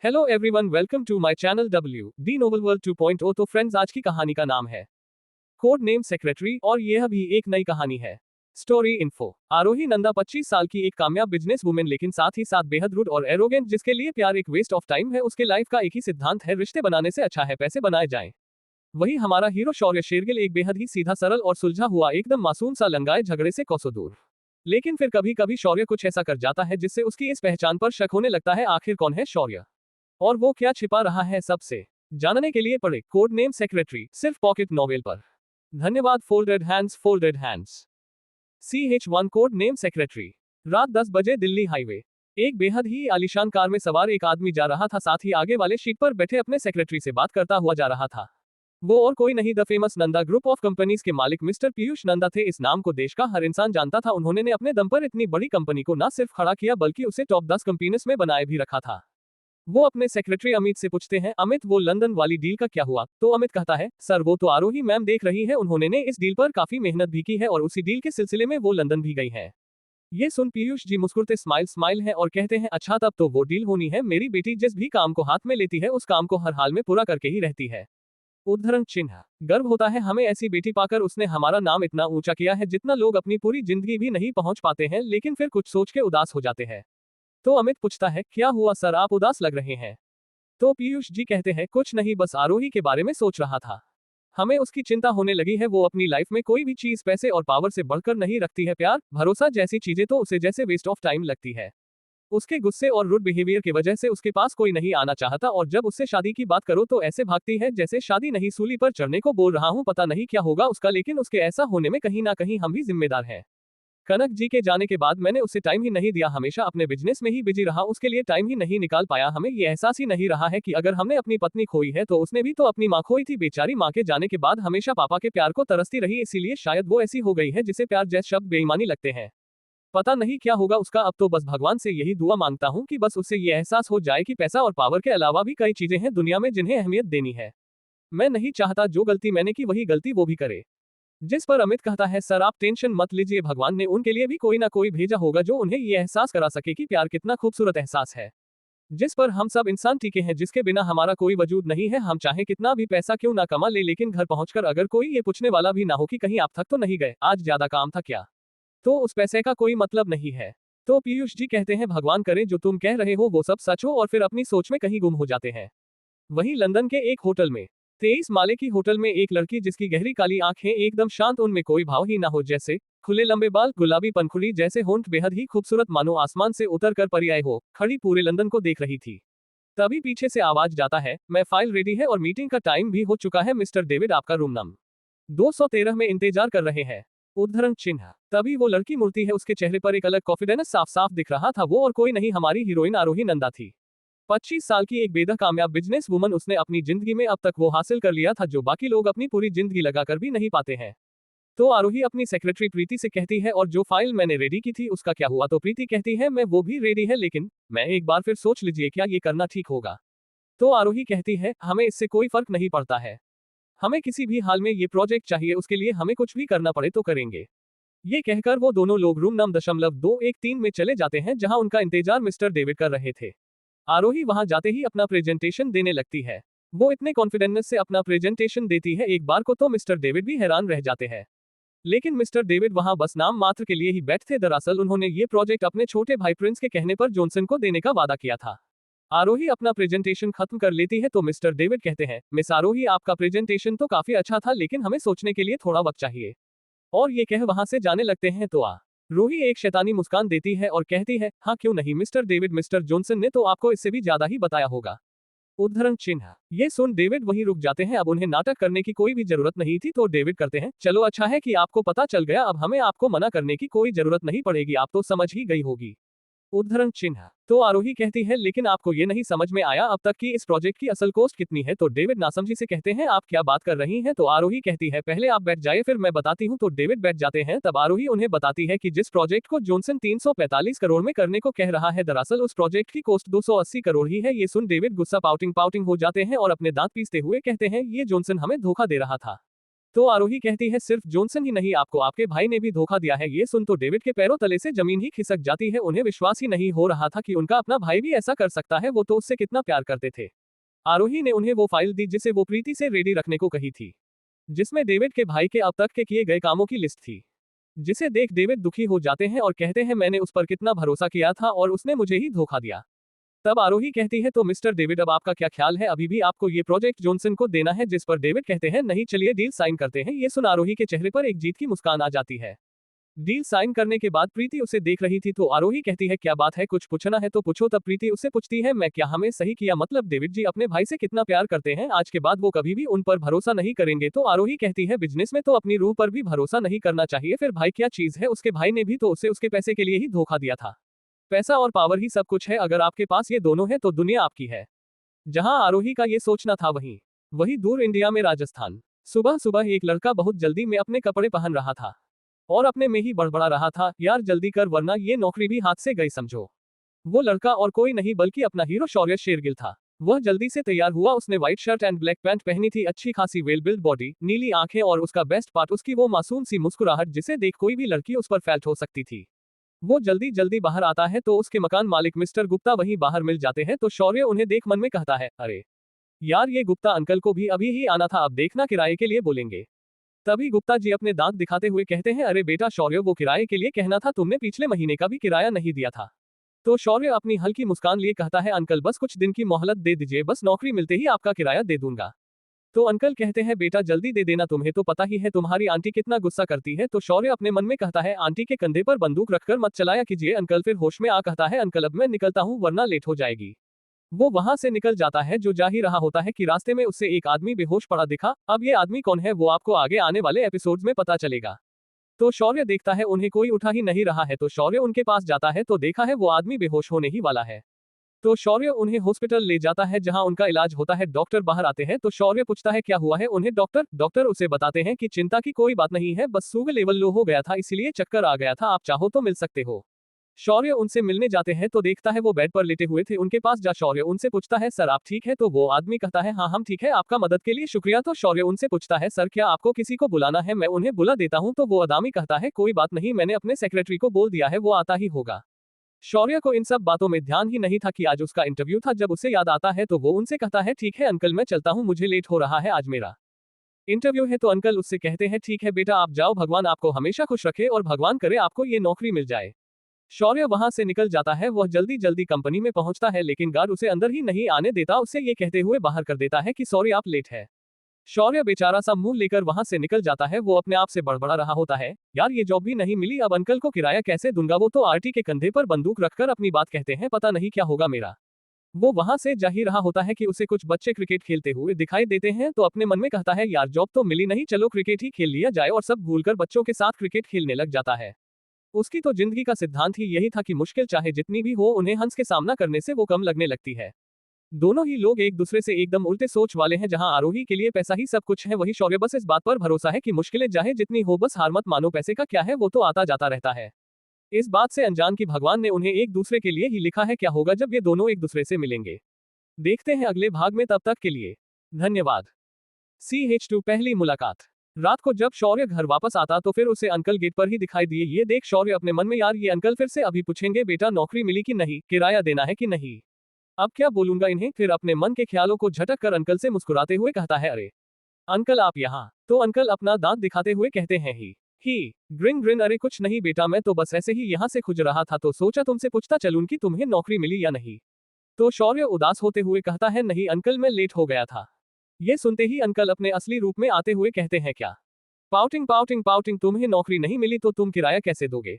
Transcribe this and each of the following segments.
Hello everyone, welcome to my channel W D noble world 2.0। तो friends, आज की कहानी का नाम है कोड नेम सेक्रेटरी और यह भी एक नई कहानी है। Story info. आरोही नंदा 25 साल की एक कामयाब बिजनेस वुमेन, लेकिन साथ ही साथ बेहद रूड और एरोगेंट, जिसके लिए प्यार एक वेस्ट ऑफ टाइम है। उसके लाइफ का एक ही सिद्धांत है, रिश्ते बनाने से अच्छा है पैसे बनाए जाएं। वही हमारा हीरो शौर्य शेरगिल, एक बेहद ही सीधा सरल और सुलझा हुआ एकदम मासूम सा लंगाए झगड़े से कोसों दूर। लेकिन फिर कभी कभी शौर्य कुछ ऐसा कर जाता है जिससे उसकी इस पहचान पर शक होने लगता है। आखिर कौन है शौर्य और वो क्या छिपा रहा है सबसे जानने के लिए पढ़े कोड नेम सेक्रेटरी, सिर्फ पॉकेट नॉवेल पर। धन्यवाद। Folded hands, folded hands. CH1 code name secretary. रात 10 बजे, दिल्ली हाईवे। एक बेहद ही आलीशान कार में सवार एक आदमी जा रहा था, साथ ही आगे वाले सीट पर बैठे अपने सेक्रेटरी से बात करता हुआ जा रहा था। वो और कोई नहीं, the famous Nanda group of companies के मालिक मिस्टर पीयूष नंदा थे। इस नाम को देश का हर इंसान जानता था। उन्होंने ने अपने दम पर इतनी बड़ी कंपनी को न सिर्फ खड़ा किया बल्कि उसे टॉप 10 कंपनीज में बनाए भी रखा था। वो अपने सेक्रेटरी अमित से पूछते हैं, अमित वो लंदन वाली डील का क्या हुआ? तो अमित कहता है, सर वो तो आरोही मैम देख रही है, उन्होंने ने इस डील पर काफी मेहनत भी की है और उसी डील के सिलसिले में वो लंदन भी गई है। ये सुन पीयूष जी मुस्कुराते स्माइल है और कहते हैं, अच्छा तब तो वो डील होनी है। मेरी बेटी जिस भी काम को हाथ में लेती है उस काम को हर हाल में पूरा करके ही रहती है। उद्धरण चिन्ह। गर्व होता है हमें ऐसी बेटी पाकर। उसने हमारा नाम इतना ऊंचा किया है जितना लोग अपनी पूरी जिंदगी भी नहीं पहुंच पाते हैं, लेकिन फिर कुछ सोच के उदास हो जाते हैं। तो अमित पूछता है, क्या हुआ सर, आप उदास लग रहे हैं? तो पीयूष जी कहते हैं, कुछ नहीं, बस आरोही के बारे में सोच रहा था। हमें उसकी चिंता होने लगी है। वो अपनी लाइफ में कोई भी चीज पैसे और पावर से बढ़कर नहीं रखती है। प्यार, भरोसा जैसी चीजें तो उसे जैसे वेस्ट ऑफ टाइम लगती है। उसके गुस्से और रूड बिहेवियर की वजह से उसके पास कोई नहीं आना चाहता, और जब उससे शादी की बात करो तो ऐसे भागती है जैसे शादी नहीं, सूली पर चढ़ने को बोल रहा हूँ। पता नहीं क्या होगा उसका, लेकिन उसके ऐसा होने में कहीं ना कहीं हम भी जिम्मेदार हैं। कनक जी के जाने के बाद मैंने उसे टाइम ही नहीं दिया, हमेशा अपने बिजनेस में ही बिजी रहा, उसके लिए टाइम ही नहीं निकाल पाया। हमें ये एहसास ही नहीं रहा है कि अगर हमने अपनी पत्नी खोई है तो उसने भी तो अपनी माँ खोई थी। बेचारी माँ के जाने के बाद हमेशा पापा के प्यार को तरसती रही, इसीलिए शायद वो ऐसी हो गई है जिसे प्यार जैसे शब्द बेईमानी लगते हैं। पता नहीं क्या होगा उसका अब तो। बस भगवान से यही दुआ मांगता हूँ कि बस उसे ये एहसास हो जाए कि पैसा और पावर के अलावा भी कई चीजें हैं दुनिया में जिन्हें अहमियत देनी है। मैं नहीं चाहता जो गलती मैंने की वही गलती वो भी करे। जिस पर अमित कहता है, सर आप टेंशन मत लीजिए, भगवान ने उनके लिए भी कोई ना कोई भेजा होगा जो उन्हें ये एहसास करा सके कि प्यार कितना खूबसूरत एहसास है, जिस पर हम सब इंसान टिके हैं, जिसके बिना हमारा कोई वजूद नहीं है। हम चाहे कितना भी पैसा क्यों ना कमा ले, लेकिन घर पहुंचकर अगर कोई ये पूछने वाला भी ना हो कि कहीं आप थक तो नहीं गए, आज ज्यादा काम था क्या, तो उस पैसे का कोई मतलब नहीं है। तो पीयूष जी कहते हैं, भगवान करे जो तुम कह रहे हो वो सब सच हो, और फिर अपनी सोच में कहीं गुम हो जाते हैं। वहीं लंदन के एक होटल में, 23 माले की होटल में, एक लड़की जिसकी गहरी काली आंखें एकदम शांत, उनमें कोई भाव ही ना हो, जैसे खुले लंबे बाल, गुलाबी पनखुड़ी जैसे होंठ, बेहद ही खूबसूरत, मानो आसमान से उतर कर परी आए हो, खड़ी पूरे लंदन को देख रही थी। तभी पीछे से आवाज जाता है, मैं फाइल रेडी है और मीटिंग का टाइम भी हो चुका है, मिस्टर डेविड आपका रूम नंबर 213 में इंतजार कर रहे हैं। उद्धरण चिन्ह। तभी वो लड़की मुड़ती है, उसके चेहरे पर एक अलग कॉन्फिडेंस साफ साफ दिख रहा था। वो और कोई नहीं, हमारी हीरोइन आरोही नंदा थी। 25 साल की एक बेहद कामयाब बिजनेस वुमन। उसने अपनी जिंदगी में अब तक वो हासिल कर लिया था जो बाकी लोग अपनी पूरी जिंदगी लगाकर भी नहीं पाते हैं। तो आरोही अपनी सेक्रेटरी प्रीति से कहती है, और जो फाइल मैंने रेडी की थी उसका क्या हुआ? तो प्रीति कहती है, मैं वो भी रेडी है, लेकिन मैं एक बार फिर सोच लीजिए क्या ये करना ठीक होगा? तो आरोही कहती है, हमें इससे कोई फर्क नहीं पड़ता है, हमें किसी भी हाल में ये प्रोजेक्ट चाहिए, उसके लिए हमें कुछ भी करना पड़े तो करेंगे। ये कहकर वो दोनों लोग रूम नंबर 213 में चले जाते हैं, जहां उनका इंतजार मिस्टर डेविड कर रहे थे। आरोही वहां जाते ही अपना प्रेजेंटेशन देने लगती है। वो इतने कॉन्फिडेंस से अपना प्रेजेंटेशन देती है एक बार को तो मिस्टर डेविड भी हैरान रह जाते हैं। लेकिन मिस्टर डेविड वहां बस नाम मात्र के लिए ही बैठे थे। दरअसल उन्होंने ये प्रोजेक्ट अपने छोटे भाई प्रिंस के कहने पर जॉनसन को देने का वादा किया था। आरोही अपना प्रेजेंटेशन खत्म कर लेती है तो मिस्टर डेविड कहते हैं, मिस आरोही आपका प्रेजेंटेशन तो काफी अच्छा था, लेकिन हमें सोचने के लिए थोड़ा वक्त चाहिए। और ये कह वहां से जाने लगते हैं तो रूही एक शैतानी मुस्कान देती है और कहती है, हाँ क्यों नहीं मिस्टर डेविड, मिस्टर जॉनसन ने तो आपको इससे भी ज्यादा ही बताया होगा। उद्धरण चिन्ह। ये सुन डेविड वहीं रुक जाते हैं। अब उन्हें नाटक करने की कोई भी जरूरत नहीं थी, तो डेविड करते हैं, चलो अच्छा है कि आपको पता चल गया, अब हमें आपको मना करने की कोई जरूरत नहीं पड़ेगी, आप तो समझ ही गई होगी। उद्धरण चिन्ह। तो आरोही कहती है, लेकिन आपको ये नहीं समझ में आया अब तक कि इस प्रोजेक्ट की असल कॉस्ट कितनी है? तो डेविड नासमझी से कहते हैं, आप क्या बात कर रही हैं? तो आरोही कहती है, पहले आप बैठ जाइए फिर मैं बताती हूँ। तो डेविड बैठ जाते हैं। तब आरोही उन्हें बताती है कि जिस प्रोजेक्ट को जॉनसन 345 करोड़ में करने को कह रहा है, दरअसल उस प्रोजेक्ट की कॉस्ट 280 करोड़ ही है। ये सुन डेविड गुस्सा पाउटिंग हो जाते हैं और अपने दांत पीसते हुए कहते हैं, ये जॉनसन हमें धोखा दे रहा था। तो आरोही कहती है सिर्फ जॉनसन ही नहीं, आपको आपके भाई ने भी धोखा दिया है। ये सुन तो डेविड के पैरों तले से जमीन ही खिसक जाती है। उन्हें विश्वास ही नहीं हो रहा था कि उनका अपना भाई भी ऐसा कर सकता है। वो तो उससे कितना प्यार करते थे। आरोही ने उन्हें वो फाइल दी जिसे वो प्रीति से रेडी रखने को कही थी, जिसमें डेविड के भाई के अब तक के किए गए कामों की लिस्ट थी। जिसे देख डेविड दुखी हो जाते हैं और कहते हैं मैंने उस पर कितना भरोसा किया था और उसने मुझे ही धोखा दिया। तब आरोही कहती है तो मिस्टर डेविड अब आपका क्या ख्याल है, अभी भी आपको ये प्रोजेक्ट जॉनसन को देना है? जिस पर डेविड कहते हैं नहीं, चलिए डील साइन करते हैं। ये सुन आरोही के चेहरे पर एक जीत की मुस्कान आ जाती है। डील साइन करने के बाद प्रीति उसे देख रही थी तो आरोही कहती है क्या बात है, कुछ पूछना है तो पूछो। तब प्रीति उससे पूछती है मैं क्या हमें सही किया, मतलब डेविड जी अपने भाई से कितना प्यार करते हैं, आज के बाद वो कभी भी उन पर भरोसा नहीं करेंगे। तो आरोही कहती है बिजनेस में तो अपनी रूह पर भी भरोसा नहीं करना चाहिए, फिर भाई क्या चीज है, उसके भाई ने भी तो उसे उसके पैसे के लिए ही धोखा दिया था। पैसा और पावर ही सब कुछ है, अगर आपके पास ये दोनों है तो दुनिया आपकी है। जहां आरोही का ये सोचना था वही दूर इंडिया में राजस्थान। सुबह सुबह एक लड़का बहुत जल्दी में अपने कपड़े पहन रहा था और अपने में ही बड़बड़ा रहा था यार जल्दी कर वरना ये नौकरी भी हाथ से गई समझो। वो लड़का और कोई नहीं बल्कि अपना हीरो शौर्य शेरगिल था। वह जल्दी से तैयार हुआ, उसने white shirt and black pant पहनी थी, अच्छी खासी वेल बिल्ड बॉडी, नीली आंखें और उसका बेस्ट पार्ट उसकी वो मासूम सी मुस्कुराहट जिसे देख कोई भी लड़की उस पर फैल्ट हो सकती थी। वो जल्दी जल्दी बाहर आता है तो उसके मकान मालिक मिस्टर गुप्ता वहीं बाहर मिल जाते हैं। तो शौर्य उन्हें देख मन में कहता है अरे यार ये गुप्ता अंकल को भी अभी ही आना था, अब देखना किराए के लिए बोलेंगे। तभी गुप्ता जी अपने दांत दिखाते हुए कहते हैं अरे बेटा शौर्य, वो किराए के लिए कहना था, तुमने पिछले महीने का भी किराया नहीं दिया था। तो शौर्य अपनी हल्की मुस्कान लिए कहता है अंकल बस कुछ दिन की मोहलत दे दीजिए, बस नौकरी मिलते ही आपका किराया दे दूंगा। तो अंकल कहते हैं बेटा जल्दी दे देना, तुम्हें तो पता ही है तुम्हारी आंटी कितना गुस्सा करती है। तो शौर्य अपने मन में कहता है आंटी के कंधे पर बंदूक रखकर मत चलाया कीजिए अंकल। फिर होश में आ कहता है अंकल अब मैं निकलता हूँ वरना लेट हो जाएगी। वो वहां से निकल जाता है। जो जा ही रहा होता है कि रास्ते में उससे एक आदमी बेहोश पड़ा दिखा। अब ये आदमी कौन है वो आपको आगे आने वाले एपिसोड्स में पता चलेगा। तो शौर्य देखता है उन्हें कोई उठा ही नहीं रहा है, तो शौर्य उनके पास जाता है तो देखा है वो आदमी बेहोश होने ही वाला है। तो शौर्य उन्हें हॉस्पिटल ले जाता है जहां उनका इलाज होता है। डॉक्टर बाहर आते हैं तो शौर्य पूछता है क्या हुआ है उन्हें। डॉक्टर उसे बताते हैं कि चिंता की कोई बात नहीं है, बस शुगर लेवल लो हो गया था इसलिए चक्कर आ गया था, आप चाहो तो मिल सकते हो। शौर्य उनसे मिलने जाते हैं तो देखता है वो बेड पर लेटे हुए थे। उनके पास जा शौर्य उनसे पूछता है सर आप ठीक है? तो वो आदमी कहता है हाँ हम ठीक है, आपका मदद के लिए शुक्रिया। तो शौर्य उनसे पूछता है सर क्या आपको किसी को बुलाना है? मैं उन्हें बुला देता हूँ। तो वो आदमी कहता है कोई बात नहीं, मैंने अपने सेक्रेटरी को बोल दिया है, वो आता ही होगा। शौर्य को इन सब बातों में ध्यान ही नहीं था कि आज उसका इंटरव्यू था। जब उसे याद आता है तो वो उनसे कहता है ठीक है अंकल मैं चलता हूँ, मुझे लेट हो रहा है, आज मेरा इंटरव्यू है। तो अंकल उससे कहते हैं ठीक है बेटा आप जाओ, भगवान आपको हमेशा खुश रखे और भगवान करे आपको ये नौकरी मिल जाए। शौर्य वहां से निकल जाता है। वह जल्दी जल्दी कंपनी में पहुंचता है लेकिन गार्ड उसे अंदर ही नहीं आने देता, उससे ये कहते हुए बाहर कर देता है कि सॉरी आप लेट है। शौर्य बेचारा सा मुंह लेकर वहां से निकल जाता है। वो अपने आप से बड़बड़ा रहा होता है यार ये जॉब भी नहीं मिली, अब अंकल को किराया कैसे दूंगा? वो तो आरटी के कंधे पर बंदूक रखकर अपनी बात कहते हैं पता नहीं क्या होगा मेरा। वो वहां से जा ही रहा होता है कि उसे कुछ बच्चे क्रिकेट खेलते हुए दिखाई देते हैं। तो अपने मन में कहता है यार जॉब तो मिली नहीं, चलो क्रिकेट ही खेल लिया जाए, और सब भूलकर बच्चों के साथ क्रिकेट खेलने लग जाता है। उसकी तो जिंदगी का सिद्धांत ही यही था कि मुश्किल चाहे जितनी भी हो उन्हें हंस के सामना करने से वो कम लगने लगती है। दोनों ही लोग एक दूसरे से एकदम उल्टे सोच वाले हैं। जहां आरोही के लिए पैसा ही सब कुछ है, वही शौर्य बस इस बात पर भरोसा है कि मुश्किलें चाहे जितनी हो बस हार मत मानो, पैसे का क्या है वो तो आता जाता रहता है। इस बात से अनजान कि भगवान ने उन्हें एक दूसरे के लिए ही लिखा है, क्या होगा जब ये दोनों एक दूसरे से मिलेंगे। देखते हैं अगले भाग में, तब तक के लिए धन्यवाद। CH2 पहली मुलाकात। रात को जब शौर्य घर वापस आता तो फिर उसे अंकल गेट पर ही दिखाई दिए। ये देख शौर्य अपने मन में यार ये अंकल फिर से अभी पूछेंगे बेटा नौकरी मिली कि नहीं, किराया देना है कि नहीं, अब क्या बोलूंगा इन्हें। फिर अपने मन के ख्यालों को झटक कर अंकल से मुस्कुराते हुए कहता है अरे अंकल आप यहाँ। तो अंकल अपना दांत दिखाते हुए कहते हैं ही ग्रिन ग्रिन, अरे कुछ नहीं बेटा मैं तो बस ऐसे ही यहाँ से खुज रहा था तो सोचा तुमसे पूछता चलूं कि तुम्हें नौकरी मिली या नहीं। तो शौर्य उदास होते हुए कहता है नहीं अंकल मैं लेट हो गया था। ये सुनते ही अंकल अपने असली रूप में आते हुए कहते हैं क्या पाउटिंग पाउटिंग पाउटिंग, तुम्हें नौकरी नहीं मिली तो तुम किराया कैसे दोगे?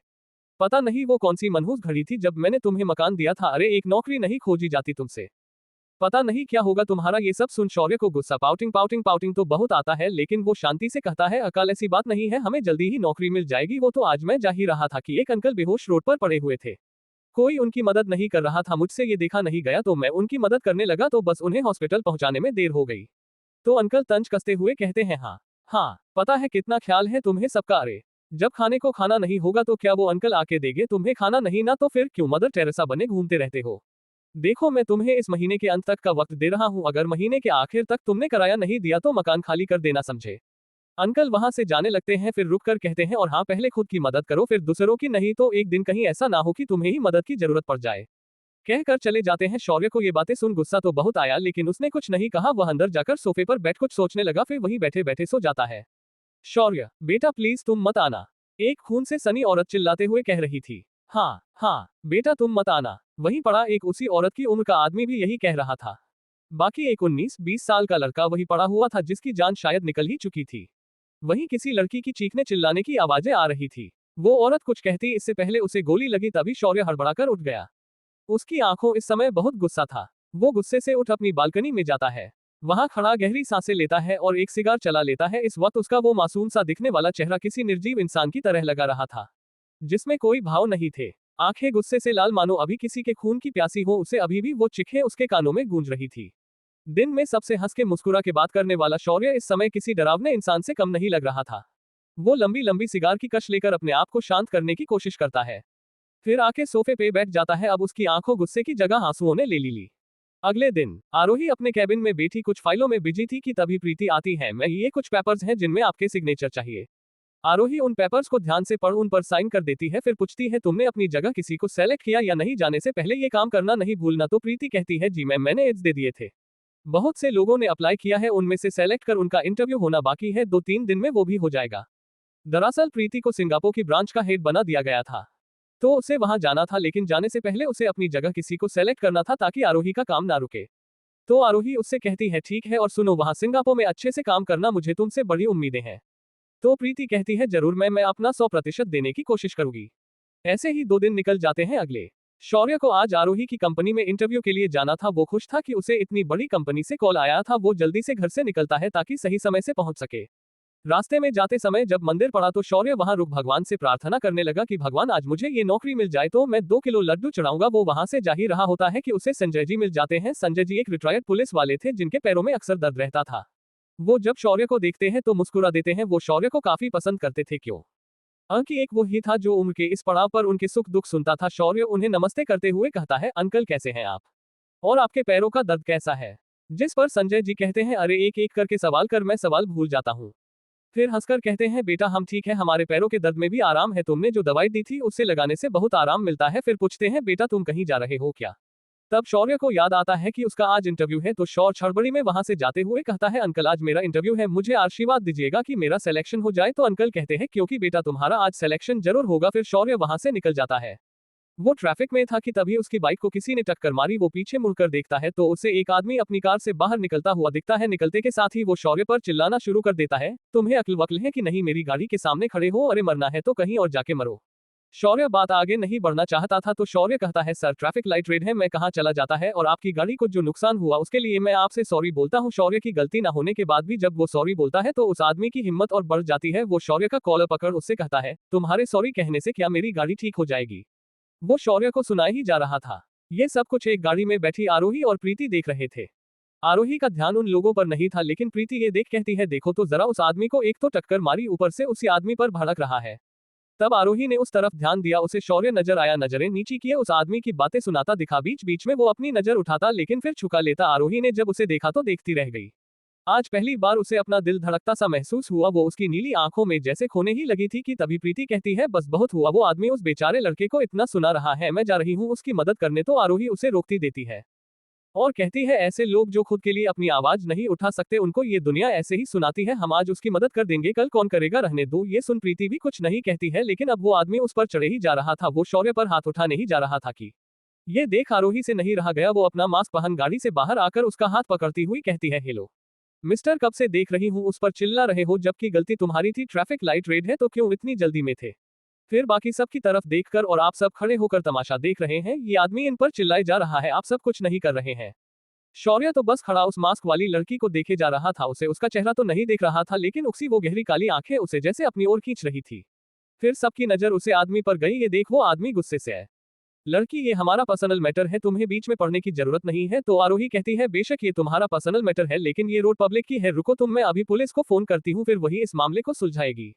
पता नहीं वो कौन सी मनहूस घड़ी थी जब मैंने तुम्हें मकान दिया था, अरे एक नौकरी नहीं खोजी जाती तुमसे, पता नहीं क्या होगा तुम्हारा। ये सब सुन शौर्य को गुस्सा पाउटिंग पाउटिंग पाउटिंग तो बहुत आता है, लेकिन वो शांति से कहता है अकाल ऐसी बात नहीं है, हमें जल्दी ही नौकरी मिल जाएगी। वो तो आज मैं जा ही रहा था कि एक अंकल बेहोश रोड पर पड़े हुए थे, कोई उनकी मदद नहीं कर रहा था, मुझसे ये देखा नहीं गया तो मैं उनकी मदद करने लगा तो बस उन्हें हॉस्पिटल पहुंचाने में देर हो गई। तो अंकल तंज कसते हुए कहते हैं हाँ पता है कितना ख्याल है तुम्हें सबका, अरे जब खाने को खाना नहीं होगा तो क्या वो अंकल आके देंगे तुम्हें खाना, नहीं ना तो फिर क्यों मदर टेरेसा बने घूमते रहते हो। देखो मैं तुम्हें इस महीने के अंत तक का वक्त दे रहा हूं, अगर महीने के आखिर तक तुमने किराया नहीं दिया तो मकान खाली कर देना समझे। अंकल वहां से जाने लगते हैं, फिर रुक कर कहते हैं और हाँ, पहले खुद की मदद करो फिर दूसरों की, नहीं तो एक दिन कहीं ऐसा ना हो कि तुम्हें ही मदद की जरूरत पड़ जाए। कहकर चले जाते हैं। शौर्य को ये बातें सुन गुस्सा तो बहुत आया, लेकिन उसने कुछ नहीं कहा। वह अंदर जाकर सोफे पर बैठ कुछ सोचने लगा, फिर वहीं बैठे बैठे सो जाता है। शौर्य, बेटा प्लीज तुम मत आना, एक खून से सनी औरत चिल्लाते हुए कह रही थी। हाँ हाँ बेटा तुम मत आना। वहीं पड़ा एक उसी औरत की उम्र का आदमी भी यही कह रहा था। बाकी एक 19-20 साल का लड़का वही पड़ा हुआ था, जिसकी जान शायद निकल ही चुकी थी। वहीं किसी लड़की की चीखने चिल्लाने की आवाजें आ रही थी। वो औरत कुछ कहती इससे पहले उसे गोली लगी, तभी शौर्य हड़बड़ाकर उठ गया। उसकी आंखों इस समय बहुत गुस्सा था। वो गुस्से से उठ अपनी बालकनी में जाता है। वहां खड़ा गहरी सांसें लेता है और एक सिगार चला लेता है। इस वक्त उसका वो मासूम सा दिखने वाला चेहरा किसी निर्जीव इंसान की तरह लगा रहा था, जिसमें कोई भाव नहीं थे। आंखें गुस्से से लाल, मानो अभी किसी के खून की प्यासी हो। उसे अभी भी वो चिखे उसके कानों में गूंज रही थी। दिन में सबसे हंस के मुस्कुरा के बात करने वाला शौर्य इस समय किसी डरावने इंसान से कम नहीं लग रहा था। वो लंबी लंबी सिगार की कश लेकर अपने आप को शांत करने की कोशिश करता है, फिर आके सोफे पे बैठ जाता है। अब उसकी आंखों गुस्से की जगह आंसुओं ने ले ली। अगले दिन आरोही अपने कैबिन में बैठी कुछ फाइलों में बिजी थी कि तभी प्रीति आती है। मैं ये कुछ पेपर्स हैं जिनमें आपके सिग्नेचर चाहिए। आरोही उन पेपर्स को ध्यान से पढ़ उन पर साइन कर देती है, फिर पूछती है तुमने अपनी जगह किसी को सेलेक्ट किया या नहीं, जाने से पहले ये काम करना नहीं भूलना। तो प्रीति कहती है जी मैम, मैंने एड्स दे दिए थे, बहुत से लोगों ने अप्लाई किया है, उनमें से सेलेक्ट कर उनका इंटरव्यू होना बाकी है, 2-3 दिन में वो भी हो जाएगा। दरअसल प्रीति को सिंगापुर की ब्रांच का हेड बना दिया गया था, तो उसे वहां जाना था, लेकिन जाने से पहले उसे अपनी जगह किसी को सेलेक्ट करना था ताकि आरोही का काम ना रुके। तो आरोही उससे कहती है ठीक है, और सुनो वहां सिंगापुर में अच्छे से काम करना, मुझे तुमसे बड़ी उम्मीदें हैं। तो प्रीति कहती है जरूर मैम, मैं अपना 100% देने की कोशिश करूंगी। ऐसे ही 2 दिन निकल जाते हैं। अगले शौर्य को आज आरोही की कंपनी में इंटरव्यू के लिए जाना था। वो खुश था कि उसे इतनी बड़ी कंपनी से कॉल आया था। वो जल्दी से घर से निकलता है ताकि सही समय से पहुंच सके। रास्ते में जाते समय जब मंदिर पड़ा तो शौर्य वहां रुक भगवान से प्रार्थना करने लगा कि भगवान आज मुझे ये नौकरी मिल जाए तो मैं 2 किलो लड्डू चढ़ाऊंगा। वो वहां से जा ही रहा होता है कि उसे संजय जी मिल जाते हैं। संजय जी एक रिटायर्ड पुलिस वाले थे जिनके पैरों में अक्सर दर्द रहता था। वो जब शौर्य को देखते हैं तो मुस्कुरा देते हैं। वो शौर्य को काफी पसंद करते थे, क्यों अंकि एक वो ही था जो उनके इस पड़ाव पर उनके सुख दुख सुनता था। शौर्य उन्हें नमस्ते करते हुए कहता है अंकल कैसे हैं आप, और आपके पैरों का दर्द कैसा है। जिस पर संजय जी कहते हैं अरे एक एक करके सवाल कर, मैं सवाल भूल जाता हूँ। फिर हंसकर कहते हैं बेटा हम ठीक है, हमारे पैरों के दर्द में भी आराम है, तुमने जो दवाई दी थी उससे लगाने से बहुत आराम मिलता है। फिर पूछते हैं बेटा तुम कहीं जा रहे हो क्या। तब शौर्य को याद आता है कि उसका आज इंटरव्यू है, तो शौर्य हड़बड़ी में वहां से जाते हुए कहता है अंकल आज मेरा इंटरव्यू है, मुझे आशीर्वाद दीजिएगा कि मेरा सिलेक्शन हो जाए। तो अंकल कहते हैं क्योंकि बेटा तुम्हारा आज सिलेक्शन जरूर होगा। फिर शौर्य वहां से निकल जाता है। वो ट्रैफिक में था कि तभी उसकी बाइक को किसी ने टक्कर मारी। वो पीछे मुड़कर देखता है तो उसे एक आदमी अपनी कार से बाहर निकलता हुआ दिखता है। निकलते के साथ ही वो शौर्य पर चिल्लाना शुरू कर देता है तुम्हें अक्ल वक्ल है कि नहीं, मेरी गाड़ी के सामने खड़े हो, अरे मरना है तो कहीं और जाके मरो। शौर्य बात आगे नहीं बढ़ना चाहता था तो शौर्य कहता है सर ट्रैफिक लाइट रेड है, मैं कहाँ चला जाता है, और आपकी गाड़ी को जो नुकसान हुआ उसके लिए मैं आपसे सॉरी बोलता हूँ। शौर्य की गलती ना होने के बाद भी जब वो सॉरी बोलता है तो उस आदमी की हिम्मत और बढ़ जाती है। वो शौर्य का कॉलर पकड़ उससे कहता है तुम्हारे सॉरी कहने से क्या मेरी गाड़ी ठीक हो जाएगी। वो शौर्य को सुनाए ही जा रहा था। ये सब कुछ एक गाड़ी में बैठी आरोही और प्रीति देख रहे थे। आरोही का ध्यान उन लोगों पर नहीं था, लेकिन प्रीति ये देख कहती है देखो तो जरा, उस आदमी को एक तो टक्कर मारी, ऊपर से उसी आदमी पर भड़क रहा है। तब आरोही ने उस तरफ ध्यान दिया, उसे शौर्य नजर आया, नजरें नीची किए उस आदमी की बातें सुनाता दिखा। बीच बीच में वो अपनी नजर उठाता लेकिन फिर झुका लेता। आरोही ने जब उसे देखा तो देखती रह गई। आज पहली बार उसे अपना दिल धड़कता सा महसूस हुआ। वो उसकी नीली आंखों में जैसे खोने ही लगी थी कि तभी प्रीति कहती है बस बहुत हुआ, वो आदमी उस बेचारे लड़के को इतना सुना रहा है, मैं जा रही हूँ उसकी मदद करने। तो आरोही उसे रोकती देती है और कहती है ऐसे लोग जो खुद के लिए अपनी आवाज नहीं उठा सकते उनको ये दुनिया ऐसे ही सुनाती है, हम आज उसकी मदद कर देंगे, कल कौन करेगा, रहने दो। ये सुन प्रीति भी कुछ नहीं कहती है, लेकिन अब वो आदमी उस पर चढ़े ही जा रहा था। वो शौर्य पर हाथ उठा नहीं जा रहा था कि ये देख आरोही से नहीं रहा गया। वो अपना मास्क पहन गाड़ी से बाहर आकर उसका हाथ पकड़ती हुई कहती है हेलो मिस्टर, कब से देख रही हूँ उस पर चिल्ला रहे हो, जबकि गलती तुम्हारी थी, ट्रैफिक लाइट रेड है तो क्यों इतनी जल्दी में थे। फिर बाकी सब की तरफ देखकर और आप सब खड़े होकर तमाशा देख रहे हैं, ये आदमी इन पर चिल्लाए जा रहा है, आप सब कुछ नहीं कर रहे हैं। शौर्य तो बस खड़ा उस मास्क वाली लड़की को देखे जा रहा था। उसे उसका चेहरा तो नहीं देख रहा था, लेकिन उसी वो गहरी काली आंखें उसे जैसे अपनी ओर खींच रही थी। फिर सबकी नजर उसे आदमी पर गई। ये देख वो आदमी गुस्से से है, लड़की ये हमारा पर्सनल मैटर है, तुम्हें बीच में पड़ने की जरूरत नहीं है। तो आरोही कहती है बेशक ये तुम्हारा पर्सनल मैटर है, लेकिन ये रोड पब्लिक की है, रुको तुम, मैं अभी पुलिस को फोन करती हूँ, फिर वही इस मामले को सुलझाएगी।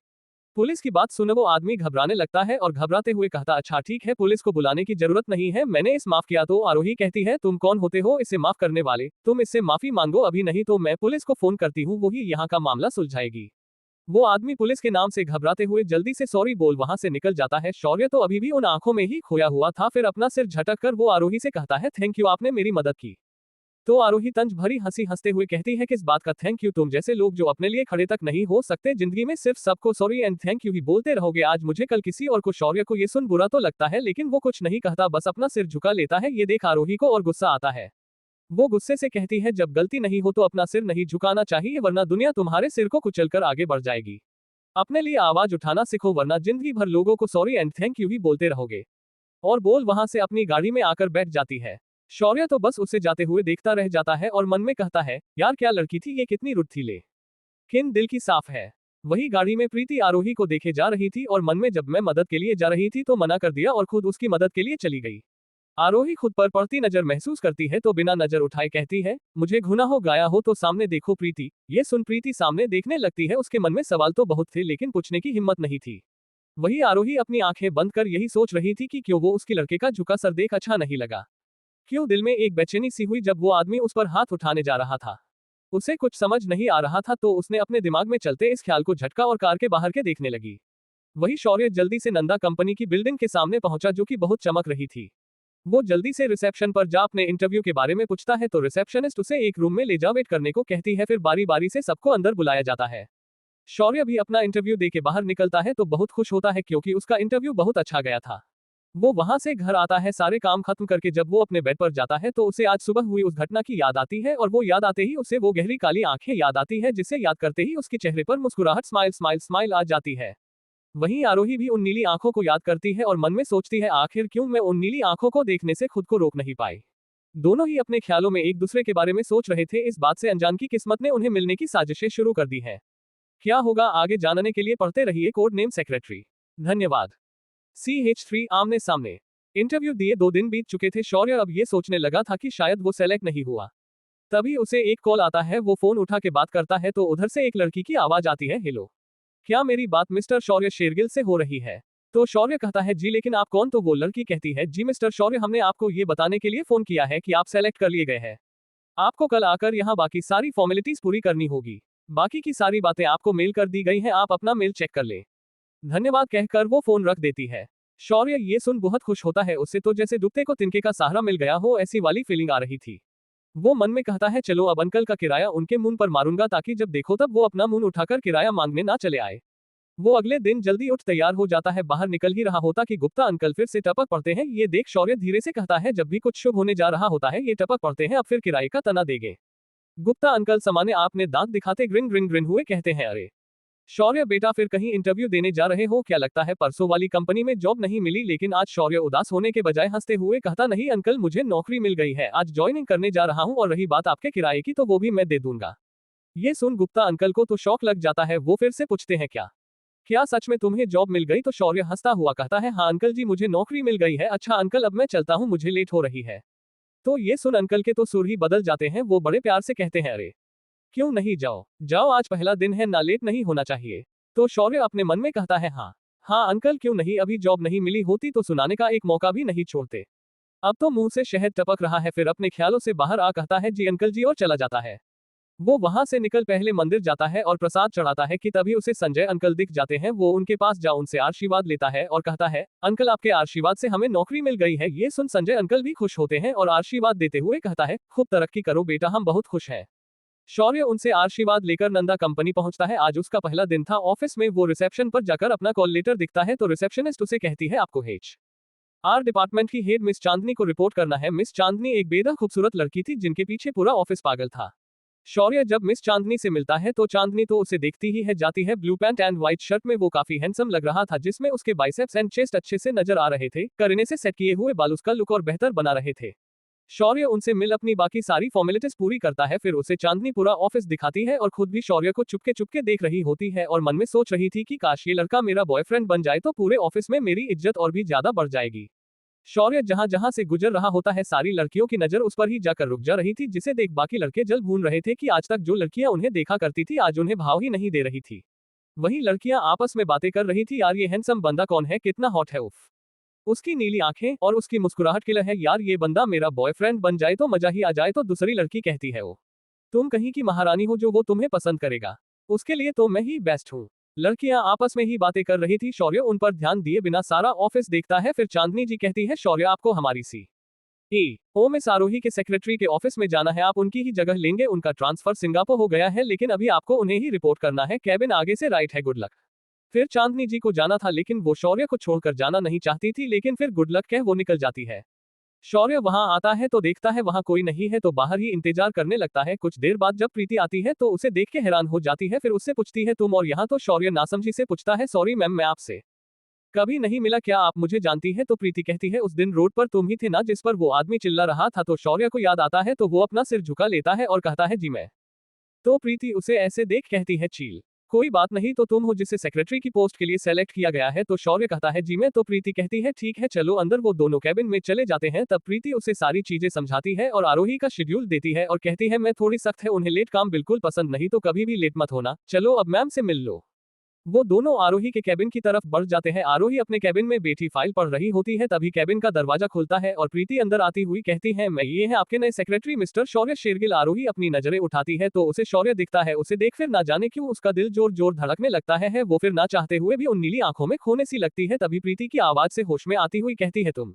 पुलिस की बात सुन वो आदमी घबराने लगता है और घबराते हुए कहता अच्छा ठीक है, पुलिस को बुलाने की जरूरत नहीं है, मैंने इस माफ किया। तो आरोही कहती है तुम कौन होते हो इसे माफ करने वाले, तुम इससे माफी मांगो अभी, नहीं तो मैं पुलिस को फोन करती हूँ, वही यहाँ का मामला सुलझाएगी। वो आदमी पुलिस के नाम से घबराते हुए जल्दी से सॉरी बोल वहां से निकल जाता है। शौर्य तो अभी भी उन आंखों में ही खोया हुआ था। फिर अपना सिर झटक कर वो आरोही से कहता है, थैंक यू, आपने मेरी मदद की। तो आरोही तंज भरी हंसी हंसते हुए कहती है, किस बात का थैंक यू, तुम जैसे लोग जो अपने लिए खड़े तक नहीं हो सकते जिंदगी में सिर्फ सबको सॉरी एंड थैंक यू ही बोलते रहोगे आज मुझे कल किसी और को। शौर्य को ये सुन बुरा तो लगता है लेकिन वो कुछ नहीं कहता, बस अपना सिर झुका लेता है। ये देख आरोही को और गुस्सा आता है। वो गुस्से से कहती है, जब गलती नहीं हो तो अपना सिर नहीं झुकाना चाहिए वरना दुनिया तुम्हारे सिर को कुचलकर आगे बढ़ जाएगी। अपने लिए आवाज उठाना सीखो वरना जिंदगी भर लोगों को सॉरी एंड थैंक यू ही बोलते रहोगे। और बोल वहां से अपनी गाड़ी में आकर बैठ जाती है। शौर्य तो बस उसे जाते हुए देखता रह जाता है और मन में कहता है, यार क्या लड़की थी ये, कितनी रुड थी, लेकिन दिल की साफ है। वही गाड़ी में प्रीति आरोही को देखे जा रही थी और मन में जब मैं मदद के लिए जा रही थी तो मना कर दिया और खुद उसकी मदद के लिए चली गई। आरोही खुद पर पड़ती नजर महसूस करती है तो बिना नजर उठाए कहती है, मुझे घुना हो गया हो तो सामने देखो प्रीति। ये सुन प्रीति सामने देखने लगती है। उसके मन में सवाल तो बहुत थे लेकिन पूछने की हिम्मत नहीं थी। वही आरोही अपनी आंखें बंद कर यही सोच रही थी कि क्यों वो उसकी लड़के का झुका सर देख अच्छा नहीं लगा। क्यों दिल में एक बेचैनी सी हुई जब वो आदमी उस पर हाथ उठाने जा रहा था। उसे कुछ समझ नहीं आ रहा था तो उसने अपने दिमाग में चलते इस ख्याल को झटका और कार के बाहर के देखने लगी। वही शौर्य जल्दी से नंदा कंपनी की बिल्डिंग के सामने पहुंचा जो कि बहुत चमक रही थी। वो जल्दी से रिसेप्शन पर जा अपने इंटरव्यू के बारे में पूछता है तो रिसेप्शनिस्ट उसे एक रूम में ले जा वेट करने को कहती है। फिर बारी बारी से सबको अंदर बुलाया जाता है। शौर्य भी अपना इंटरव्यू दे के बाहर निकलता है तो बहुत खुश होता है क्योंकि उसका इंटरव्यू बहुत अच्छा गया था। वो वहां से घर आता है सारे काम खत्म करके। जब वो अपने बेड पर जाता है तो उसे आज सुबह हुई उस घटना की याद आती है और वो याद आते ही उसे वो गहरी काली आंखें याद आती है जिसे याद करते ही उसके चेहरे पर मुस्कुराहट स्माइल स्माइल स्माइल आ जाती है। वहीं आरोही भी उन नीली आंखों को याद करती है और मन में सोचती है, आखिर क्यों मैं उन नीली आंखों को देखने से खुद को रोक नहीं पाई। दोनों ही अपने ख्यालों में एक दूसरे के बारे में सोच रहे थे। इस बात से अनजान की किस्मत ने उन्हें मिलने की साजिशें शुरू कर दी है। क्या होगा आगे जानने के लिए पढ़ते रहिए कोड नेम सेक्रेटरी। धन्यवाद। CH3 आमने सामने। इंटरव्यू दिए 2 दिन बीत चुके थे। शौर्य अब ये सोचने लगा था कि शायद वो सेलेक्ट नहीं हुआ। तभी उसे एक कॉल आता है। वो फोन उठा के बात करता है तो उधर से एक लड़की की आवाज आती है, हेलो, क्या मेरी बात मिस्टर शौर्य शेरगिल से हो रही है? तो शौर्य कहता है, जी लेकिन आप कौन? तो वो लड़की कहती है, जी मिस्टर शौर्य, हमने आपको ये बताने के लिए फोन किया है कि आप सेलेक्ट कर लिए गए हैं। आपको कल आकर यहाँ बाकी सारी फॉर्मेलिटीज पूरी करनी होगी। बाकी की सारी बातें आपको मेल कर दी गई हैं, आप अपना मेल चेक कर ले। धन्यवाद कहकर वो फोन रख देती है। शौर्य ये सुन बहुत खुश होता है। उससे तो जैसे डूबते को तिनके का सहारा मिल गया हो ऐसी वाली फीलिंग आ रही थी। वो मन में कहता है, चलो अब अंकल का किराया उनके मुंह पर मारूंगा ताकि जब देखो तब वो अपना मुंह उठाकर किराया मांगने ना चले आए। वो अगले दिन जल्दी उठ तैयार हो जाता है। बाहर निकल ही रहा होता कि गुप्ता अंकल फिर से टपक पड़ते हैं। ये देख शौर्य धीरे से कहता है, जब भी कुछ शुभ होने जा रहा होता है ये टपक पड़ते हैं, अब फिर किराए का तना देंगे। गुप्ता अंकल सामान्य आपने दांत दिखाते ग्रिन ग्रिन ग्रिन हुए कहते हैं, अरे शौर्य बेटा, फिर कहीं इंटरव्यू देने जा रहे हो क्या? लगता है परसों वाली कंपनी में जॉब नहीं मिली। लेकिन आज शौर्य उदास होने के बजाय हंसते हुए कहता, नहीं अंकल, मुझे नौकरी मिल गई है, आज ज्वाइनिंग करने जा रहा हूं और रही बात आपके किराए की तो वो भी मैं दे दूंगा। ये सुन गुप्ता अंकल को तो शौक लग जाता है। वो फिर से पूछते हैं, क्या क्या सच में तुम्हें जॉब मिल गई? तो शौर्य हंसता हुआ कहता है, हाँ अंकल जी, मुझे नौकरी मिल गई है। अच्छा अंकल, अब मैं चलता हूँ, मुझे लेट हो रही है। तो ये सुन अंकल के तो सुर ही बदल जाते हैं। वो बड़े प्यार से कहते हैं, अरे क्यों नहीं, जाओ जाओ, आज पहला दिन है ना, लेट नहीं होना चाहिए। तो शौर्य अपने मन में कहता है, हाँ हाँ अंकल, क्यों नहीं, अभी जॉब नहीं मिली होती तो सुनाने का एक मौका भी नहीं छोड़ते। अब तो मुंह से शहद टपक रहा है। फिर अपने ख्यालों से बाहर आ कहता है, जी अंकल जी, और चला जाता है। वो वहां से निकल पहले मंदिर जाता है और प्रसाद चढ़ाता है कि तभी उसे संजय अंकल दिख जाते हैं। वो उनके पास जा उनसे आशीर्वाद लेता है और कहता है, अंकल आपके आशीर्वाद से हमें नौकरी मिल गई है। ये सुन संजय अंकल भी खुश होते हैं और आशीर्वाद देते हुए कहता है, खूब तरक्की करो बेटा, हम बहुत खुश हैं। शौर्य उनसे आशीर्वाद लेकर नंदा कंपनी पहुंचता है। आज उसका पहला दिन था ऑफिस में। वो रिसेप्शन पर जाकर अपना कॉल लेटर दिखता है तो रिसेप्शनिस्ट उसे कहती है, आपको HR डिपार्टमेंट की हेड मिस चांदनी को रिपोर्ट करना है। मिस चांदनी एक बेहद खूबसूरत लड़की थी जिनके पीछे पूरा ऑफिस पागल था। शौर्य जब मिस चांदनी से मिलता है तो चांदनी तो उसे देखती ही है जाती है। Blue pant and white shirt में वो काफी हैंडसम लग रहा था जिसमें उसके बाइसेप्स एंड चेस्ट अच्छे से नजर आ रहे थे। करने से सेट किए हुए बाल उसका लुक और बेहतर बना रहे थे। शौर्य उनसे मिल अपनी बाकी सारी फॉर्मेलिटीज पूरी करता है। फिर उसे चांदनी पूरा ऑफिस दिखाती है और खुद भी शौर्य को चुपके चुपके देख रही होती है और मन में सोच रही थी कि काश ये लड़का मेरा बॉयफ्रेंड बन जाए तो पूरे ऑफिस में मेरी इज्जत और भी ज्यादा बढ़ जाएगी। शौर्य जहां जहां से गुजर रहा होता है सारी लड़कियों की नजर उस पर ही जाकर रुक जा रही थी जिसे देख बाकी लड़के जल भून रहे थे कि आज तक जो लड़कियां उन्हें देखा करती थी आज उन्हें भाव ही नहीं दे रही थी। वही लड़कियां आपस में बातें कर रही थी, यार ये हैंडसम बंदा कौन है, कितना हॉट है, उफ, उसकी नीली आंखें और उसकी मुस्कुराहट किलर है, यार ये बंदा मेरा बॉयफ्रेंड बन जाए तो मजा ही आ जाए। तो दूसरी लड़की कहती है, ओ तुम कहीं की महारानी हो जो वो तुम्हें पसंद करेगा। उसके लिए तो मैं ही बेस्ट हूँ। लड़कियां आपस में ही बातें कर रही थी। शौर्य उन पर ध्यान दिए बिना सारा ऑफिस देखता है। फिर चांदनी जी कहती है, शौर्य आपको हमारी सी ए ओ मिस आरोही के सेक्रेटरी के ऑफिस में जाना है। आप उनकी ही जगह लेंगे। उनका ट्रांसफर सिंगापुर हो गया है, लेकिन अभी आपको उन्हें ही रिपोर्ट करना है। कैबिन आगे से राइट है, गुड लक। फिर चांदनी जी को जाना था, लेकिन वो शौर्य को छोड़कर जाना नहीं चाहती थी, लेकिन फिर गुड लक कह वो निकल जाती है। शौर्य वहां आता है तो देखता है वहां कोई नहीं है, तो बाहर ही इंतजार करने लगता है। कुछ देर बाद जब प्रीति आती है तो उसे देख के हैरान हो जाती है। फिर उससे पूछती है, तुम और यहाँ? तो शौर्य नासमझी से पूछता है, सॉरी मैम, मैं आपसे कभी नहीं मिला, क्या आप मुझे जानती है? तो प्रीति कहती है, उस दिन रोड पर तुम ही थे ना जिस पर वो आदमी चिल्ला रहा था? तो शौर्य को याद आता है तो वो अपना सिर झुका लेता है और कहता है, जी मैं। तो प्रीति उसे ऐसे देख कहती है, चील, कोई बात नहीं, तो तुम हो जिसे सेक्रेटरी की पोस्ट के लिए सेलेक्ट किया गया है? तो शौर्य कहता है, जी मैं। तो प्रीति कहती है, ठीक है चलो अंदर। वो दोनों कैबिन में चले जाते हैं। तब प्रीति उसे सारी चीजें समझाती है और आरोही का शेड्यूल देती है और कहती है, मैं थोड़ी सख्त है, उन्हें लेट काम बिल्कुल पसंद नहीं, तो कभी भी लेट मत होना। चलो अब मैम से मिल लो। वो दोनों आरोही के कैबिन की तरफ बढ़ जाते हैं। आरोही अपने कैबिन में बैठी फाइल पढ़ रही होती है। तभी कैबिन का दरवाजा खुलता है और प्रीति अंदर आती हुई कहती है, मैं ये है आपके नए सेक्रेटरी मिस्टर शौर्य शेरगिल। आरोही अपनी नजरें उठाती है तो उसे शौर्य दिखता है। उसे देख फिर ना जाने क्यों उसका दिल जोर जोर धड़कने लगता है। वो फिर ना चाहते हुए भी उन नीली आंखों में खोने सी लगती है। तभी प्रीति की आवाज से होश में आती हुई कहती है, तुम?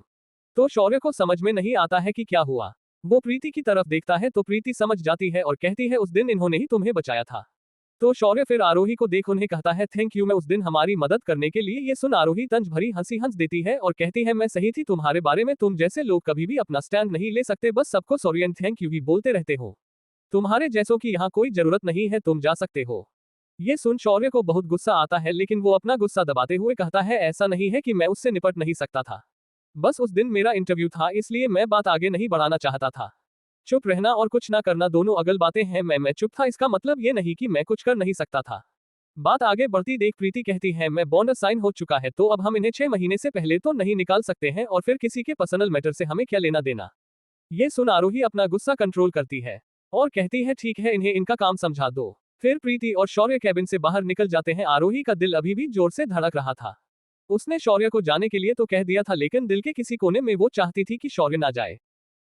तो शौर्य को समझ में नहीं आता है कि क्या हुआ। वो प्रीति की तरफ देखता है तो प्रीति समझ जाती है और कहती है, उस दिन इन्होंने ही तुम्हें बचाया था। तो शौर्य फिर आरोही को देख उन्हें कहता है, थैंक यू मैं उस दिन हमारी मदद करने के लिए। ये सुन आरोही तंज भरी हंसी हंस देती है और कहती है, मैं सही थी तुम्हारे बारे में। तुम जैसे लोग कभी भी अपना स्टैंड नहीं ले सकते, बस सबको सॉरी एंड थैंक यू ही बोलते रहते हो। तुम्हारे जैसों की यहाँ कोई जरूरत नहीं है, तुम जा सकते हो। ये सुन शौर्य को बहुत गुस्सा आता है, लेकिन वो अपना गुस्सा दबाते हुए कहता है, ऐसा नहीं है कि मैं उससे निपट नहीं सकता था। बस उस दिन मेरा इंटरव्यू था, इसलिए मैं बात आगे नहीं बढ़ाना चाहता था। चुप रहना और कुछ ना करना दोनों अगल बातें हैं। मैं चुप था, इसका मतलब ये नहीं कि मैं कुछ कर नहीं सकता था। बात आगे बढ़ती देख प्रीति कहती है, मैं बॉन्ड साइन हो चुका है, तो अब हम इन्हें 6 महीने से पहले तो नहीं निकाल सकते हैं, और फिर किसी के पर्सनल मैटर से हमें क्या लेना देना। ये सुन आरोही अपना गुस्सा कंट्रोल करती है और कहती है, ठीक है, इन्हें इनका काम समझा दो। फिर प्रीति और शौर्य कैबिन से बाहर निकल जाते हैं। आरोही का दिल अभी भी जोर से धड़क रहा था। उसने शौर्य को जाने के लिए तो कह दिया था, लेकिन दिल के किसी कोने में वो चाहती थी कि शौर्य ना जाए।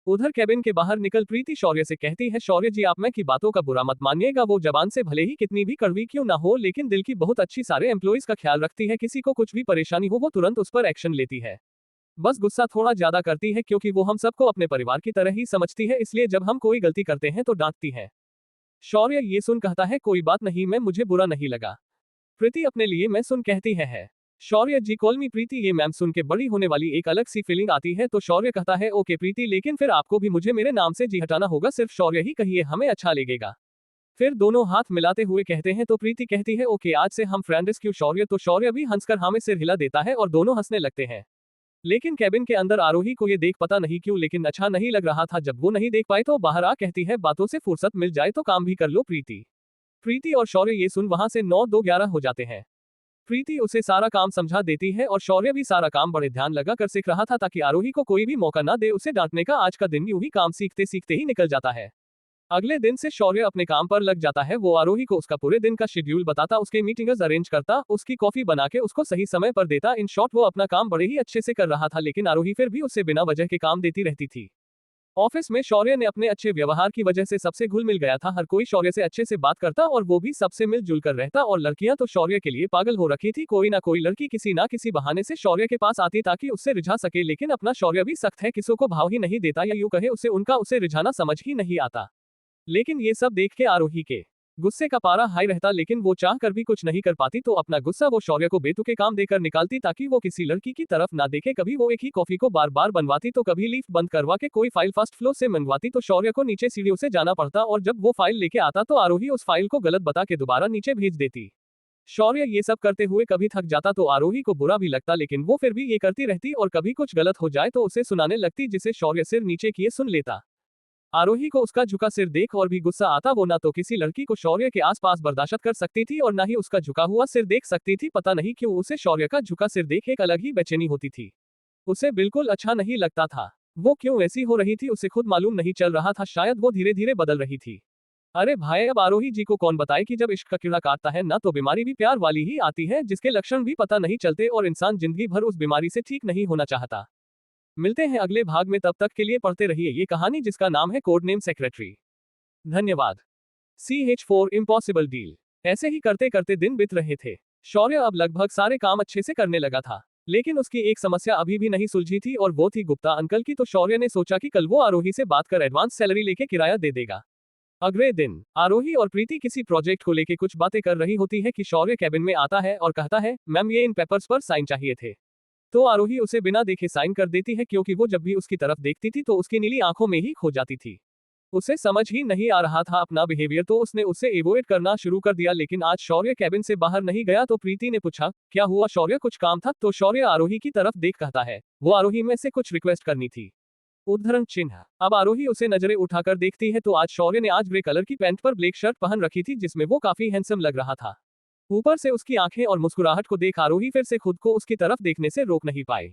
उधर कैबिन के बाहर निकल प्रीति शौर्य से कहती है, शौर्य जी आप मैं की बातों का बुरा मत मानिएगा। वो जबान से भले ही कितनी भी कड़वी क्यों ना हो, लेकिन दिल की बहुत अच्छी सारे एम्प्लॉइज का ख्याल रखती है। किसी को कुछ भी परेशानी हो वो तुरंत उस पर एक्शन लेती है। बस गुस्सा थोड़ा ज्यादा करती है, क्योंकि वो हम सबको अपने परिवार की तरह ही समझती है, इसलिए जब हम कोई गलती करते हैं तो डांटती है। शौर्य ये सुन कहता है, कोई बात नहीं मैं, मुझे बुरा नहीं लगा। प्रीति अपने लिए मैं सुन कहती है। शौर्य जी कॉल मी प्रीति। ये मैम सुन के बड़ी होने वाली एक अलग सी फीलिंग आती है, तो शौर्य कहता है, ओके प्रीति, लेकिन फिर आपको भी मुझे मेरे नाम से जी हटाना होगा। सिर्फ शौर्य ही कहिए, हमें अच्छा लगेगा। फिर दोनों हाथ मिलाते हुए कहते हैं। तो प्रीति कहती है, ओके आज से हम फ्रेंड्स क्यों शौर्य? तो शौर्य भी हंसकर हमें सिर हिला देता है और दोनों हंसने लगते हैं। लेकिन कैबिन के अंदर आरोही को ये देख पता नहीं क्यों लेकिन अच्छा नहीं लग रहा था। जब वो नहीं देख पाए तो बाहर आ कहती है, बातों से फुर्सत मिल जाए तो काम भी कर लो प्रीति। प्रीति और शौर्य ये सुन वहां से 9-2-11 हो जाते हैं। प्रीति उसे सारा काम समझा देती है और शौर्य भी सारा काम बड़े ध्यान लगा कर सीख रहा था, ताकि आरोही को कोई भी मौका ना दे उसे डांटने का। आज का दिन यूं ही काम सीखते सीखते ही निकल जाता है। अगले दिन से शौर्य अपने काम पर लग जाता है। वो आरोही को उसका पूरे दिन का शेड्यूल बताता, उसके मीटिंग्स अरेंज करता, उसकी कॉफी बना के उसको सही समय पर देता। इन शॉर्ट वो अपना काम बड़े ही अच्छे से कर रहा था, लेकिन आरोही फिर भी उससे बिना वजह के काम देती रहती थी। ऑफिस में शौर्य ने अपने अच्छे व्यवहार की वजह से सबसे घुल मिल गया था। हर कोई शौर्य से अच्छे से बात करता और वो भी सबसे मिलजुल कर रहता, और लड़कियां तो शौर्य के लिए पागल हो रखी थी। कोई ना कोई लड़की किसी ना किसी बहाने से शौर्य के पास आती ताकि उससे रिझा सके, लेकिन अपना शौर्य भी सख्त है, किसी को भाव ही नहीं देता, या यूं कहे उसे उनका उसे रिझाना समझ ही नहीं आता। लेकिन ये सब देख के आरोही के गुस्से का पारा हाई रहता, लेकिन वो चाह कर भी कुछ नहीं कर पाती। तो अपना गुस्सा वो शौर्य को बेतुके काम देकर निकालती, ताकि वो किसी लड़की की तरफ ना देखे। कभी वो एक ही कॉफी को बार बार बनवाती, तो कभी लिफ्ट बंद करवा के कोई फाइल फर्स्ट फ्लोर से मंगवाती, तो शौर्य को नीचे सीढ़ियों से जाना पड़ता, और जब वो फाइल लेके आता तो आरोही उस फाइल को गलत बता के दोबारा नीचे भेज देती। शौर्य ये सब करते हुए कभी थक जाता तो आरोही को बुरा भी लगता, लेकिन वो फिर भी ये करती रहती, और कभी कुछ गलत हो जाए तो उसे सुनाने लगती, जिसे शौर्य सिर नीचे किए सुन लेता। आरोही को उसका झुका सिर देख और भी गुस्सा आता। वो ना तो किसी लड़की को शौर्य के आसपास बर्दाश्त कर सकती थी और ना ही उसका झुका हुआ सिर देख सकती थी। पता नहीं क्यों उसे शौर्य का झुका सिर देख एक अलग ही बेचैनी होती थी। उसे बिल्कुल अच्छा नहीं लगता था। वो क्यों ऐसी हो रही थी उसे खुद मालूम नहीं चल रहा था। शायद वो धीरे धीरे बदल रही थी। अरे भाई, अब आरोही जी को कौन बताए कि जब इश्क का कीड़ा काटता है ना तो बीमारी भी प्यार वाली ही आती है, जिसके लक्षण भी पता नहीं चलते और इंसान जिंदगी भर उस बीमारी से ठीक नहीं होना चाहता। मिलते हैं अगले भाग में, तब तक के लिए पढ़ते रहिए ये कहानी जिसका नाम है कोड नेम सेक्रेटरी। धन्यवाद। CH4 impossible deal. ऐसे ही करते करते दिन बीत रहे थे। शौर्य अब लगभग सारे काम अच्छे से करने लगा था, लेकिन उसकी एक समस्या अभी भी नहीं सुलझी थी और वो थी गुप्ता अंकल की। तो शौर्य ने सोचा कि कल वो आरोही से बात कर एडवांस सैलरी लेके किराया दे देगा। अगले दिन आरोही और प्रीति किसी प्रोजेक्ट को लेके कुछ बातें कर रही होती है कि शौर्य कैबिन में आता है और कहता है, मैम ये इन पेपर्स पर साइन चाहिए थे। तो आरोही उसे बिना देखे साइन कर देती है, क्योंकि वो जब भी उसकी तरफ देखती थी तो उसकी नीली आंखों में ही खो जाती थी। उसे समझ ही नहीं आ रहा था अपना बिहेवियर, तो उसने उसे एवॉइड करना शुरू कर दिया। लेकिन आज शौर्य कैबिन से बाहर नहीं गया तो प्रीति ने पूछा, क्या हुआ शौर्य, कुछ काम था? तो शौर्य आरोही की तरफ देख कहता है, वो आरोही में से कुछ रिक्वेस्ट करनी थी। उद्धरण चिन्ह। अब आरोही उसे नजरें उठाकर देखती है तो आज शौर्य ने आज ग्रे कलर की पैंट पर ब्लैक शर्ट पहन रखी थी, जिसमें वो काफी हैंडसम लग रहा था। ऊपर से उसकी आंखें और मुस्कुराहट को देख आरोही फिर से खुद को उसकी तरफ देखने से रोक नहीं पाई।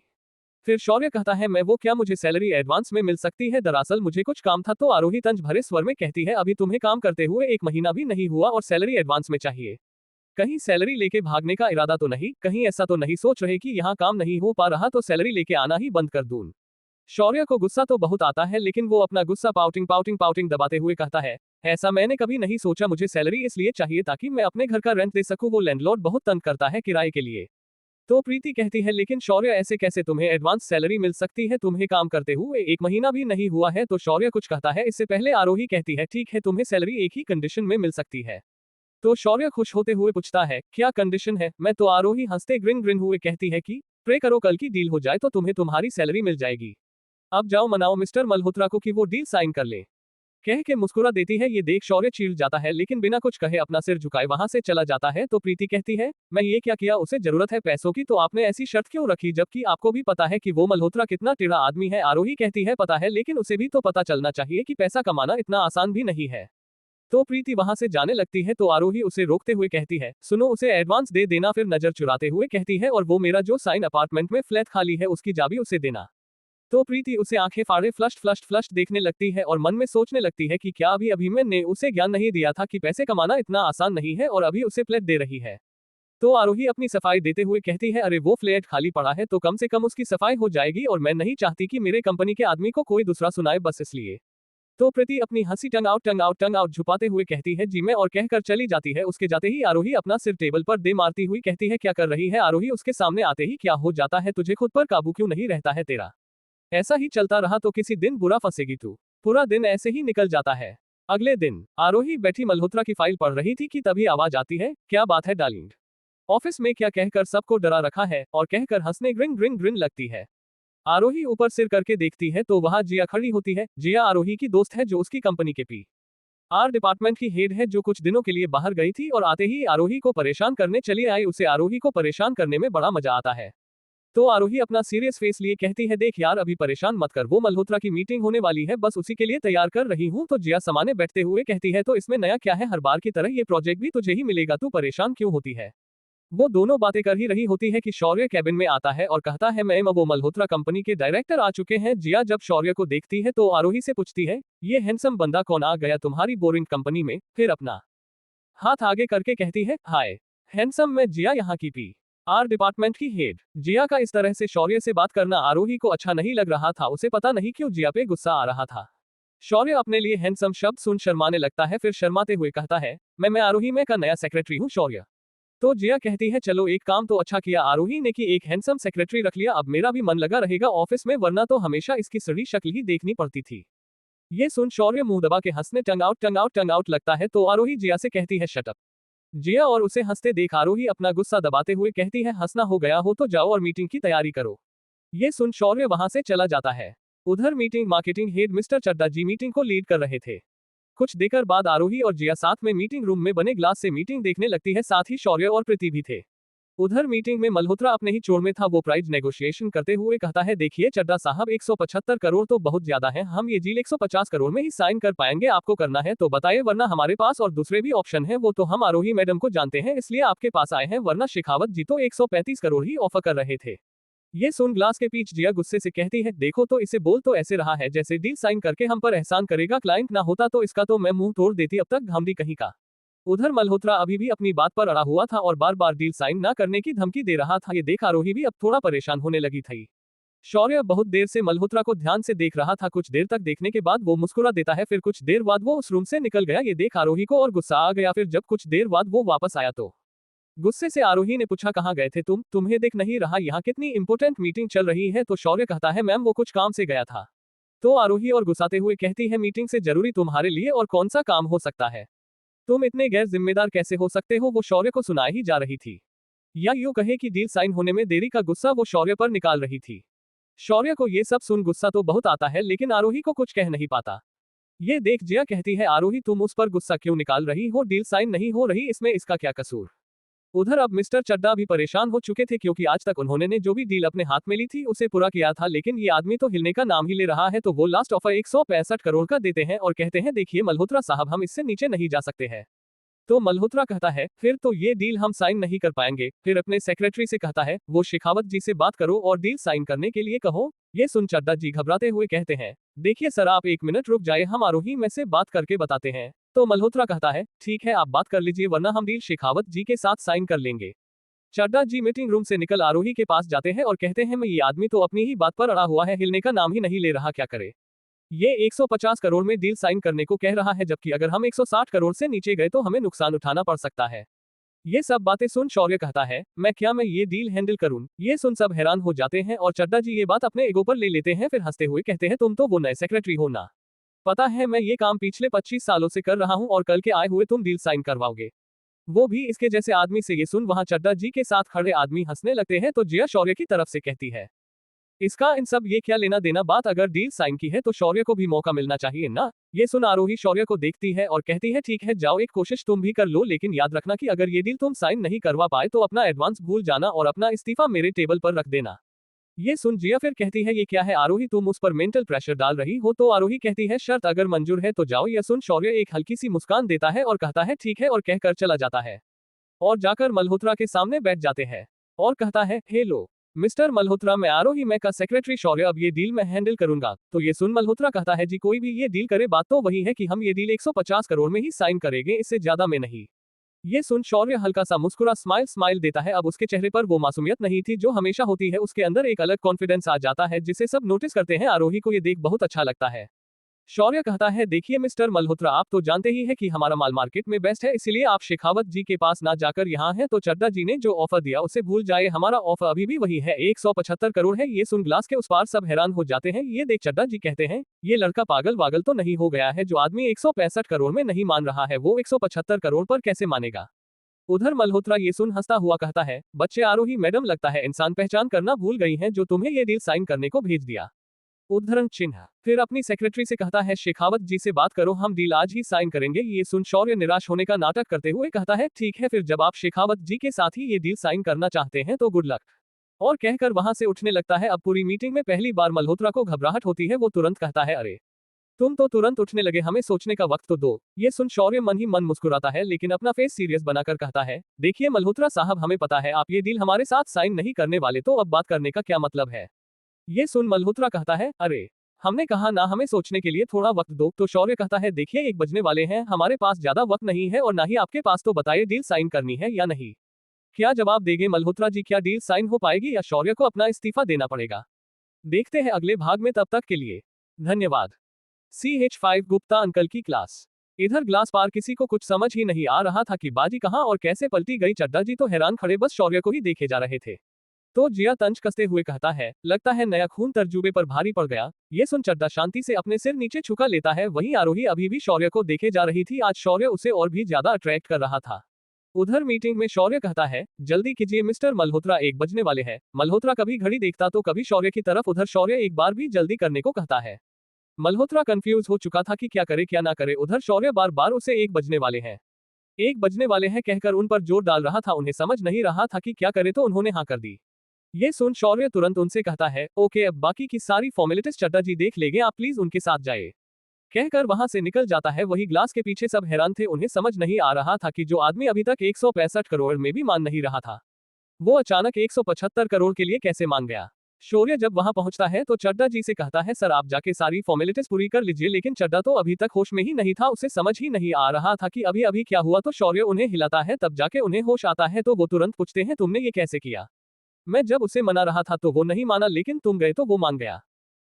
फिर शौर्य कहता है, मैं वो, क्या मुझे सैलरी एडवांस में मिल सकती है? दरअसल मुझे कुछ काम था। तो आरोही तंज भरे स्वर में कहती है, अभी तुम्हें काम करते हुए 1 महीना भी नहीं हुआ और सैलरी एडवांस में चाहिए? कहीं सैलरी लेके भागने का इरादा तो नहीं? कहीं ऐसा तो नहीं सोच रहे कि यहाँ काम नहीं हो पा रहा तो सैलरी लेके आना ही बंद कर दूं? शौर्य को गुस्सा तो बहुत आता है, लेकिन वो अपना गुस्सा पाउटिंग दबाते हुए कहता है, ऐसा मैंने कभी नहीं सोचा। मुझे सैलरी इसलिए चाहिए ताकि मैं अपने घर का रेंट दे सकूं। वो लैंडलॉर्ड बहुत तंग करता है किराए के लिए। तो प्रीति कहती है, लेकिन शौर्य ऐसे कैसे तुम्हें एडवांस सैलरी मिल सकती है? तुम्हें काम करते हुए 1 महीना भी नहीं हुआ है। तो शौर्य कुछ कहता है, इससे पहले आरोही कहती है, ठीक है, तुम्हें सैलरी एक ही कंडीशन में मिल सकती है। तो शौर्य खुश होते हुए पूछता है, क्या कंडीशन है? मैं तो आरोही हंसते ग्रिन ग्रिन हुए कहती है कि प्रे करो कल की डील हो जाए तो तुम्हें तुम्हारी सैलरी मिल जाएगी। अब जाओ मनाओ मिस्टर मल्होत्रा को कि वो डील साइन कर ले। कह के मुस्कुरा देती है। ये देख शौर्य चिढ़ जाता है, लेकिन बिना कुछ कहे अपना सिर झुकाए वहां से चला जाता है। तो प्रीति कहती है, मैं ये क्या किया? उसे जरूरत है पैसों की तो आपने ऐसी शर्त क्यों रखी, जबकि आपको भी पता है कि वो मल्होत्रा कितना टेढ़ा आदमी है? आरोही कहती है, पता है, लेकिन उसे भी तो पता चलना चाहिए कि पैसा कमाना इतना आसान भी नहीं है। तो प्रीति वहां से जाने लगती है तो आरोही उसे रोकते हुए कहती है, सुनो, उसे एडवांस दे देना। फिर नजर चुराते हुए कहती है, और वो मेरा जो साइन अपार्टमेंट में फ्लैट खाली है उसकी चाबी उसे देना। तो प्रीति उसे आंखें फाड़े फ्लश देखने लगती है और मन में सोचने लगती है कि क्या अभी अभिमन्यु ने उसे ज्ञान नहीं दिया था कि पैसे कमाना इतना आसान नहीं है और अभी उसे फ्लैट दे रही है। तो आरोही अपनी सफाई देते हुए कहती है, अरे वो फ्लैट खाली पड़ा है तो कम से कम उसकी सफाई हो जाएगी और मैं नहीं चाहती कि मेरे कंपनी के आदमी को कोई दूसरा सुनाए, बस इसलिए। तो प्रीति अपनी हंसी टंग आउट छुपाते हुए कहती है, जी मैं, और कहकर चली जाती है। उसके जाते ही आरोही अपना सिर टेबल पर दे मारती हुई कहती है, क्या कर रही है? आरोही उसके सामने आते ही क्या हो जाता है? तुझे खुद पर काबू क्यों नहीं रहता है तेरा? ऐसा ही चलता रहा तो किसी दिन बुरा फंसेगी तू। पूरा दिन ऐसे ही निकल जाता है। अगले दिन आरोही बैठी मल्होत्रा की फाइल पढ़ रही थी कि तभी आवाज आती है, क्या बात है डार्लिंग, ऑफिस में क्या कहकर सबको डरा रखा है? और कहकर हंसने ग्रिन ग्रिन ग्रिन लगती है। आरोही ऊपर सिर करके देखती है तो वहां जिया खड़ी होती है। जिया आरोही की दोस्त है जो उसकी कंपनी के PR डिपार्टमेंट की हेड है, जो कुछ दिनों के लिए बाहर गई थी और आते ही आरोही को परेशान करने चली आई। उसे आरोही को परेशान करने में बड़ा मजा आता है। तो आरोही अपना सीरियस फेस लिए कहती है, देख यार, अभी परेशान मत कर, वो मल्होत्रा की मीटिंग होने वाली है, बस उसी के लिए तैयार कर रही हूँ। तो जिया समाने बैठते हुए कहती है, तो इसमें नया क्या है? हर बार की तरह ये प्रोजेक्ट भी तुझे ही मिलेगा, तू परेशान क्यों होती है? वो दोनों बातें कर ही रही होती है कि शौर्य कैबिन में आता है और कहता है, मैम वो मल्होत्रा कंपनी के डायरेक्टर आ चुके हैं। जिया जब शौर्य को देखती है तो आरोही से पूछती है, ये हैंडसम बंदा कौन आ गया तुम्हारी बोरिंग कंपनी में? फिर अपना हाथ आगे करके कहती है, हाय हैंडसम, मैं जिया, यहाँ की PR डिपार्टमेंट की हेड। जिया का इस तरह से शौर्य से बात करना आरोही को अच्छा नहीं लग रहा था। उसे पता नहीं क्यों जिया पे गुस्सा आ रहा था। शौर्य अपने लिए हैंडसम शब्द सुन शर्माने लगता है, फिर शर्माते हुए कहता है, मैं आरोही में का नया सेक्रेटरी हूँ शौर्य। तो जिया कहती है, चलो एक काम तो अच्छा किया आरोही ने कि एक हैंडसम सेक्रेटरी रख लिया, अब मेरा भी मन लगा रहेगा ऑफिस में, वरना तो हमेशा इसकी सड़ी शक्ल ही देखनी पड़ती थी। ये सुन शौर्य मुंह दबा के हंसने टंग आउट लगता है। तो आरोही जिया से कहती है, शट अप। जिया और उसे हंसते देख आरोही अपना गुस्सा दबाते हुए कहती है, हंसना हो गया हो तो जाओ और मीटिंग की तैयारी करो। ये सुन शौर्य वहां से चला जाता है। उधर मीटिंग मार्केटिंग हेड मिस्टर चड्डा जी मीटिंग को लीड कर रहे थे। कुछ देर बाद आरोही और जिया साथ में मीटिंग रूम में बने ग्लास से मीटिंग देखने लगती है, साथ ही शौर्य और प्रीति भी थे। उधर मीटिंग में मल्होत्रा अपने ही चोर में था। वो प्राइज नेगोशिएशन करते हुए कहता है, देखिए चड्डा साहब, 175 करोड़ तो बहुत ज्यादा है, हम ये डील 150 करोड़ में ही साइन कर पाएंगे। आपको करना है तो बताइए, वरना हमारे पास और दूसरे भी ऑप्शन है, वो तो हम आरोही मैडम को जानते हैं इसलिए आपके पास आए हैं, वरना शेखावत जी तो 135 करोड़ ही ऑफर कर रहे थे। ये सुन ग्लास के पीछे जिया गुस्से से कहती है, देखो तो इसे बोल तो ऐसे रहा है जैसे डील साइन करके हम पर एहसान करेगा, क्लाइंट ना होता तो इसका तो मैं मुंह तोड़ देती अब तक, घमंडी कहीं का। उधर मल्होत्रा अभी भी अपनी बात पर अड़ा हुआ था और बार बार डील साइन ना करने की धमकी दे रहा था। ये देख आरोही भी अब थोड़ा परेशान होने लगी थी। शौर्य बहुत देर से मल्होत्रा को ध्यान से देख रहा था। कुछ देर तक देखने के बाद वो मुस्कुरा देता है। फिर कुछ देर बाद वो उस रूम से निकल गया। ये देख आरोही को और गुस्सा आ गया। फिर जब कुछ देर बाद वो वापस आया तो गुस्से से आरोही ने पूछा, कहाँ गए थे तुम? तुम्हें दिख नहीं रहा यहाँ कितनी इंपॉर्टेंट मीटिंग चल रही है? तो शौर्य कहता है, मैम वो कुछ काम से गया था। तो आरोही और गुस्साते हुए कहती है, मीटिंग से जरूरी तुम्हारे लिए और कौन सा काम हो सकता है? तुम इतने गैर जिम्मेदार कैसे हो सकते हो? वो शौर्य को सुनाई ही जा रही थी, या यूं कहे कि डील साइन होने में देरी का गुस्सा वो शौर्य पर निकाल रही थी। शौर्य को ये सब सुन गुस्सा तो बहुत आता है, लेकिन आरोही को कुछ कह नहीं पाता। ये देख जिया कहती है, आरोही तुम उस पर गुस्सा क्यों निकाल रही हो? डील साइन नहीं हो रही, इसमें इसका क्या कसूर? उधर अब मिस्टर चड्डा भी परेशान हो चुके थे, क्योंकि आज तक उन्होंने ने जो भी डील अपने हाथ में ली थी उसे पूरा किया था, लेकिन ये आदमी तो हिलने का नाम ही ले रहा है। तो वो लास्ट ऑफर 165 करोड़ का देते हैं और कहते हैं, देखिए मल्होत्रा साहब, हम इससे नीचे नहीं जा सकते हैं। तो मल्होत्रा कहता है, फिर तो ये डील हम साइन नहीं कर पाएंगे। फिर अपने सेक्रेटरी से कहता है, वो शेखावत जी से बात करो और डील साइन करने के लिए कहो। ये सुन चड्डा जी घबराते हुए कहते हैं, देखिए सर, आप 1 मिनट रुक जाए, हम आरोही में से बात करके बताते हैं। तो मल्होत्रा कहता है, ठीक है, आप बात कर लीजिए, वरना हम डील शेखावत जी के साथ साइन कर लेंगे। चड्डा जी मीटिंग रूम से निकल आरोही के पास जाते हैं और कहते हैं, मैं ये आदमी तो अपनी ही बात पर अड़ा हुआ है, हिलने का नाम ही नहीं ले रहा, क्या करे? ये 150 करोड़ में डील साइन करने को कह रहा है, जबकि अगर हम 160 करोड़ से नीचे गए तो हमें नुकसान उठाना पड़ सकता है। ये सब बातें सुन शौर्य कहता है, मैं ये डील हैंडल करूं? ये सुन सब हैरान हो जाते हैं और चड्डा जी ये बात अपने ईगो पर ले लेते हैं। फिर हंसते हुए कहते हैं, तुम तो वो नए सेक्रेटरी हो ना? पता है, मैं ये काम पिछले 25 सालों से कर रहा हूं और कल के आए हुए तुम डील साइन करवाओगे, वो भी इसके जैसे आदमी से। ये सुन वहां चड्डा जी के साथ खड़े आदमी हंसने लगते हैं। तो जिया शौर्य की तरफ से कहती है, इसका इन सब ये क्या लेना देना? बात अगर डील साइन की है तो शौर्य को भी मौका मिलना चाहिए ना? ये सुन आरोही शौर्य को देखती है और कहती है, ठीक है, जाओ, एक कोशिश तुम भी कर लो, लेकिन याद रखना कि अगर ये डील तुम साइन नहीं करवा पाए तो अपना एडवांस भूल जाना और अपना इस्तीफा मेरे टेबल पर रख देना। ये सुन जिया फिर कहती है, ये क्या है आरोही, तुम उस पर मेंटल प्रेशर डाल रही हो? तो आरोही कहती है, शर्त अगर मंजूर है तो जाओ। यह सुन शौर्य एक हल्की सी मुस्कान देता है और कहता है, ठीक है, और कहकर चला जाता है और जाकर मल्होत्रा के सामने बैठ जाते हैं और कहता है, हेलो मिस्टर मल्होत्रा, मैं आरोही मैं का सेक्रेटरी शौर्य, अब ये डील मैं हैंडल करूंगा। तो ये सुन मल्होत्रा कहता है, जी कोई भी ये डील करे, बात तो वही है कि हम ये डील 150 करोड़ में ही साइन करेंगे, इससे ज्यादा में नहीं। ये सुन शौर्य हल्का सा मुस्कुरा स्माइल देता है। अब उसके चेहरे पर वो मासूमियत नहीं थी जो हमेशा होती है, उसके अंदर एक अलग कॉन्फिडेंस आ जाता है जिसे सब नोटिस करते हैं। आरोही को ये देख बहुत अच्छा लगता है। शौर्य कहता है, देखिए मिस्टर मल्होत्रा, आप तो जानते ही है कि हमारा माल मार्केट में बेस्ट है, इसलिए आप शेखावत जी के पास ना जाकर यहाँ हैं। तो चड्डा जी ने जो ऑफर दिया उसे भूल जाए, हमारा ऑफर अभी भी वही है, 175 करोड़ है। ये सुन ग्लास के उस पार सब हैरान हो जाते हैं। ये देख चड्डा जी कहते हैं, ये लड़का पागल वागल तो नहीं हो गया है? जो आदमी 165 करोड़ में नहीं मान रहा है वो 175 करोड़ पर कैसे मानेगा? उधर मल्होत्रा ये सुन हंसता हुआ कहता है, बच्चे आरोही मैडम, लगता है इंसान पहचान करना भूल गई हैं जो तुम्हें ये डील साइन करने को भेज दिया। उद्धरण चिन्ह। फिर अपनी सेक्रेटरी से कहता है, शेखावत जी से बात करो, हम डील आज ही साइन करेंगे। ये सुन शौर्य निराश होने का नाटक करते हुए कहता है, ठीक है, फिर जब आप शेखावत जी के साथ ही ये डील साइन करना चाहते हैं तो गुड लक, और कहकर वहां से उठने लगता है। अब पूरी मीटिंग में पहली बार मल्होत्रा को घबराहट होती है। वो तुरंत कहता है, अरे तुम तो तुरंत उठने लगे, हमें सोचने का वक्त तो दो। ये सुन शौर्य मन ही मन मुस्कुराता है, लेकिन अपना फेस सीरियस बनाकर कहता है, देखिए मल्होत्रा साहब, हमें पता है आप ये डील हमारे साथ साइन नहीं करने वाले, तो अब बात करने का क्या मतलब है? ये सुन मल्होत्रा कहता है, अरे हमने कहा ना, हमें सोचने के लिए थोड़ा वक्त दो। तो शौर्य कहता है, देखिए 1 बजने वाले हैं, हमारे पास ज्यादा वक्त नहीं है और ना ही आपके पास, तो बताइए डील साइन करनी है या नहीं? क्या जवाब देंगे मल्होत्रा जी? क्या डील साइन हो पाएगी या शौर्य को अपना इस्तीफा देना पड़ेगा? देखते हैं अगले भाग में, तब तक के लिए धन्यवाद। CH5 गुप्ता अंकल की क्लास। इधर ग्लास पार किसी को कुछ समझ ही नहीं आ रहा था कि बाजी कहां और कैसे पलटी गई। चड्डा जी तो हैरान खड़े बस शौर्य को ही देखे जा रहे थे। तो जिया तंज कसते हुए कहता है, लगता है नया खून तर्जुबे पर भारी पड़ गया। ये सुन चड्डा शांति से अपने सिर नीचे झुका लेता है। वहीं आरोही अभी भी शौर्य को देखे जा रही थी। आज शौर्य उसे और भी ज्यादा अट्रैक्ट कर रहा था। उधर मीटिंग में शौर्य कहता है, जल्दी कीजिए मिस्टर मल्होत्रा, 1 बजने वाले हैं। मल्होत्रा कभी घड़ी देखता तो कभी शौर्य की तरफ। उधर शौर्य एक बार भी जल्दी करने को कहता है। मल्होत्रा कंफ्यूज हो चुका था कि क्या करे क्या ना करे। उधर शौर्य बार बार उसे 1 बजने वाले हैं 1 बजने वाले हैं कहकर उन पर जोर डाल रहा था। उन्हें समझ नहीं रहा था कि क्या करे, तो उन्होंने हाँ कर दी। ये सुन शौर्य तुरंत उनसे कहता है, ओके, अब बाकी की सारी फॉर्मेलिटीज चड्डा जी देख लेंगे, आप प्लीज उनके साथ जाए। कहकर वहां से निकल जाता है। वही ग्लास के पीछे सब हैरान थे। उन्हें समझ नहीं आ रहा था कि जो आदमी अभी तक 165 करोड़ में भी मान नहीं रहा था, वो अचानक 175 करोड़ के लिए कैसे मान गया। शौर्य जब वहां पहुंचता है तो चड्डा जी से कहता है, सर आप जाके सारी फॉर्मेलिटीज पूरी कर लीजिए। लेकिन चड्डा तो अभी तक होश में ही नहीं था। उसे समझ ही नहीं आ रहा था कि अभी अभी क्या हुआ। तो शौर्य उन्हें हिलाता है, तब जाके उन्हें होश आता है। तो वो तुरंत पूछते हैं, तुमने ये कैसे किया? मैं जब उसे मना रहा था तो वो नहीं माना, लेकिन तुम गए तो वो मान गया।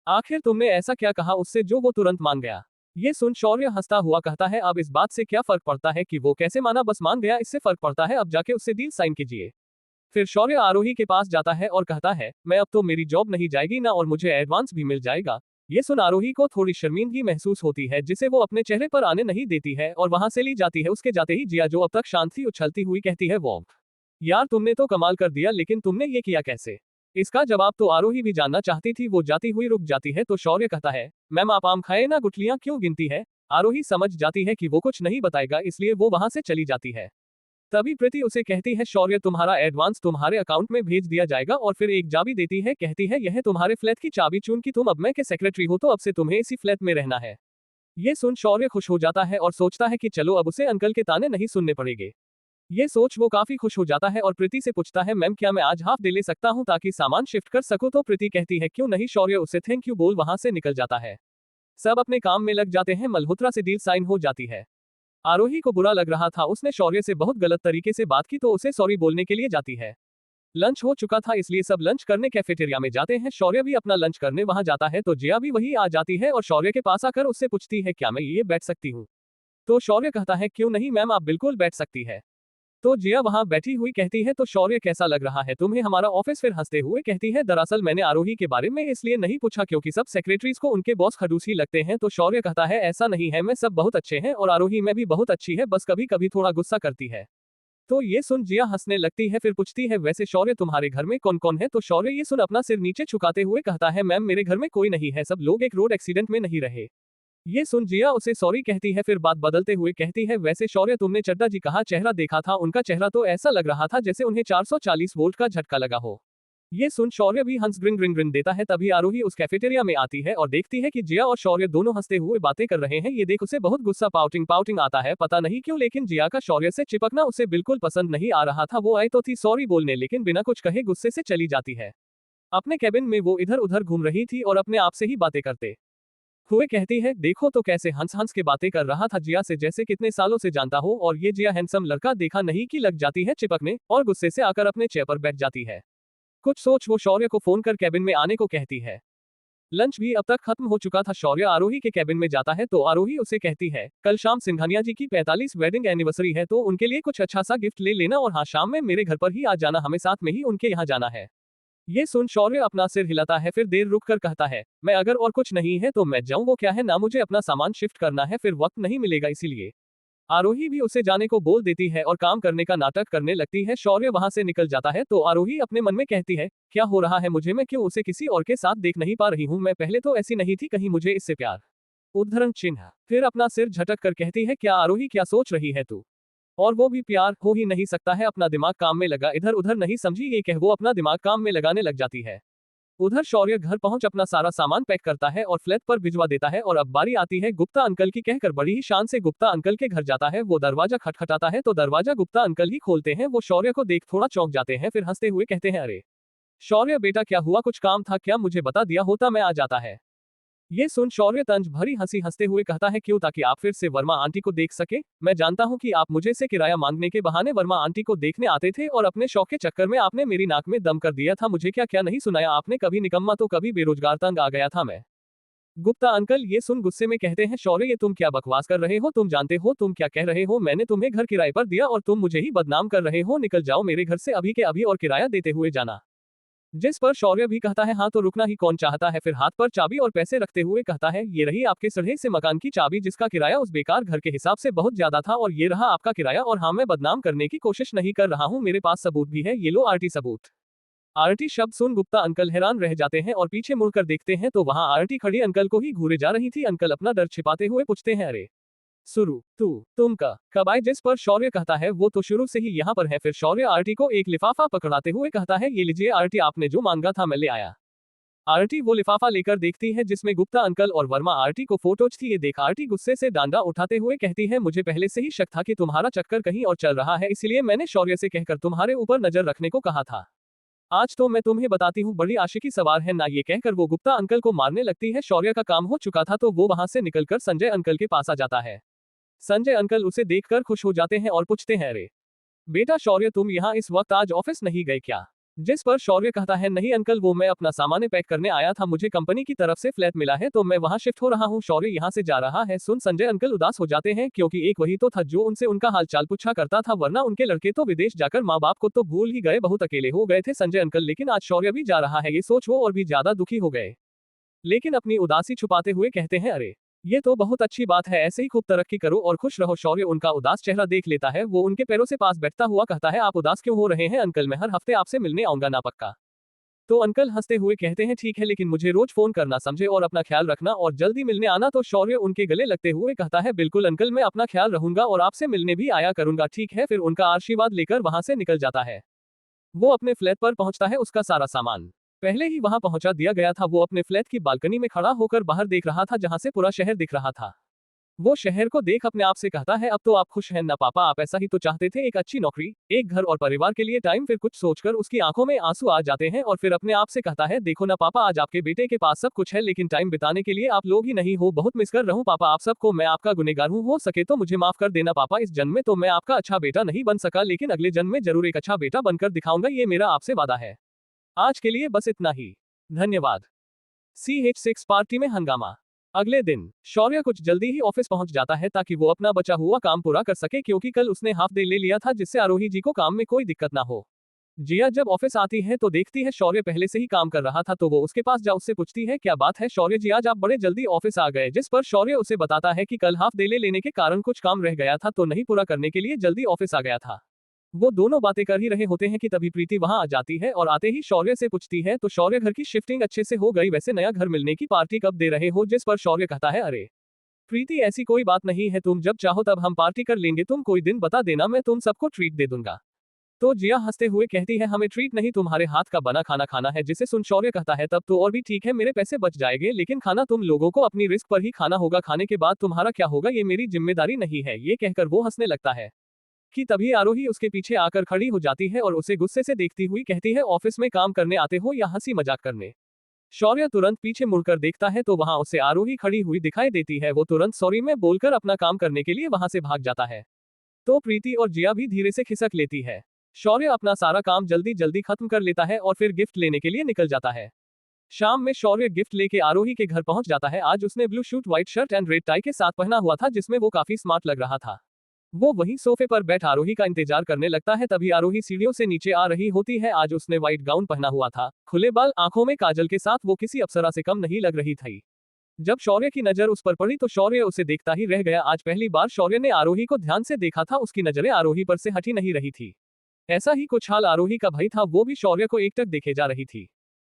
आखिर तुमने ऐसा क्या कहा उससे जो वो तुरंत मान गया? ये सुन शौर्य हंसता हुआ कहता है, अब इस बात से क्या फर्क पड़ता है कि वो कैसे माना, बस मान गया, इससे फर्क पड़ता है, अब जाके उससे डील साइन कीजिए। फिर शौर्य आरोही के पास जाता है और कहता है, मैं अब तो मेरी जॉब नहीं जाएगी ना और मुझे एडवांस भी मिल जाएगा। ये सुन आरोही को थोड़ी शर्मिंदगी महसूस होती है, जिसे वो अपने चेहरे पर आने नहीं देती है और वहां से ली जाती है। उसके जाते ही जिया, जो अब तक शांत थी, उछलती हुई कहती है, वो यार तुमने तो कमाल कर दिया, लेकिन तुमने ये किया कैसे? इसका जवाब तो आरोही भी जानना चाहती थी। वो जाती हुई रुक जाती है तो शौर्य कहता है, मैम आप आम खाए ना गुठलियां क्यों गिनती है? आरोही समझ जाती है कि वो कुछ नहीं बताएगा, इसलिए वो वहां से चली जाती है। तभी प्रीति उसे कहती है, शौर्य तुम्हारा एडवांस तुम्हारे अकाउंट में भेज दिया जाएगा, और फिर एक चाबी देती है, कहती है, यह तुम्हारे फ्लैट की चाबी, चूंकि तुम अब मैं के सेक्रेटरी हो तो अब से तुम्हें इसी फ्लैट में रहना है। ये सुन शौर्य खुश हो जाता है और सोचता है कि चलो अब उसे अंकल के ताने नहीं सुनने पड़ेंगे। ये सोच वो काफी खुश हो जाता है और प्रीति से पूछता है, मैम क्या मैं आज हाफ डे ले सकता हूँ ताकि सामान शिफ्ट कर सकूं? तो प्रीति कहती है, क्यों नहीं। शौर्य उसे थैंक यू बोल वहां से निकल जाता है। सब अपने काम में लग जाते हैं। मल्होत्रा से डील साइन हो जाती है। आरोही को बुरा लग रहा था, उसने शौर्य से बहुत गलत तरीके से बात की तो उसे सॉरी बोलने के लिए जाती है। लंच हो चुका था, इसलिए सब लंच करने कैफेटेरिया में जाते हैं। शौर्य भी अपना लंच करने वहां जाता है तो जिया भी वही आ जाती है और शौर्य के पास आकर उससे पूछती है, क्या मैं ये बैठ सकती हूँ? तो शौर्य कहता है, क्यों नहीं मैम, आप बिल्कुल बैठ सकती है। तो जिया वहां बैठी हुई कहती है, तो शौर्य कैसा लग रहा है तुम्हें हमारा ऑफिस? फिर हंसते हुए कहती है, दरअसल मैंने आरोही के बारे में इसलिए नहीं पूछा क्योंकि सब सेक्रेटरीज को उनके बॉस खड़ूस ही लगते हैं। तो शौर्य कहता है, ऐसा नहीं है, मैं सब बहुत अच्छे हैं और आरोही में भी बहुत अच्छी है, बस कभी कभी थोड़ा गुस्सा करती है। तो ये सुन जिया हंसने लगती है, फिर पूछती है, वैसे शौर्य तुम्हारे घर में कौन कौन है? तो शौर्य ये सुन अपना सिर नीचे झुकाते हुए कहता है, मैम मेरे घर में कोई नहीं है, सब लोग एक रोड एक्सीडेंट में नहीं रहे। ये सुन जिया उसे सॉरी कहती है, फिर बात बदलते हुए कहती है, वैसे शौर्य तुमने चड्डा जी कहा चेहरा देखा था, उनका चेहरा तो ऐसा लग रहा था जैसे उन्हें 440 वोल्ट का झटका लगा हो। ये सुन शौर्य भी हंस ग्रिन ग्रिन ग्रिन देता है। तभी आरोही उस कैफेटेरिया में आती है और देखती है कि जिया और शौर्य दोनों हंसते हुए बातें कर रहे हैं। ये देख उसे बहुत गुस्सा पाउटिंग पाउटिंग आता है, पता नहीं क्यों, लेकिन जिया का शौर्य से चिपकना उसे बिल्कुल पसंद नहीं आ रहा था। वो आई तो थी सॉरी बोलने, लेकिन बिना कुछ कहे गुस्से से चली जाती है। अपने कैबिन में वो इधर उधर घूम रही थी और अपने आप से ही बातें करते हुए कहती है, देखो तो कैसे हंस हंस के बातें कर रहा था जिया से, जैसे कितने सालों से जानता हो। और ये जिया हैंडसम लड़का देखा नहीं कि लग जाती है चिपकने और गुस्से से आकर अपने चेयर पर बैठ जाती है। कुछ सोच वो शौर्य को फोन कर कैबिन में आने को कहती है। लंच भी अब तक खत्म हो चुका था। शौर्य आरोही के कैबिन में जाता है तो आरोही उसे कहती है, कल शाम सिंघानिया जी की 45 वेडिंग एनिवर्सरी है तो उनके लिए कुछ अच्छा सा गिफ्ट ले लेना, और हाँ शाम में मेरे घर पर ही आ जाना, हमें साथ में ही उनके यहाँ जाना है। ये सुन शौर्य अपना सिर हिलाता है, फिर देर रुक कर कहता है, मैं अगर और कुछ नहीं है तो मैं जाऊं, वो क्या है ना, मुझे अपना सामान शिफ्ट करना है, फिर वक्त नहीं मिलेगा इसीलिए। आरोही भी उसे जाने को बोल देती है और काम करने का नाटक करने लगती है। शौर्य वहां से निकल जाता है तो आरोही अपने मन में कहती है, क्या हो रहा है मुझे, मैं क्यों उसे किसी और के साथ देख नहीं पा रही हूँ, मैं पहले तो ऐसी नहीं थी, कहीं मुझे इससे प्यार? उद्धरण चिन्ह। फिर अपना सिर झटक कर कहती है, क्या आरोही क्या सोच रही है तू? और वो भी प्यार हो ही नहीं सकता है, अपना दिमाग काम में लगा, इधर उधर नहीं समझी। ये कह वो अपना दिमाग काम में लगाने लग जाती है। उधर शौर्य घर पहुंच अपना सारा सामान पैक करता है और फ्लैट पर भिजवा देता है। और अब बारी आती है गुप्ता अंकल की, कहकर बड़ी ही शान से गुप्ता अंकल के घर जाता है। वो दरवाजा खटखटाता है तो दरवाजा गुप्ता अंकल ही खोलते हैं। वो शौर्य को देख थोड़ा चौंक जाते हैं, फिर हंसते हुए कहते हैं, अरे शौर्य बेटा क्या हुआ, कुछ काम था क्या, मुझे बता दिया होता मैं आ जाता है। ये सुन शौर्य तंज भरी हंसी हंसते हुए कहता है, क्यों, ताकि आप फिर से वर्मा आंटी को देख सके। मैं जानता हूं कि आप मुझे से किराया मांगने के बहाने वर्मा आंटी को देखने आते थे और अपने शौक के चक्कर में आपने मेरी नाक में दम कर दिया था। मुझे क्या क्या नहीं सुनाया आपने, कभी निकम्मा तो कभी बेरोजगार, तंग आ गया था मैं। गुप्ता अंकल ये सुन गुस्से में कहते हैं, शौर्य ये तुम क्या बकवास कर रहे हो, तुम जानते हो तुम क्या कह रहे हो, मैंने तुम्हें घर किराए पर दिया और तुम मुझे ही बदनाम कर रहे हो, निकल जाओ मेरे घर से अभी के अभी और किराया देते हुए जाना। जिस पर शौर्य भी कहता है, हाँ तो रुकना ही कौन चाहता है, फिर हाथ पर चाबी और पैसे रखते हुए कहता है, ये रही आपके सड़े से मकान की चाबी, जिसका किराया उस बेकार घर के हिसाब से बहुत ज्यादा था, और ये रहा आपका किराया, और हाँ मैं बदनाम करने की कोशिश नहीं कर रहा हूँ, मेरे पास सबूत भी है, ये लो आरटी सबूत। आरटी शब्द सुन गुप्ता अंकल हैरान रह जाते हैं और पीछे मुड़कर देखते हैं तो वहां आरटी खड़ी अंकल को ही घूरे जा रही थी। अंकल अपना डर छिपाते हुए पूछते हैं, अरे शुरू तुम का कब आए? जिस पर शौर्य कहता है, वो तो शुरू से ही यहाँ पर है। फिर शौर्य आरटी को एक लिफाफा पकड़ाते हुए कहता है, ये लीजिए आरटी, आपने जो मांगा था मैं ले आया। आरटी वो लिफाफा लेकर देखती है जिसमें गुप्ता अंकल और वर्मा आरटी को फोटोज थी। ये देख आरटी गुस्से से डांडा उठाते हुए कहती है, मुझे पहले से ही शक था कि तुम्हारा चक्कर कहीं और चल रहा है, इसलिए मैंने शौर्य से कहकर तुम्हारे ऊपर नजर रखने को कहा था। आज तो मैं तुम्हें बताती हूँ, बड़ी आशिकी सवार है ना। ये कहकर वो गुप्ता अंकल को मारने लगती है। शौर्य का काम हो चुका था तो वो वहां से निकलकर संजय अंकल के पास आ जाता है। संजय अंकल उसे देखकर खुश हो जाते हैं और पूछते हैं, अरे बेटा शौर्य, तुम यहाँ इस वक्त आज ऑफिस नहीं गए क्या? जिस पर शौर्य कहता है, नहीं अंकल, वो मैं अपना सामान पैक करने आया था, मुझे कंपनी की तरफ से फ्लैट मिला है तो मैं वहां शिफ्ट हो रहा हूँ, शौर्य यहाँ से जा रहा है। सुन संजय अंकल उदास हो जाते हैं, क्योंकि एक वही तो था जो उनसे उनका हालचाल पूछा करता था, वरना उनके लड़के तो विदेश जाकर माँ बाप को तो भूल ही गए, बहुत अकेले हो गए थे संजय अंकल। लेकिन आज शौर्य भी जा रहा है, ये सोच वो और भी ज्यादा दुखी हो गए, लेकिन अपनी उदासी छुपाते हुए कहते हैं, अरे ये तो बहुत अच्छी बात है, ऐसे ही खूब तरक्की करो और खुश रहो। शौर्य उनका उदास चेहरा देख लेता है, वो उनके पैरों से पास बैठता हुआ कहता है, आप उदास क्यों हो रहे हैं अंकल, मैं हर हफ्ते आपसे मिलने आऊंगा ना, पक्का? तो अंकल हंसते हुए कहते हैं, ठीक है, लेकिन मुझे रोज फोन करना, समझे, और अपना ख्याल रखना और जल्दी मिलने आना। तो शौर्य उनके गले लगते हुए कहता है, बिल्कुल अंकल, मैं अपना ख्याल रखूंगा और आपसे मिलने भी आया करूंगा, ठीक है। फिर उनका आशीर्वाद लेकर वहां से निकल जाता है। वो अपने फ्लैट पर पहुंचता है, उसका सारा सामान पहले ही वहां पहुंचा दिया गया था। वो अपने फ्लैट की बालकनी में खड़ा होकर बाहर देख रहा था, जहां से पूरा शहर दिख रहा था। वो शहर को देख अपने आप से कहता है, अब तो आप खुश हैं ना पापा, आप ऐसा ही तो चाहते थे, एक अच्छी नौकरी, एक घर और परिवार के लिए टाइम। फिर कुछ सोचकर उसकी आंखों में आंसू आ जाते हैं और फिर अपने आप से कहता है, देखो ना पापा, आज आपके बेटे के पास सब कुछ है, लेकिन टाइम बिताने के लिए आप लोग ही नहीं हो, बहुत मिस कर रहा हूं पापा आप सबको, मैं आपका गुनहगार हूं, हो सके तो मुझे माफ कर देना पापा, इस जन्म में तो मैं आपका अच्छा बेटा नहीं बन सका, लेकिन अगले जन्म में जरूर एक अच्छा बेटा बनकर दिखाऊंगा, ये मेरा आपसे वादा है। आज के लिए बस इतना ही, धन्यवाद। CH6 पार्टी में हंगामा। अगले दिन शौर्य कुछ जल्दी ही ऑफिस पहुंच जाता है ताकि वो अपना बचा हुआ काम पूरा कर सके, क्योंकि कल उसने हाफ डे ले लिया था, जिससे आरोही जी को काम में कोई दिक्कत ना हो। जिया जब ऑफिस आती है तो देखती है शौर्य पहले से ही काम कर रहा था, तो वो उसके पास जा उससे पूछती है, क्या बात है शौर्य जी, आज आप बड़े जल्दी ऑफिस आ गए? जिस पर शौर्य उसे बताता है कि कल हाफ डे ले लेने के कारण कुछ काम रह गया था, तो नहीं पूरा करने के लिए जल्दी ऑफिस आ गया था। वो दोनों बातें कर ही रहे होते हैं कि तभी प्रीति वहां आ जाती है और आते ही शौर्य से पूछती है, तो शौर्य घर की शिफ्टिंग अच्छे से हो गई, वैसे नया घर मिलने की पार्टी कब दे रहे हो? जिस पर शौर्य कहता है, अरे प्रीति, ऐसी कोई बात नहीं है, तुम जब चाहो तब हम पार्टी कर लेंगे, तुम कोई दिन बता देना, मैं तुम सबको ट्रीट दे दूंगा। तो जिया हंसते हुए कहती है, हमें ट्रीट नहीं, तुम्हारे हाथ का बना खाना खाना है। जिसे सुन शौर्य कहता है, तब तो और भी ठीक है, मेरे पैसे बच जाएंगे, लेकिन खाना तुम लोगों को अपनी रिस्क पर ही खाना होगा, खाने के बाद तुम्हारा क्या होगा ये मेरी जिम्मेदारी नहीं है। ये कहकर वो हंसने लगता है कि तभी आरोही उसके पीछे आकर खड़ी हो जाती है और उसे गुस्से से देखती हुई कहती है, ऑफिस में काम करने आते हो या हंसी मजाक करने? शौर्य तुरंत पीछे मुड़कर देखता है तो वहां उसे आरोही खड़ी हुई दिखाई देती है। वो तुरंत सॉरी में बोलकर अपना काम करने के लिए वहां से भाग जाता है। तो प्रीति और जिया भी धीरे से खिसक लेती है। शौर्य अपना सारा काम जल्दी जल्दी खत्म कर लेता है और फिर गिफ्ट लेने के लिए निकल जाता है। शाम में शौर्य गिफ्ट लेके आरोही के घर पहुंच जाता है। आज उसने blue shoot, white shirt and red tie के साथ पहना हुआ था, जिसमें वो काफी स्मार्ट लग रहा था। वो वहीं सोफे पर बैठ आरोही का इंतजार करने लगता है, तभी आरोही सीढ़ियों से नीचे आ रही होती है। आज उसने व्हाइट गाउन पहना हुआ था, खुले बाल, आंखों में काजल के साथ वो किसी अप्सरा से कम नहीं लग रही थी। जब शौर्य की नजर उस पर पड़ी तो शौर्य उसे देखता ही रह गया। आज पहली बार शौर्य ने आरोही को ध्यान से देखा था, उसकी नजरें आरोही पर से हटी नहीं रही थी। ऐसा ही कुछ हाल आरोही का भाई था, वो भी शौर्य को एकटक देखे जा रही थी।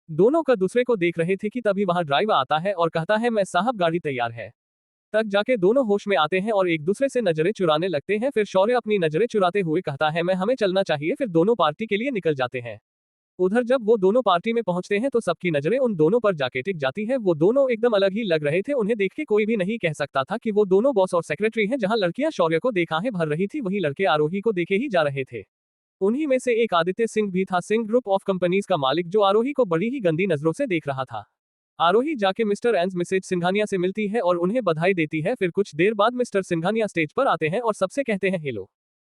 दोनों का दूसरे को देख रहे थे कि तभी वहां ड्राइवर आता है और कहता है, मैं साहब गाड़ी तैयार है। तक जाके दोनों होश में आते हैं और एक दूसरे से नजरें चुराने लगते हैं। फिर शौर्य अपनी नजरें चुराते हुए कहता है, मैं हमें चलना चाहिए। फिर दोनों पार्टी के लिए निकल जाते हैं। उधर जब वो दोनों पार्टी में पहुंचते हैं तो सबकी नजरें उन दोनों पर जाके टिक जाती है। वो दोनों एकदम अलग ही लग रहे थे, उन्हें देख के कोई भी नहीं कह सकता था कि वो दोनों बॉस और सेक्रेटरी हैं। जहां लड़कियां शौर्य को देख आहें भर रही थी, वहीं लड़के आरोही को देखे ही जा रहे थे। उन्हीं में से एक आदित्य सिंह भी था, सिंह ग्रुप ऑफ कंपनीज का मालिक, जो आरोही को बड़ी ही गंदी नजरों से देख रहा था। आरोही जाके मिस्टर एंड मिसेज सिंघानिया से मिलती है और उन्हें बधाई देती है। फिर कुछ देर बाद मिस्टर सिंघानिया स्टेज पर आते हैं और सबसे कहते हैं, हेलो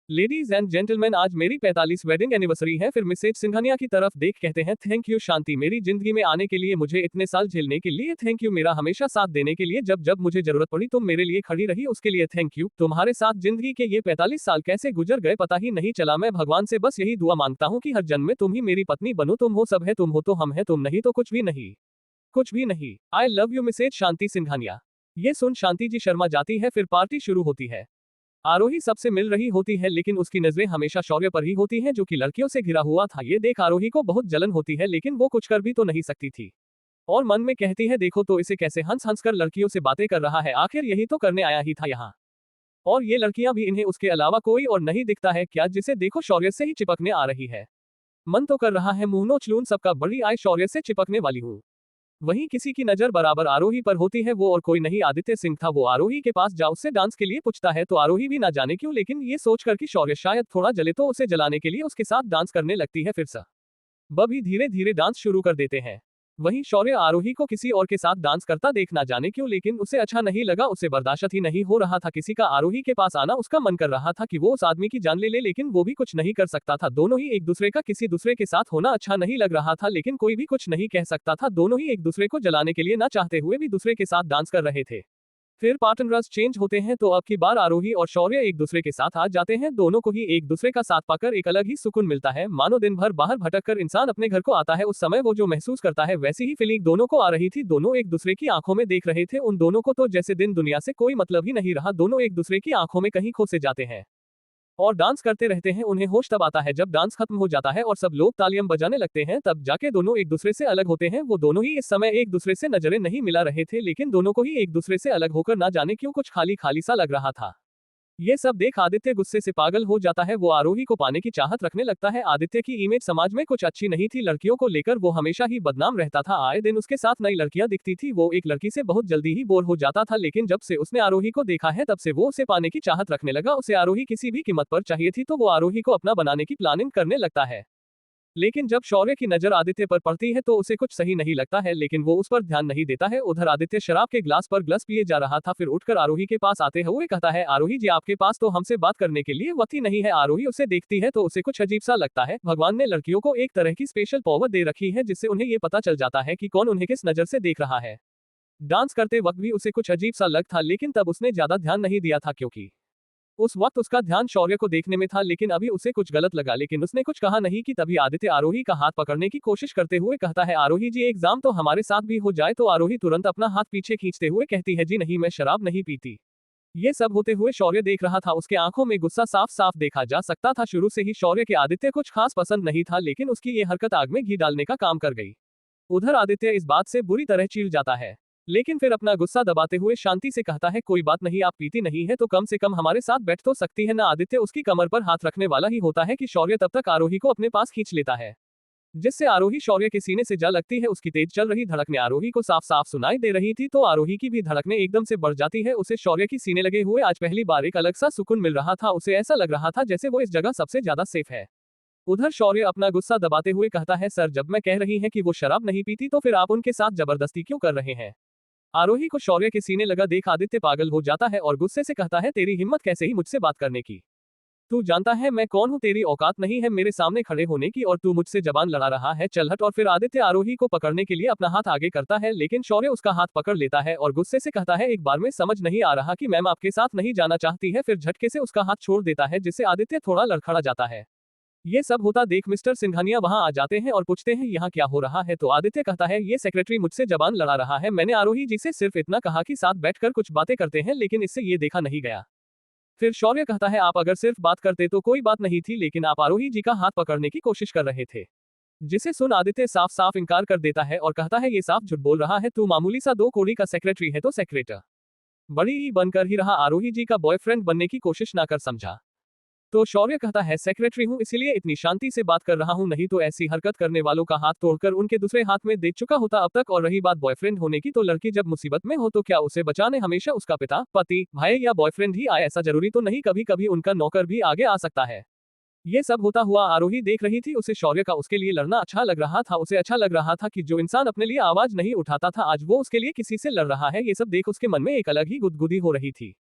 लेडीज एंड जेंटलमैन, आज मेरी 45 वेडिंग एनिवर्सरी है। फिर मिसेज सिंघानिया की तरफ देख कहते हैं, थैंक यू शांति, मेरी जिंदगी में आने के लिए, मुझे इतने साल झेलने के लिए थैंक यू, मेरा हमेशा साथ देने के लिए, जब जब मुझे जरूरत पड़ी तुम मेरे लिए खड़ी रही, उसके लिए थैंक यू। तुम्हारे साथ जिंदगी के ये 45 साल कैसे गुजर गए पता ही नहीं चला। मैं भगवान से बस यही दुआ मांगता हूँ कि हर जन्म में तुम ही मेरी पत्नी बनो। तुम हो सब है, तुम हो तो हम है, तुम नहीं तो कुछ भी नहीं, कुछ भी नहीं। आई लव यू मिसेज शांति सिंघानिया। ये सुन शांति जी शर्मा जाती है। फिर पार्टी शुरू होती है। आरोही सबसे मिल रही होती है, लेकिन उसकी नजरें हमेशा शौर्य पर ही होती हैं, जो कि लड़कियों से घिरा हुआ था। ये देख आरोही को बहुत जलन होती है, लेकिन वो कुछ कर भी तो नहीं सकती थी और मन में कहती है, देखो तो इसे कैसे हंस हंस कर लड़कियों से बातें कर रहा है, आखिर यही तो करने आया ही था यहाँ। और ये लड़कियां भी, इन्हें उसके अलावा कोई और नहीं दिखता है क्या? जिसे देखो शौर्य से ही चिपकने आ रही है। मन तो कर रहा है मुंह नोच लूं सबका, बड़ी आय शौर्य से चिपकने वाली हूँ। वहीं किसी की नजर बराबर आरोही पर होती है, वो और कोई नहीं आदित्य सिंह था। वो आरोही के पास जा उससे डांस के लिए पूछता है, तो आरोही भी ना जाने क्यों, लेकिन ये सोचकर कि शौर्य शायद थोड़ा जले तो उसे जलाने के लिए उसके साथ डांस करने लगती है। फिर सा बभी धीरे धीरे डांस शुरू कर देते हैं। वहीं शौर्य आरोही को किसी और के साथ डांस करता देख ना जाने क्यों, लेकिन उसे अच्छा नहीं लगा, उसे बर्दाश्त ही नहीं हो रहा था किसी का आरोही के पास आना। उसका मन कर रहा था कि वो उस आदमी की जान ले लेकिन वो भी कुछ नहीं कर सकता था। दोनों ही एक दूसरे का किसी दूसरे के साथ होना अच्छा नहीं लग रहा था, लेकिन कोई भी कुछ नहीं कह सकता था। दोनों ही एक दूसरे को जलाने के लिए ना चाहते हुए भी दूसरे के साथ डांस कर रहे थे। फिर पार्टनर्स चेंज होते हैं तो अब की बार आरोही और शौर्य एक दूसरे के साथ आ जाते हैं। दोनों को ही एक दूसरे का साथ पाकर एक अलग ही सुकून मिलता है, मानो दिन भर बाहर भटक कर इंसान अपने घर को आता है उस समय वो जो महसूस करता है वैसी ही फीलिंग दोनों को आ रही थी। दोनों एक दूसरे की आंखों में देख रहे थे, उन दोनों को तो जैसे दिन दुनिया से कोई मतलब ही नहीं रहा। दोनों एक दूसरे की आंखों में कहीं खो से जाते हैं और डांस करते रहते हैं। उन्हें होश तब आता है जब डांस खत्म हो जाता है और सब लोग तालियां बजाने लगते हैं, तब जाके दोनों एक दूसरे से अलग होते हैं। वो दोनों ही इस समय एक दूसरे से नजरें नहीं मिला रहे थे, लेकिन दोनों को ही एक दूसरे से अलग होकर ना जाने क्यों कुछ खाली खाली सा लग रहा था। ये सब देख आदित्य गुस्से से पागल हो जाता है। वो आरोही को पाने की चाहत रखने लगता है। आदित्य की इमेज समाज में कुछ अच्छी नहीं थी, लड़कियों को लेकर वो हमेशा ही बदनाम रहता था। आए दिन उसके साथ नई लड़कियां दिखती थी, वो एक लड़की से बहुत जल्दी ही बोर हो जाता था, लेकिन जब से उसने आरोही को देखा है तब से वो उसे पाने की चाहत रखने लगा। उसे आरोही किसी भी कीमत पर चाहिए थी, तो वो आरोही को अपना बनाने की प्लानिंग करने लगता है। लेकिन जब शौर्य की नजर आदित्य पर पड़ती है तो उसे कुछ सही नहीं लगता है, लेकिन वो उस पर ध्यान नहीं देता है। उधर आदित्य शराब के ग्लास पर ग्लास पिए जा रहा था, फिर उठकर आरोही के पास आते हुए कहता है, आरोही जी आपके पास तो हमसे बात करने के लिए वक्त ही नहीं है। आरोही उसे देखती है तो उसे कुछ अजीब सा लगता है। भगवान ने लड़कियों को एक तरह की स्पेशल पावर दे रखी है जिससे उन्हें ये पता चल जाता है कि कौन उन्हें किस नजर से देख रहा है। डांस करते वक्त भी उसे कुछ अजीब सा लग था, लेकिन तब उसने ज्यादा ध्यान नहीं दिया था क्योंकि उस वक्त उसका ध्यान शौर्य को देखने में था। लेकिन अभी उसे कुछ गलत लगा, लेकिन उसने कुछ कहा नहीं कि तभी आदित्य आरोही का हाथ पकड़ने की कोशिश करते हुए कहता है, आरोही जी एग्जाम तो हमारे साथ भी हो जाए। तो आरोही तुरंत अपना हाथ पीछे खींचते हुए कहती है, जी नहीं मैं शराब नहीं पीती। ये सब होते हुए शौर्य देख रहा था, उसके आंखों में गुस्सा साफ साफ देखा जा सकता था। शुरू से ही शौर्य के आदित्य कुछ खास पसंद नहीं था, लेकिन उसकी ये हरकत आग में घी डालने का काम कर गई। उधर आदित्य इस बात से बुरी तरह चिढ़ जाता है, लेकिन फिर अपना गुस्सा दबाते हुए शांति से कहता है, कोई बात नहीं, आप पीती नहीं है तो कम से कम हमारे साथ बैठ तो सकती है ना। आदित्य उसकी कमर पर हाथ रखने वाला ही होता है कि शौर्य तब तक आरोही को अपने पास खींच लेता है, जिससे आरोही शौर्य के सीने से जा लगती है। उसकी तेज चल रही धड़कने आरोही को साफ साफ सुनाई दे रही थी, तो आरोही की भी धड़कने एकदम से बढ़ जाती है। उसे शौर्य की सीने लगे हुए आज पहली बार एक अलग सा सुकून मिल रहा था। उसे ऐसा लग रहा था जैसे वो इस जगह सबसे ज्यादा सेफ है। उधर शौर्य अपना गुस्सा दबाते हुए कहता है, सर जब मैं कह रही है कि वो शराब नहीं पीती तो फिर आप उनके साथ जबरदस्ती क्यों कर रहे हैं। आरोही को शौर्य के सीने लगा देख आदित्य पागल हो जाता है और गुस्से से कहता है, तेरी हिम्मत कैसे ही मुझसे बात करने की। तू जानता है मैं कौन हूँ, तेरी औकात नहीं है मेरे सामने खड़े होने की और तू मुझसे जबान लड़ा रहा है, चल हट। और फिर आदित्य आरोही को पकड़ने के लिए अपना हाथ आगे करता है, लेकिन शौर्य उसका हाथ पकड़ लेता है और गुस्से से कहता है, एक बार में समझ नहीं आ रहा कि मैम आपके साथ नहीं जाना चाहती है। फिर झटके से उसका हाथ छोड़ देता है, जिससे आदित्य थोड़ा लड़खड़ा जाता है। ये सब होता देख मिस्टर सिंघानिया वहां आ जाते हैं और पूछते हैं, यहाँ क्या हो रहा है। तो आदित्य कहता है, ये सेक्रेटरी मुझसे जबान लड़ा रहा है, मैंने आरोही जी से सिर्फ इतना कहा कि साथ बैठकर कुछ बातें करते हैं, लेकिन इससे ये देखा नहीं गया। फिर शौर्य कहता है, आप अगर सिर्फ बात करते तो कोई बात नहीं थी, लेकिन आप आरोही जी का हाथ पकड़ने की कोशिश कर रहे थे। जिसे सुन आदित्य साफ साफ इनकार कर देता है और कहता है, ये साफ झूठ बोल रहा है, तू मामूली सा 2 कौड़ी का सेक्रेटरी है तो सेक्रेटर बड़ी ही बनकर ही रहा, आरोही जी का बॉयफ्रेंड बनने की कोशिश ना कर, समझा। तो शौर्य कहता है, सेक्रेटरी हूँ इसीलिए इतनी शांति से बात कर रहा हूँ, नहीं तो ऐसी हरकत करने वालों का हाथ तोड़कर उनके दूसरे हाथ में दे चुका होता अब तक। और रही बात बॉयफ्रेंड होने की, तो लड़की जब मुसीबत में हो तो क्या उसे बचाने हमेशा उसका पिता, पति, भाई या बॉयफ्रेंड ही आए, ऐसा जरूरी तो नहीं, कभी कभी उनका नौकर भी आगे आ सकता है। ये सब होता हुआ आरोही देख रही थी, उसे शौर्य का उसके लिए लड़ना अच्छा लग रहा था। उसे अच्छा लग रहा था कि जो इंसान अपने लिए आवाज नहीं उठाता था आज वो उसके लिए किसी से लड़ रहा है। ये सब देख उसके मन में एक अलग ही गुदगुदी हो रही थी।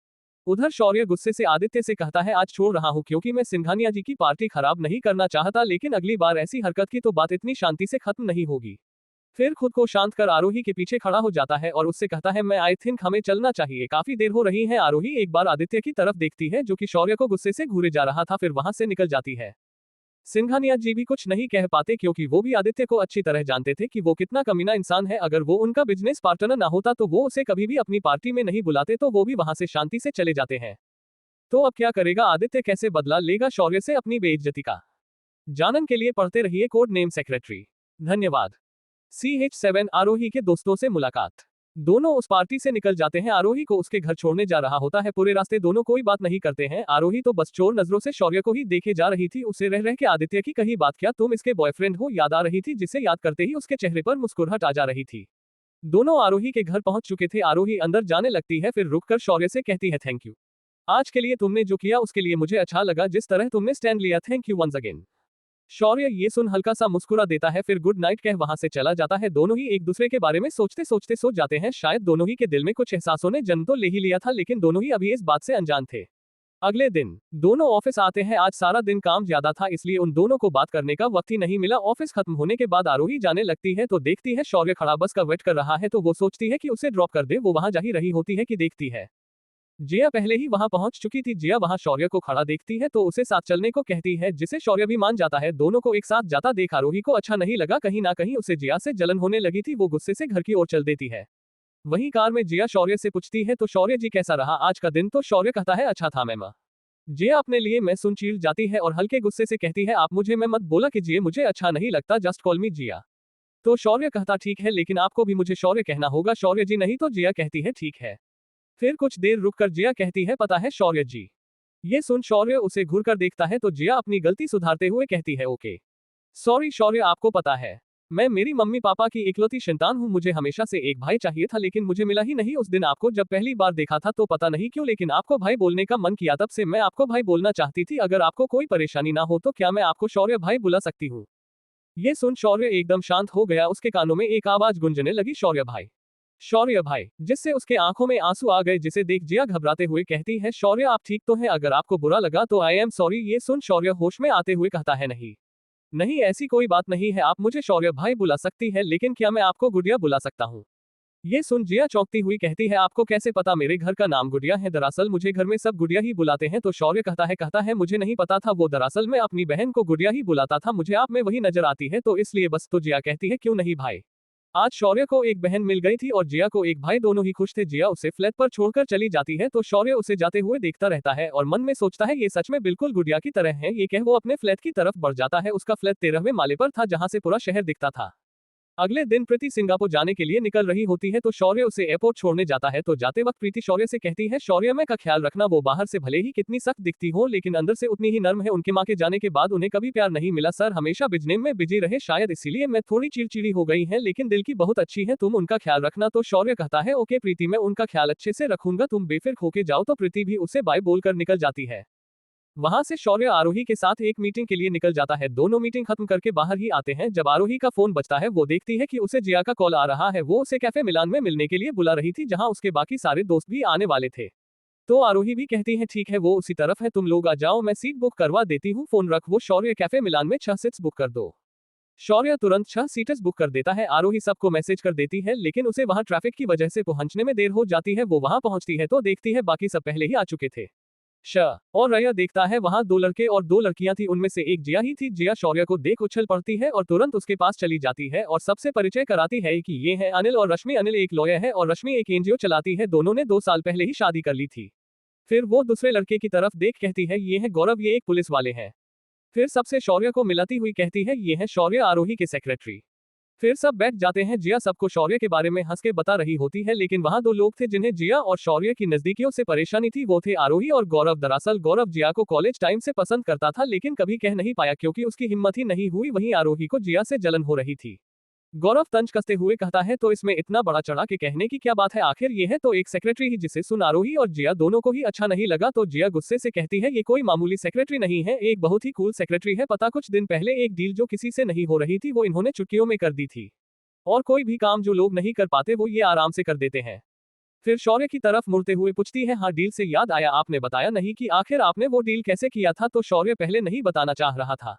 उधर शौर्य गुस्से से आदित्य से कहता है, आज छोड़ रहा हूँ क्योंकि मैं सिंघानिया जी की पार्टी खराब नहीं करना चाहता, लेकिन अगली बार ऐसी हरकत की तो बात इतनी शांति से खत्म नहीं होगी। फिर खुद को शांत कर आरोही के पीछे खड़ा हो जाता है और उससे कहता है, मैं आई थिंक हमें चलना चाहिए, काफी देर हो रही है। आरोही एक बार आदित्य की तरफ देखती है जो कि शौर्य को गुस्से से घूरे जा रहा था, फिर वहां से निकल जाती है। सिंघानिया जी भी कुछ नहीं कह पाते क्योंकि वो भी आदित्य को अच्छी तरह जानते थे कि वो कितना कमीना इंसान है। अगर वो उनका बिजनेस पार्टनर ना होता तो वो उसे कभी भी अपनी पार्टी में नहीं बुलाते, तो वो भी वहां से शांति से चले जाते हैं। तो अब क्या करेगा आदित्य, कैसे बदला लेगा शौर्य से अपनी बेइज्जती का? जानन के लिए पढ़ते रहिए कोड नेम सेक्रेटरी। धन्यवाद। CH7 आरोही के दोस्तों से मुलाकात। दोनों उस पार्टी से निकल जाते हैं, आरोही को उसके घर छोड़ने जा रहा होता है। पूरे रास्ते दोनों कोई बात नहीं करते हैं। आरोही तो बस चोर नजरों से शौर्य को ही देखे जा रही थी, उसे रह रह के आदित्य की कही बात, क्या तुम इसके बॉयफ्रेंड हो, याद आ रही थी, जिसे याद करते ही उसके चेहरे पर मुस्कुराहट आ जा रही थी। दोनों आरोही के घर पहुंच चुके थे। आरोही अंदर जाने लगती है, फिर रुककर शौर्य से कहती है, थैंक यू आज के लिए तुमने जो किया उसके लिए मुझे अच्छा लगा, जिस तरह तुमने स्टैंड लिया, थैंक यू वंस अगेन। शौर्य ये सुन हल्का सा मुस्कुरा देता है, फिर गुड नाइट कह वहां से चला जाता है। दोनों ही एक दूसरे के बारे में सोचते सोचते सो जाते हैं। शायद दोनों ही के दिल में कुछ एहसासों ने जन्म तो ले ही लिया था, लेकिन दोनों ही अभी इस बात से अनजान थे। अगले दिन दोनों ऑफिस आते हैं। आज सारा दिन काम ज्यादा था, इसलिए उन दोनों को बात करने का वक्त ही नहीं मिला। ऑफिस खत्म होने के बाद आरोही जाने लगती है तो देखती है शौर्य खड़ा बस का वेट कर रहा है, तो वो सोचती है कि उसे ड्रॉप कर दे। वो वहां जा ही रही होती है कि देखती है जिया पहले ही वहां पहुंच चुकी थी। जिया वहां शौर्य को खड़ा देखती है तो उसे साथ चलने को कहती है, जिसे शौर्य भी मान जाता है। दोनों को एक साथ जाता देख आरोही को अच्छा नहीं लगा, कहीं ना कहीं उसे जिया से जलन होने लगी थी। वो गुस्से से घर की ओर चल देती है। वहीं कार में जिया शौर्य से पूछती है, तो शौर्य जी कैसा रहा आज का दिन? तो शौर्य कहता है, अच्छा था मैम। जिया अपने लिए मैं सुन चीर जाती है और हल्के गुस्से से कहती है, आप मुझे मैं मत बोला कि जिया मुझे अच्छा नहीं लगता, जस्ट कॉल मी जिया। तो शौर्य कहता, ठीक है, लेकिन आपको भी मुझे शौर्य कहना होगा। शौर्य जी नहीं तो जिया कहती है, ठीक है। फिर कुछ देर रुककर जिया कहती है, पता है शौर्य जी। ये सुन शौर्य उसे घूर कर देखता है तो जिया अपनी गलती सुधारते हुए कहती है, ओके सॉरी शौर्य, आपको पता है मैं मेरी मम्मी पापा की इकलौती संतान हूँ। मुझे हमेशा से एक भाई चाहिए था, लेकिन मुझे मिला ही नहीं। उस दिन आपको जब पहली बार देखा था तो पता नहीं क्यों, लेकिन आपको भाई बोलने का मन किया, तब से मैं आपको भाई बोलना चाहती थी। अगर आपको कोई परेशानी ना हो तो क्या मैं आपको शौर्य भाई बुला सकती हूँ? ये सुन शौर्य एकदम शांत हो गया। उसके कानों में एक आवाज गुंजने लगी, शौर्य भाई, शौर्य भाई, जिससे उसके आंखों में आंसू आ गए। जिसे देख जिया घबराते हुए कहती है, शौर्य आप ठीक तो हैं? अगर आपको बुरा लगा तो आई एम सॉरी। ये सुन शौर्य होश में आते हुए कहता है, नहीं नहीं, ऐसी कोई बात नहीं है, आप मुझे शौर्य भाई बुला सकती है, लेकिन क्या मैं आपको गुड़िया बुला सकता हूँ? ये सुन जिया चौंकती हुई कहती है, आपको कैसे पता मेरे घर का नाम गुड़िया है? दरअसल मुझे घर में सब गुड़िया ही बुलाते हैं। तो शौर्य कहता है मुझे नहीं पता था, वो दरअसल मैं अपनी बहन को गुड़िया ही बुलाता था, मुझे आप में वही नजर आती है तो इसलिए बस। तो जिया कहती है, क्यों नहीं भाई, आज शौर्य को एक बहन मिल गई थी और जिया को एक भाई, दोनों ही खुश थे। जिया उसे फ्लैट पर छोड़कर चली जाती है तो शौर्य उसे जाते हुए देखता रहता है और मन में सोचता है, ये सच में बिल्कुल गुड़िया की तरह है। ये कह वो अपने फ्लैट की तरफ बढ़ जाता है। उसका फ्लैट 13वें माले पर था, जहां से पूरा शहर दिखता था। अगले दिन प्रीति सिंगापुर जाने के लिए निकल रही होती है तो शौर्य उसे एयरपोर्ट छोड़ने जाता है। तो जाते वक्त प्रीति शौर्य से कहती है, शौर्य मैं का ख्याल रखना, वो बाहर से भले ही कितनी सख्त दिखती हो लेकिन अंदर से उतनी ही नर्म है। उनके माँ के जाने के बाद उन्हें कभी प्यार नहीं मिला सर, हमेशा बिजनेस में बिजी रहे, शायद इसीलिए मैं थोड़ी चिड़चिड़ी हो गई है, लेकिन दिल की बहुत अच्छी है, तुम उनका ख्याल रखना। तो शौर्य कहता है, ओके प्रीति, मैं उनका ख्याल अच्छे से रखूंगा, तुम बेफिक्र होके जाओ। तो प्रीति भी उसे बाय बोलकर निकल जाती है। वहां से शौर्य आरोही के साथ एक मीटिंग के लिए निकल जाता है। दोनों मीटिंग खत्म करके बाहर ही आते हैं। जब आरोही का फोन बजता है वो देखती है कि उसे जिया का कॉल आ रहा है। वो उसे कैफे मिलान में मिलने के लिए बुला रही थी, जहां उसके बाकी सारे दोस्त भी आने वाले थे। तो आरोही भी कहती है, ठीक है वो उसी तरफ है, तुम लोग आ जाओ, मैं सीट बुक करवा देती हूँ, फोन रख। वो शौर्य कैफे मिलान में 6 सीट्स बुक कर दो। शौर्य तुरंत 6 सीट्स बुक कर देता है। आरोही सबको मैसेज कर देती है, लेकिन उसे वहां ट्रैफिक की वजह से पहुंचने में देर हो जाती है। वो वहां पहुंचती है तो देखती है बाकी सब पहले ही आ चुके थे। और रया देखता है वहां 2 लड़के और 2 लड़कियां थी, उनमें से एक जिया ही थी। जिया शौर्य को देख उछल पड़ती है और तुरंत उसके पास चली जाती है और सबसे परिचय कराती है कि ये है अनिल और रश्मि। अनिल एक लॉयर है और रश्मि एक एनजीओ चलाती है। दोनों ने 2 साल पहले ही शादी कर ली थी। फिर वो दूसरे लड़के की तरफ देख कहती है, ये है गौरव, ये एक पुलिस वाले हैं। फिर सबसे शौर्य को मिलाती हुई कहती है, ये है शौर्य, आरोही के सेक्रेटरी। फिर सब बैठ जाते हैं। जिया सबको शौर्य के बारे में हंस के बता रही होती है, लेकिन वहां 2 लोग थे जिन्हें जिया और शौर्य की नजदीकियों से परेशानी थी। वो थे आरोही और गौरव। दरअसल गौरव जिया को कॉलेज टाइम से पसंद करता था, लेकिन कभी कह नहीं पाया क्योंकि उसकी हिम्मत ही नहीं हुई। वहीं आरोही को जिया से जलन हो रही थी। गौरव तंज कसते हुए कहता है, तो इसमें इतना बड़ा चढ़ा के कहने की क्या बात है, आखिर ये है तो एक सेक्रेटरी ही। जिसे सुन आरोही और जिया दोनों को ही अच्छा नहीं लगा। तो जिया गुस्से से कहती है, ये कोई मामूली सेक्रेटरी नहीं है, एक बहुत ही कूल सेक्रेटरी है। पता कुछ दिन पहले एक डील जो किसी से नहीं हो रही थी वो इन्होंने चुटकियों में कर दी थी, और कोई भी काम जो लोग नहीं कर पाते वो ये आराम से कर देते हैं। फिर शौर्य की तरफ मुड़ते हुए पूछती है, हाँ डील से याद आया, आपने बताया नहीं कि आखिर आपने वो डील कैसे किया था? तो शौर्य पहले नहीं बताना चाह रहा था,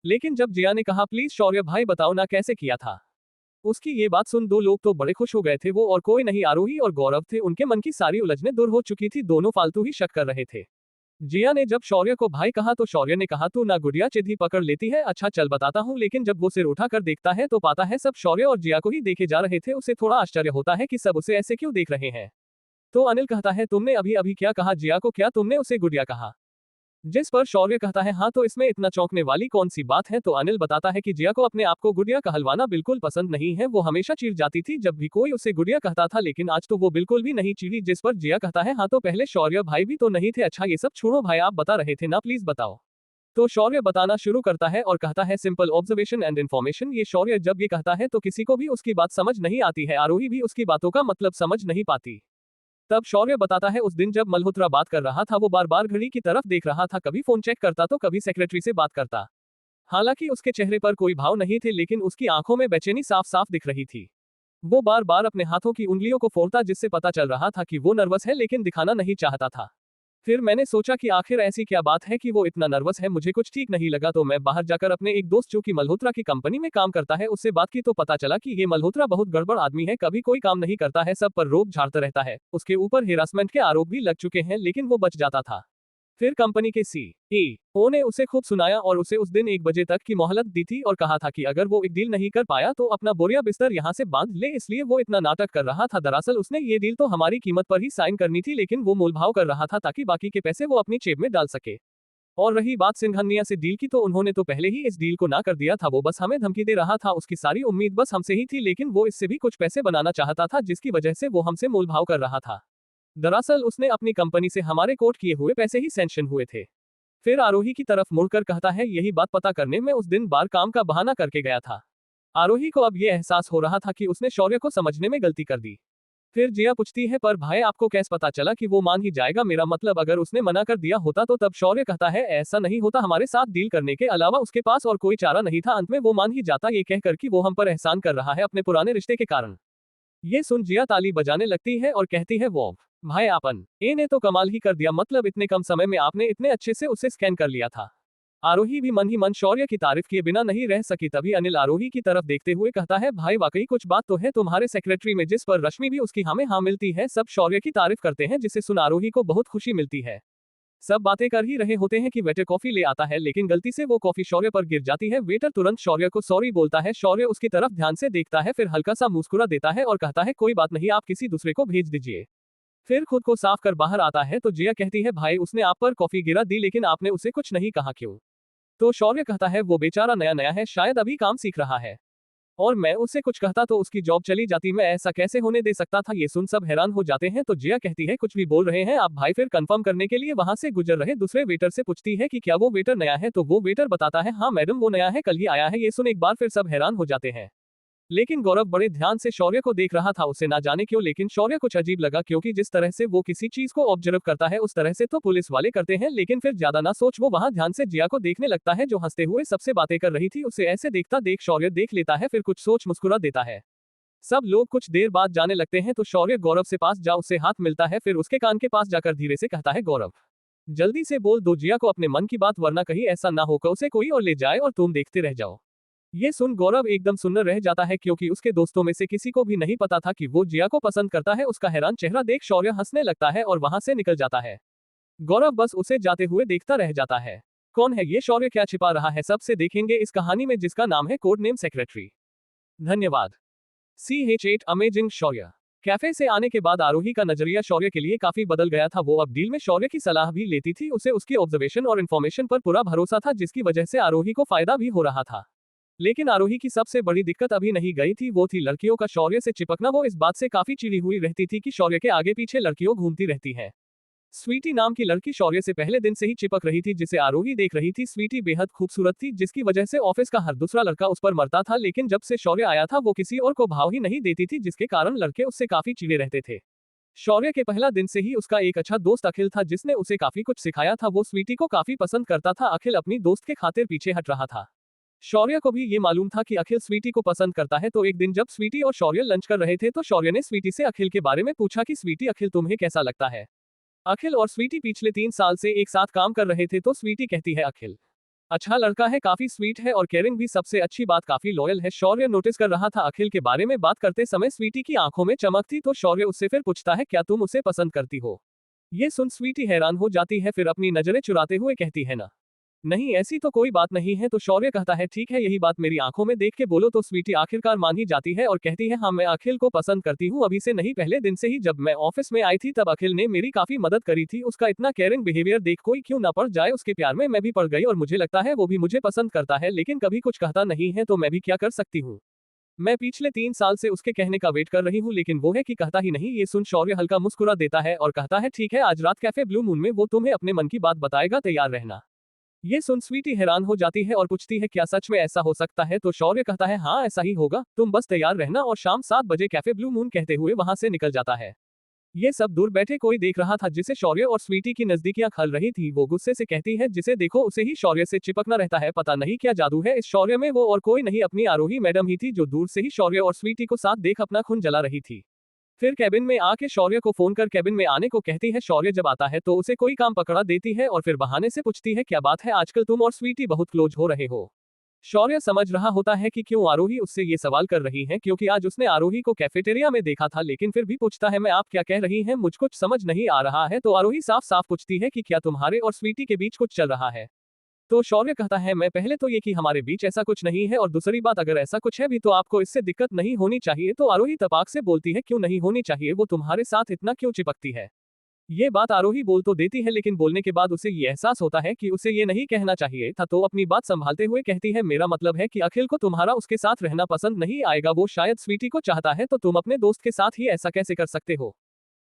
लेकिन जब जिया ने कहा, प्लीज शौर्य भाई बताओ ना कैसे किया था। उसकी ये बात सुन 2 लोग तो बड़े खुश हो गए थे। वो और कोई नहीं आरोही और गौरव थे। उनके मन की सारी उलझनें दूर हो चुकी थी, दोनों फालतू ही शक कर रहे थे। जिया ने जब शौर्य को भाई कहा तो शौर्य ने कहा, तू ना गुड़िया चिट्ठी पकड़ लेती है, अच्छा चल बताता हूँ। लेकिन जब वो सिर उठाकर देखता है तो पाता है सब शौर्य और जिया को ही देखे जा रहे थे। उसे थोड़ा आश्चर्य होता है कि सब उसे ऐसे क्यों देख रहे हैं। तो अनिल कहता है, तुमने अभी अभी क्या कहा जिया को? क्या तुमने उसे गुड़िया कहा? जिस पर शौर्य कहता है, हाँ तो इसमें इतना चौंकने वाली कौन सी बात है? तो अनिल बताता है कि जिया को अपने आप को गुड़िया कहलवाना बिल्कुल पसंद नहीं है। वो हमेशा चिढ़ जाती थी जब भी कोई उसे गुड़िया कहता था, लेकिन आज तो वो बिल्कुल भी नहीं चिढ़ी। जिस पर जिया कहता है, हाँ तो पहले शौर्य भाई भी तो नहीं थे। अच्छा ये सब छोड़ो भाई, आप बता रहे थे ना, प्लीज बताओ। तो शौर्य बताना शुरू करता है और कहता है, सिंपल ऑब्जर्वेशन एंड इन्फॉर्मेशन। ये शौर्य जब ये कहता है तो किसी को भी उसकी बात समझ नहीं आती है। आरोही भी उसकी बातों का मतलब समझ नहीं पाती। तब शौर्य बताता है, उस दिन जब मल्होत्रा बात कर रहा था वो बार बार घड़ी की तरफ देख रहा था, कभी फोन चेक करता तो कभी सेक्रेटरी से बात करता। हालांकि उसके चेहरे पर कोई भाव नहीं थे, लेकिन उसकी आंखों में बेचैनी साफ साफ दिख रही थी। वो बार बार अपने हाथों की उंगलियों को फोड़ता, जिससे पता चल रहा था कि वो नर्वस है, लेकिन दिखाना नहीं चाहता था। फिर मैंने सोचा कि आखिर ऐसी क्या बात है कि वो इतना नर्वस है। मुझे कुछ ठीक नहीं लगा, तो मैं बाहर जाकर अपने एक दोस्त जो कि मल्होत्रा की कंपनी में काम करता है उससे बात की, तो पता चला कि ये मल्होत्रा बहुत गड़बड़ आदमी है, कभी कोई काम नहीं करता है, सब पर रोब झाड़ता रहता है। उसके ऊपर हिरासमेंट के आरोप भी लग चुके हैं, लेकिन वो बच जाता था। फिर कंपनी के CEO ने उसे खूब सुनाया और उसे उस दिन 1 बजे तक की मोहलत दी थी और कहा था कि अगर वो एक डील नहीं कर पाया तो अपना बोरिया बिस्तर यहाँ से बांध ले, इसलिए वो इतना नाटक कर रहा था। दरअसल उसने ये डील तो हमारी कीमत पर ही साइन करनी थी, लेकिन वो मोलभाव कर रहा था ताकि बाकी के पैसे वो अपनी जेब में डाल सके। और रही बात सिंघानिया से डील की, तो उन्होंने तो पहले ही इस डील को ना कर दिया था। वो बस हमें धमकी दे रहा था, उसकी सारी उम्मीद बस हमसे ही थी, लेकिन वो इससे भी कुछ पैसे बनाना चाहता था, जिसकी वजह से वो हमसे मोलभाव कर रहा था। दरअसल उसने अपनी कंपनी से हमारे कोट किए हुए पैसे ही सैंक्शन हुए थे। फिर आरोही की तरफ मुड़कर कहता है, यही बात पता करने में उस दिन बार काम का बहाना करके गया था। आरोही को अब यह एहसास हो रहा था कि उसने शौर्य को समझने में गलती कर दी। फिर जिया पूछती है, पर भाई आपको कैसे पता चला कि वो मान ही जाएगा? मेरा मतलब अगर उसने मना कर दिया होता तो? तब शौर्य कहता है, ऐसा नहीं होता, हमारे साथ डील करने के अलावा उसके पास और कोई चारा नहीं था। अंत में वो मान ही जाता, ये कहकर कि वो हम पर एहसान कर रहा है अपने पुराने रिश्ते के कारण। ये सुन जिया ताली बजाने लगती है और कहती है, वो भाई आपन ए ने तो कमाल ही कर दिया, मतलब इतने कम समय में आपने इतने अच्छे से उसे स्कैन कर लिया था। आरोही भी मन ही मन शौर्य की तारीफ किए बिना नहीं रह सकी। तभी अनिल आरोही की तरफ देखते हुए कहता है, भाई वाकई कुछ बात तो है, तुम्हारे सेक्रेटरी में जिस पर रश्मि भी उसकी हमें हाँ मिलती है, सब शौर्य की तारीफ करते हैं, जिसे सुन आरोही को बहुत खुशी मिलती है। सब बातें कर ही रहे होते हैं कि वेटर कॉफी ले आता है, लेकिन गलती से वो कॉफी शौर्य पर गिर जाती है। वेटर तुरंत शौर्य को सॉरी बोलता है। शौर्य उसकी तरफ ध्यान से देखता है, फिर हल्का सा मुस्कुरा देता है और कहता है, कोई बात नहीं, आप किसी दूसरे को भेज दीजिए। फिर खुद को साफ कर बाहर आता है तो जिया कहती है, भाई उसने आप पर कॉफी गिरा दी, लेकिन आपने उसे कुछ नहीं कहा, क्यों? तो शौर्य कहता है, वो बेचारा नया नया है, शायद अभी काम सीख रहा है, और मैं उससे कुछ कहता तो उसकी जॉब चली जाती, मैं ऐसा कैसे होने दे सकता था। ये सुन सब हैरान हो जाते हैं। तो जिया कहती है, कुछ भी बोल रहे हैं आप भाई? फिर कंफर्म करने के लिए वहां से गुजर रहे दूसरे वेटर से पूछती है कि क्या वो वेटर नया है? तो वो वेटर बताता है, हाँ मैडम वो नया है, कल ही आया है। ये सुन एक बार फिर सब हैरान हो जाते हैं, लेकिन गौरव बड़े ध्यान से शौर्य को देख रहा था। उसे ना जाने क्यों, लेकिन शौर्य कुछ अजीब लगा, क्योंकि जिस तरह से वो किसी चीज को ऑब्जर्व करता है उस तरह से तो पुलिस वाले करते हैं। लेकिन फिर ज्यादा ना सोच वो वहां ध्यान से जिया को देखने लगता है, जो हंसते हुए सबसे बातें कर रही थी। उसे ऐसे देखता देख शौर्य देख लेता है, फिर कुछ सोच मुस्कुरा देता है। सब लोग कुछ देर बाद जाने लगते हैं तो शौर्य गौरव से पास जा उससे हाथ मिलता है, फिर उसके कान के पास जाकर धीरे से कहता है, गौरव जल्दी से बोल दो जिया को अपने मन की बात, वरना कहीं ऐसा ना हो कि उसे कोई और ले जाए और तुम देखते रह जाओ। ये सुन गौरव एकदम सुन्न रह जाता है, क्योंकि उसके दोस्तों में से किसी को भी नहीं पता था कि वो जिया को पसंद करता है। उसका हैरान चेहरा देख शौर्य हंसने लगता है और वहां से निकल जाता है। गौरव बस उसे जाते हुए देखता रह जाता है। कौन है ये शौर्य, क्या छिपा रहा है, सबसे देखेंगे इस कहानी में, जिसका नाम है कोड नेम सेक्रेटरी। धन्यवाद। CH8 अमेजिंग शौर्य। कैफे से आने के बाद आरोही का नजरिया शौर्य के लिए काफी बदल गया था। वो अब डील में शौर्य की सलाह भी लेती थी। उसे उसकी ऑब्जर्वेशन और इन्फॉर्मेशन पर पूरा भरोसा था, जिसकी वजह से आरोही को फायदा भी हो रहा था। लेकिन आरोही की सबसे बड़ी दिक्कत अभी नहीं गई थी, वो थी लड़कियों का शौर्य से चिपकना। वो इस बात से काफी चिड़ी हुई रहती थी कि शौर्य के आगे पीछे लड़कियों घूमती रहती हैं। स्वीटी नाम की लड़की शौर्य से पहले दिन से ही चिपक रही थी, जिसे आरोही देख रही थी। स्वीटी बेहद खूबसूरत थी, जिसकी वजह से ऑफिस का हर दूसरा लड़का उस पर मरता था। लेकिन जब से शौर्य आया था वो किसी और को भाव ही नहीं देती थी, जिसके कारण लड़के उससे काफी चिड़े रहते थे। शौर्य के पहला दिन से ही उसका एक अच्छा दोस्त अखिल था, जिसने उसे काफी कुछ सिखाया था। वो स्वीटी को काफी पसंद करता था। अखिल अपनी दोस्त के खातिर पीछे हट रहा था। शौर्य को भी ये मालूम था कि अखिल स्वीटी को पसंद करता है। तो एक दिन जब स्वीटी और शौर्य लंच कर रहे थे तो शौर्य ने स्वीटी से अखिल के बारे में पूछा कि स्वीटी अखिल तुम्हें कैसा लगता है? अखिल और स्वीटी पिछले 3 साल से एक साथ काम कर रहे थे। तो स्वीटी कहती है, अखिल अच्छा लड़का है, काफी स्वीट है और केयरिंग भी, सबसे अच्छी बात काफी लॉयल है। शौर्य नोटिस कर रहा था अखिल के बारे में बात करते समय स्वीटी की आंखों में चमक थी। तो शौर्य उससे फिर पूछता है, क्या तुम उसे पसंद करती हो? ये सुन स्वीटी हैरान हो जाती है, फिर अपनी नजरें चुराते हुए कहती है, ना नहीं ऐसी तो कोई बात नहीं है। तो शौर्य कहता है, ठीक है यही बात मेरी आंखों में देख के बोलो। तो स्वीटी आखिरकार मान ही जाती है और कहती है, हाँ मैं अखिल को पसंद करती हूँ, अभी से नहीं पहले दिन से ही। जब मैं ऑफिस में आई थी तब अखिल ने मेरी काफी मदद करी थी। उसका इतना केयरिंग बिहेवियर देख कोई क्यों ना पड़ जाए उसके प्यार में। मैं भी पड़ गई और मुझे लगता है वो भी मुझे पसंद करता है, लेकिन कभी कुछ कहता नहीं है, तो मैं भी क्या कर सकती हूँ। मैं पिछले 3 साल से उसके कहने का वेट कर रही हूँ, लेकिन वो है कि कहता ही नहीं। ये सुन शौर्य हल्का मुस्कुरा देता है और कहता है, ठीक है आज रात कैफे ब्लू मून में वो तुम्हें अपने मन की बात बताएगा, तैयार रहना। ये सुन स्वीटी हैरान हो जाती है और पूछती है, क्या सच में ऐसा हो सकता है? तो शौर्य कहता है, हाँ ऐसा ही होगा, तुम बस तैयार रहना। और शाम 7 बजे कैफे ब्लू मून कहते हुए वहां से निकल जाता है। ये सब दूर बैठे कोई देख रहा था जिसे शौर्य और स्वीटी की नजदीकियां खल रही थी। वो गुस्से से कहती है, जिसे देखो उसे ही शौर्य से चिपकना रहता है, पता नहीं क्या जादू है इस शौर्य में। वो और कोई नहीं अपनी आरोही मैडम ही थी जो दूर से ही शौर्य और स्वीटी को साथ देख अपना खून जला रही थी। फिर कैबिन में आके शौर्य को फोन कर कैबिन में आने को कहती है। शौर्य जब आता है तो उसे कोई काम पकड़ा देती है और फिर बहाने से पूछती है, क्या बात है आजकल तुम और स्वीटी बहुत क्लोज हो रहे हो। शौर्य समझ रहा होता है कि क्यों आरोही उससे ये सवाल कर रही है, क्योंकि आज उसने आरोही को कैफेटेरिया में देखा था। लेकिन फिर भी पूछता है, मैं आप क्या कह रही हैं, मुझ कुछ समझ नहीं आ रहा है। तो आरोही साफ साफ पूछती है कि क्या तुम्हारे और स्वीटी के बीच कुछ चल रहा है। तो शौर्य कहता है, मैं पहले तो ये कि हमारे बीच ऐसा कुछ नहीं है, और दूसरी बात अगर ऐसा कुछ है भी तो आपको इससे दिक्कत नहीं होनी चाहिए। तो आरोही तपाक से बोलती है, क्यों नहीं होनी चाहिए, वो तुम्हारे साथ इतना क्यों चिपकती है। ये बात आरोही बोल तो देती है, लेकिन बोलने के बाद उसे ये एहसास होता है कि उसे ये नहीं कहना चाहिए था। तो अपनी बात संभालते हुए कहती है, मेरा मतलब है कि अखिल को तुम्हारा उसके साथ रहना पसंद नहीं आएगा। वो शायद स्वीटी को चाहता है, तो तुम अपने दोस्त के साथ ही ऐसा कैसे कर सकते हो।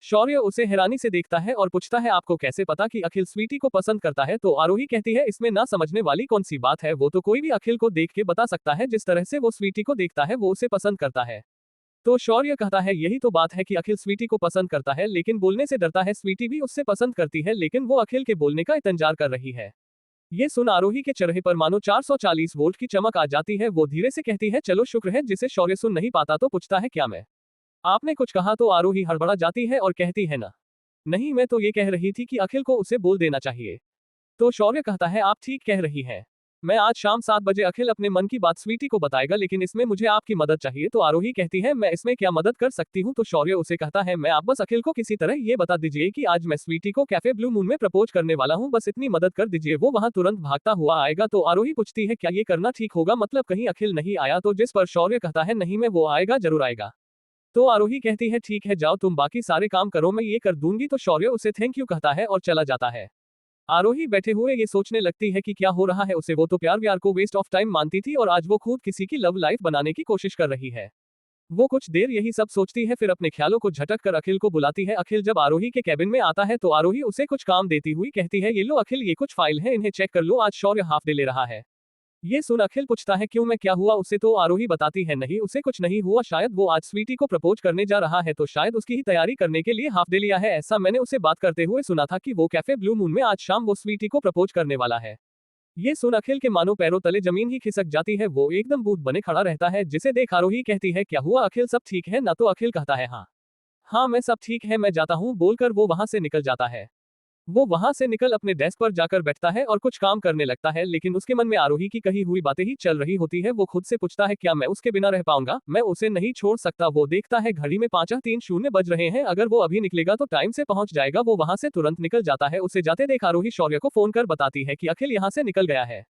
शौर्य उसे हैरानी से देखता है और पूछता है, आपको कैसे पता कि अखिल स्वीटी को पसंद करता है। तो आरोही कहती है, इसमें ना समझने वाली कौन सी बात है, वो तो कोई भी अखिल को देख के बता सकता है। जिस तरह से वो स्वीटी को देखता है वो उसे पसंद करता है। तो शौर्य कहता है, यही तो बात है कि अखिल स्वीटी को पसंद करता है, लेकिन बोलने से डरता है। स्वीटी भी उससे पसंद करती है, लेकिन वो अखिल के बोलने का इंतजार कर रही है। ये सुन आरोही के चेहरे पर मानो 440 वोल्ट की चमक आ जाती है। वो धीरे से कहती है, चलो शुक्र है। जिसे शौर्य सुन नहीं पाता तो पूछता है, क्या मैं आपने कुछ कहा। तो आरोही हड़बड़ा जाती है और कहती है, ना नहीं, मैं तो ये कह रही थी कि अखिल को उसे बोल देना चाहिए। तो शौर्य कहता है, आप ठीक कह रही हैं। मैं आज शाम 7 बजे अखिल अपने मन की बात स्वीटी को बताएगा, लेकिन इसमें मुझे आपकी मदद चाहिए। तो आरोही कहती है, मैं इसमें क्या मदद कर सकती हूँ। तो शौर्य उसे कहता है, मैं आप बस अखिल को किसी तरह ये बता दीजिए कि आज मैं स्वीटी को कैफे ब्लू मून में प्रपोज करने वाला हूँ, बस इतनी मदद कर दीजिए। वो वहां तुरंत भागता हुआ आएगा। तो आरोही पूछती है, क्या ये करना ठीक होगा, मतलब कहीं अखिल नहीं आया। तो जिस पर शौर्य कहता है, नहीं, मैं वो आएगा, जरूर आएगा। तो आरोही कहती है, ठीक है, जाओ तुम बाकी सारे काम करो, मैं ये कर दूंगी। तो शौर्य उसे थैंक यू कहता है और चला जाता है। आरोही बैठे हुए ये सोचने लगती है कि क्या हो रहा है उसे। वो तो प्यार व्यार को वेस्ट ऑफ टाइम मानती थी और आज वो खुद किसी की लव लाइफ बनाने की कोशिश कर रही है। वो कुछ देर यही सब सोचती है, फिर अपने ख्यालों को झटक कर अखिल को बुलाती है। अखिल जब आरोही के कैबिन में आता है तो आरोही उसे कुछ काम देती हुई कहती है, ये लो अखिल, ये कुछ फाइल है, इन्हें चेक कर लो, आज शौर्य हाफ डे ले रहा है। ये सुन अखिल पूछता है, क्यों, मैं क्या हुआ उसे। तो आरोही बताती है, नहीं उसे कुछ नहीं हुआ, शायद वो आज स्वीटी को प्रपोज करने जा रहा है, तो शायद उसकी ही तैयारी करने के लिए हाफ डे लिया है। ऐसा मैंने उसे बात करते हुए सुना था कि वो कैफे ब्लू मून में आज शाम वो स्वीटी को प्रपोज करने वाला है। ये सुन अखिल के मानो पैरों तले जमीन ही खिसक जाती है। वो एकदम बूथ बने खड़ा रहता है, जिसे देख आरोही कहती है, क्या हुआ अखिल, सब ठीक है ना। तो अखिल कहता है, हाँ हाँ, मैं सब ठीक है, मैं जाता हूँ, बोलकर वो वहां से निकल जाता है। वो वहां से निकल अपने डेस्क पर जाकर बैठता है और कुछ काम करने लगता है, लेकिन उसके मन में आरोही की कही हुई बातें ही चल रही होती है। वो खुद से पूछता है, क्या मैं उसके बिना रह पाऊंगा, मैं उसे नहीं छोड़ सकता। वो देखता है घड़ी में 5:03 बज रहे हैं, अगर वो अभी निकलेगा तो टाइम से पहुंच जाएगा। वो वहां से तुरंत निकल जाता है। उसे जाते देख आरोही शौर्य को फोन कर बताती है कि अखिल यहाँ से निकल गया है।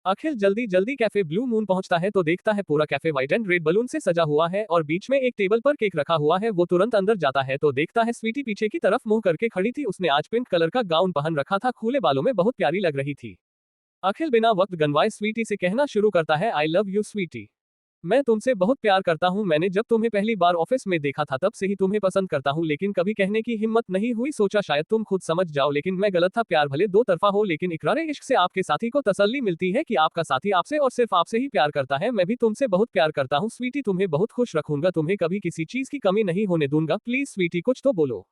अखिल जल्दी जल्दी कैफे ब्लू मून पहुंचता है तो देखता है पूरा cafe white and red balloon से सजा हुआ है और बीच में एक टेबल पर केक रखा हुआ है। वो तुरंत अंदर जाता है तो देखता है स्वीटी पीछे की तरफ मुंह करके खड़ी थी। उसने आज पिंक कलर का गाउन पहन रखा था, खुले बालों में बहुत प्यारी लग रही थी। अखिल बिना वक्त गंवाए स्वीटी से कहना शुरू करता है, आई लव यू स्वीटी, मैं तुमसे बहुत प्यार करता हूँ। मैंने जब तुम्हें पहली बार ऑफिस में देखा था तब से ही तुम्हें पसंद करता हूँ, लेकिन कभी कहने की हिम्मत नहीं हुई, सोचा शायद तुम खुद समझ जाओ, लेकिन मैं गलत था। प्यार भले दो तरफा हो, लेकिन इकरार इश्क से आपके साथी को तसल्ली मिलती है कि आपका साथी आपसे और सिर्फ आपसे ही प्यार करता है। मैं भी तुमसे बहुत प्यार करता हूँ स्वीटी, तुम्हें बहुत खुश रखूंगा, तुम्हें कभी किसी चीज की कमी नहीं होने दूंगा। प्लीज स्वीटी कुछ तो बोलो।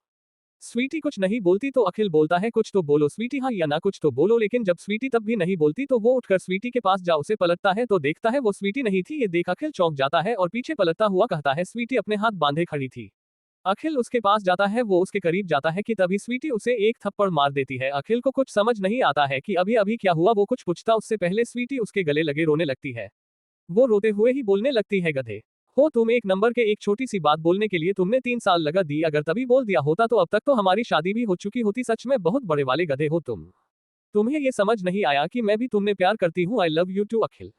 स्वीटी कुछ नहीं बोलती तो अखिल बोलता है, कुछ तो बोलो स्वीटी, हाँ या ना कुछ तो बोलो। लेकिन जब स्वीटी तब भी नहीं बोलती तो वो उठकर स्वीटी के पास जा उसे पलटता है तो देखता है वो स्वीटी नहीं थी। ये देख अखिल चौंक जाता है और पीछे पलटता हुआ कहता है, स्वीटी अपने हाथ बांधे खड़ी थी। अखिल उसके पास जाता है, वो उसके करीब जाता है कि तभी स्वीटी उसे एक थप्पड़ मार देती है। अखिल को कुछ समझ नहीं आता है कि अभी अभी क्या हुआ। वो कुछ पूछता उससे पहले स्वीटी उसके गले लगे रोने लगती है। वो रोते हुए ही बोलने लगती है, गधे हो तुम, एक नंबर के, एक छोटी सी बात बोलने के लिए तुमने 3 साल लगा दी, अगर तभी बोल दिया होता तो अब तक तो हमारी शादी भी हो चुकी होती। सच में बहुत बड़े वाले गधे हो तुम, तुम्हें ये समझ नहीं आया कि मैं भी तुमने प्यार करती हूँ। आई लव यू टू अखिल।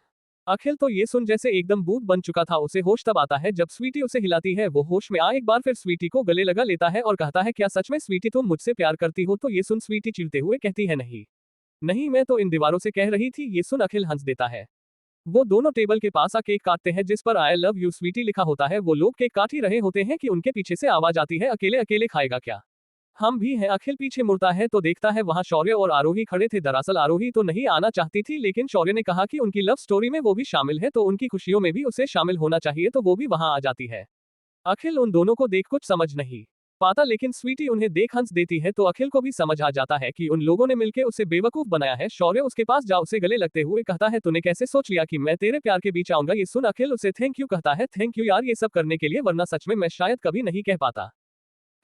अखिल तो ये सुन जैसे एकदम बूथ बन चुका था। उसे होश तब आता है जब स्वीटी उसे हिलाती है। वो होश में आ एक बार फिर स्वीटी को गले लगा लेता है और कहता है, क्या सच में स्वीटी तुम मुझसे प्यार करती हो। तो ये सुन स्वीटी चिढ़ते हुए कहती है, नहीं नहीं, मैं तो इन दीवारों से कह रही थी। ये सुन अखिल हंस देता है। वो दोनों टेबल के पास आ केक काटते हैं जिस पर आई लव यू स्वीटी लिखा होता है। वो लोग केक काट ही रहे होते हैं कि उनके पीछे से आवाज आती है, अकेले अकेले खाएगा क्या, हम भी हैं। अखिल पीछे मुड़ता है तो देखता है वहां शौर्य और आरोही खड़े थे। दरअसल आरोही तो नहीं आना चाहती थी, लेकिन शौर्य ने कहा कि उनकी लव स्टोरी में वो भी शामिल है तो उनकी खुशियों में भी उसे शामिल होना चाहिए, तो वो भी वहां आ जाती है। अखिल उन दोनों को देख कुछ समझ नहीं पाता, लेकिन स्वीटी उन्हें देख हंस देती है तो अखिल को भी समझ आ जाता है कि उन लोगों ने मिलकर उसे बेवकूफ बनाया है। शौर्य उसके पास जा उसे गले लगते हुए कहता है, तूने कैसे सोच लिया कि मैं तेरे प्यार के बीच आऊंगा। ये सुन अखिल उसे थैंक यू कहता है, थैंक यू यार ये सब करने के लिए, वरना सच में मैं शायद कभी नहीं कह पाता।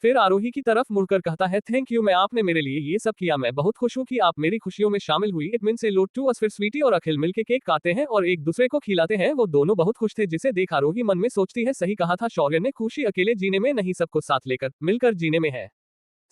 फिर आरोही की तरफ मुड़कर कहता है, थैंक यू, मैं आपने मेरे लिए ये सब किया, मैं बहुत खुश हूँ कि आप मेरी खुशियों में शामिल हुई। इट मीन से लोट टू अस। फिर स्वीटी और अखिल मिलके केक काटते हैं और एक दूसरे को खिलाते हैं। वो दोनों बहुत खुश थे, जिसे देख आरोही मन में सोचती है, सही कहा था शौर्य ने, खुशी अकेले जीने में नहीं, सबको साथ लेकर मिलकर जीने में है।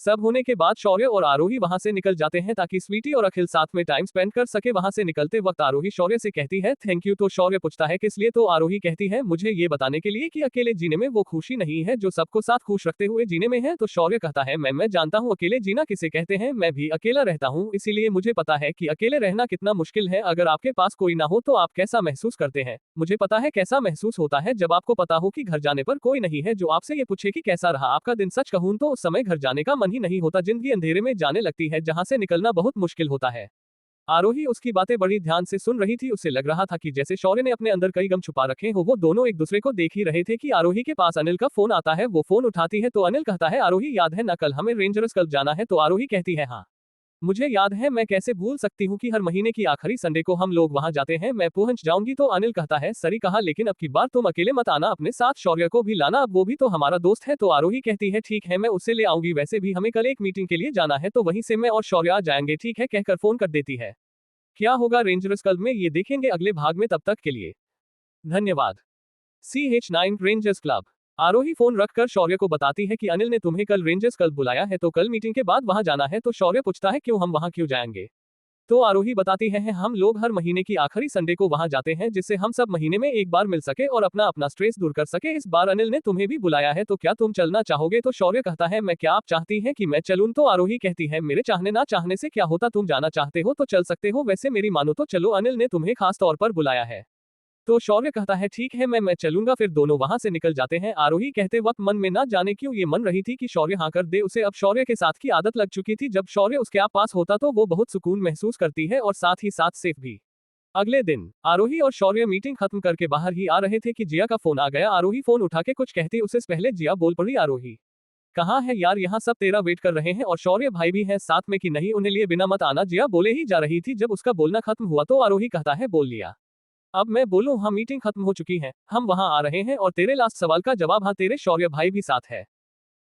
सब होने के बाद शौर्य और आरोही वहां से निकल जाते हैं ताकि स्वीटी और अखिल साथ में टाइम स्पेंड कर सके। वहां से निकलते वक्त आरोही शौर्य से कहती है थैंक यू, तो शौर्य पूछता है किस लिए, तो आरोही कहती है मुझे ये बताने के लिए कि अकेले जीने में वो खुशी नहीं है जो सबको साथ खुश रखते हुए जीने में है। तो शौर्य कहता है मैं जानता हूँ अकेले जीना किसे कहते हैं, मैं भी अकेला रहता हूँ, इसीलिए मुझे पता है कि अकेले रहना कितना मुश्किल है। अगर आपके पास कोई ना हो तो आप कैसा महसूस करते हैं, मुझे पता है कैसा महसूस होता है जब आपको पता हो कि घर जाने पर कोई नहीं है जो आपसे ये पूछे कि कैसा रहा आपका दिन। सच कहूं तो उस समय घर जाने का मन ही नहीं होता, जिंदगी अंधेरे में जाने लगती है जहां से निकलना बहुत मुश्किल होता है। आरोही उसकी बातें बड़ी ध्यान से सुन रही थी, उसे लग रहा था कि जैसे शौर्य ने अपने अंदर कई गम छुपा रखे हो। वो दोनों एक दूसरे को देख ही रहे थे कि आरोही के पास अनिल का फोन आता है। वो फोन उठाती है तो अनिल कहता है, आरोही याद है ना कल हमें रेंजर्स क्लब जाना है, तो आरोही कहती है हाँ मुझे याद है, मैं कैसे भूल सकती हूँ कि हर महीने की आखिरी संडे को हम लोग वहां जाते हैं, मैं पहुंच जाऊंगी। तो अनिल कहता है सही कहा, लेकिन अब की बार तुम अकेले मत आना, अपने साथ शौर्य को भी लाना, अब वो भी तो हमारा दोस्त है। तो आरोही कहती है ठीक है मैं उसे ले आऊंगी, वैसे भी हमें कल एक मीटिंग के लिए जाना है तो वहीं से मैं और शौर्य आ जाएंगे। ठीक है कहकर फोन कर देती है। क्या होगा रेंजर्स क्लब में ये देखेंगे अगले भाग में, तब तक के लिए धन्यवाद। CH9 rangers club. आरोही फोन रखकर शौर्य को बताती है कि अनिल ने तुम्हें कल रेंजर्स क्लब बुलाया है तो कल मीटिंग के बाद वहां जाना है। तो शौर्य पूछता है क्यों, हम वहां क्यों जाएंगे। तो आरोही बताती है हम लोग हर महीने की आखिरी संडे को वहां जाते हैं जिससे हम सब महीने में एक बार मिल सके और अपना अपना स्ट्रेस दूर कर सके। इस बार अनिल ने तुम्हें भी बुलाया है तो क्या तुम चलना चाहोगे। तो शौर्य कहता है मैं क्या आप चाहती हैं कि मैं चलूं। तो आरोही कहती है मेरे चाहने ना चाहने से क्या होता, तुम जाना चाहते हो तो चल सकते हो, वैसे मेरी मानो तो चलो, अनिल ने तुम्हें खास तौर पर बुलाया है। तो शौर्य कहता है ठीक है मैं चलूंगा। फिर दोनों वहां से निकल जाते हैं। आरोही कहते वक्त मन में ना जाने क्यों ये मन रही थी कि शौर्य हाँ कर दे, उसे अब शौर्य के साथ की आदत लग चुकी थी। जब शौर्य उसके पास होता तो वो बहुत सुकून महसूस करती है और साथ ही साथ सेफ भी। अगले दिन आरोही और शौर्य मीटिंग खत्म करके बाहर ही आ रहे थे कि जिया का फोन आ गया। आरोही फोन उठा के कुछ कहती उससे पहले जिया बोल पड़ी, आरोही कहाँ है यार, यहाँ सब तेरा वेट कर रहे हैं और शौर्य भाई भी हैं साथ में कि नहीं, उन्हें लिए बिना मत आना। जिया बोले ही जा रही थी, जब उसका बोलना खत्म हुआ तो आरोही कहता है बोल लिया, अब मैं बोलूं। हाँ मीटिंग खत्म हो चुकी है, हम वहां आ रहे हैं और तेरे लास्ट सवाल का जवाब हाँ, तेरे शौर्य भाई भी साथ है।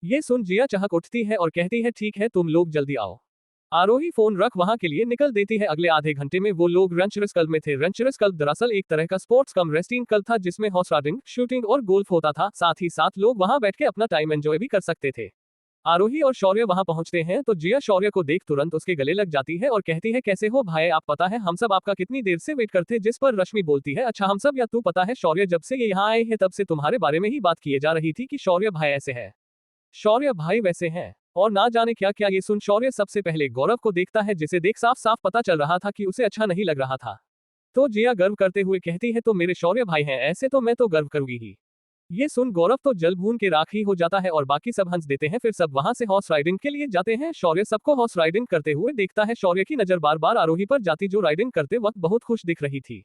ये सुन जिया चहक उठती है और कहती है ठीक है तुम लोग जल्दी आओ। आरोही फोन रख वहां के लिए निकल देती है। अगले आधे घंटे में वो लोग रेंजर्स क्लब में थे। रेंजर्स क्लब दरअसल एक तरह का स्पोर्ट्स कम रेस्टिंग क्लब था जिसमें हॉर्स राइडिंग, शूटिंग और गोल्फ होता था, साथ ही साथ लोग वहां बैठ के अपना टाइम एंजॉय भी कर सकते थे। आरोही और शौर्य वहां पहुंचते हैं तो जिया शौर्य को देख तुरंत उसके गले लग जाती है और कहती है कैसे हो भाई, आप पता है हम सब आपका कितनी देर से वेट करते। जिस पर रश्मि बोलती है अच्छा हम सब या तू, पता है शौर्य जब से ये यहाँ आए हैं तब से तुम्हारे बारे में ही बात किए जा रही थी कि शौर्य भाई ऐसे है, शौर्य भाई वैसे हैं और ना जाने क्या क्या। ये सुन शौर्य सबसे पहले गौरव को देखता है जिसे देख साफ साफ पता चल रहा था कि उसे अच्छा नहीं लग रहा था। तो जिया गर्व करते हुए कहती है तो मेरे शौर्य भाई हैं, ऐसे तो मैं तो गर्व करूंगी ही। ये सुन गौरव तो जल भून के राख ही हो जाता है और बाकी सब हंस देते हैं। फिर सब वहां से हॉर्स राइडिंग के लिए जाते हैं। शौर्य सबको हॉर्स राइडिंग करते हुए देखता है। शौर्य की नजर बार बार आरोही पर जाती जो राइडिंग करते वक्त बहुत खुश दिख रही थी।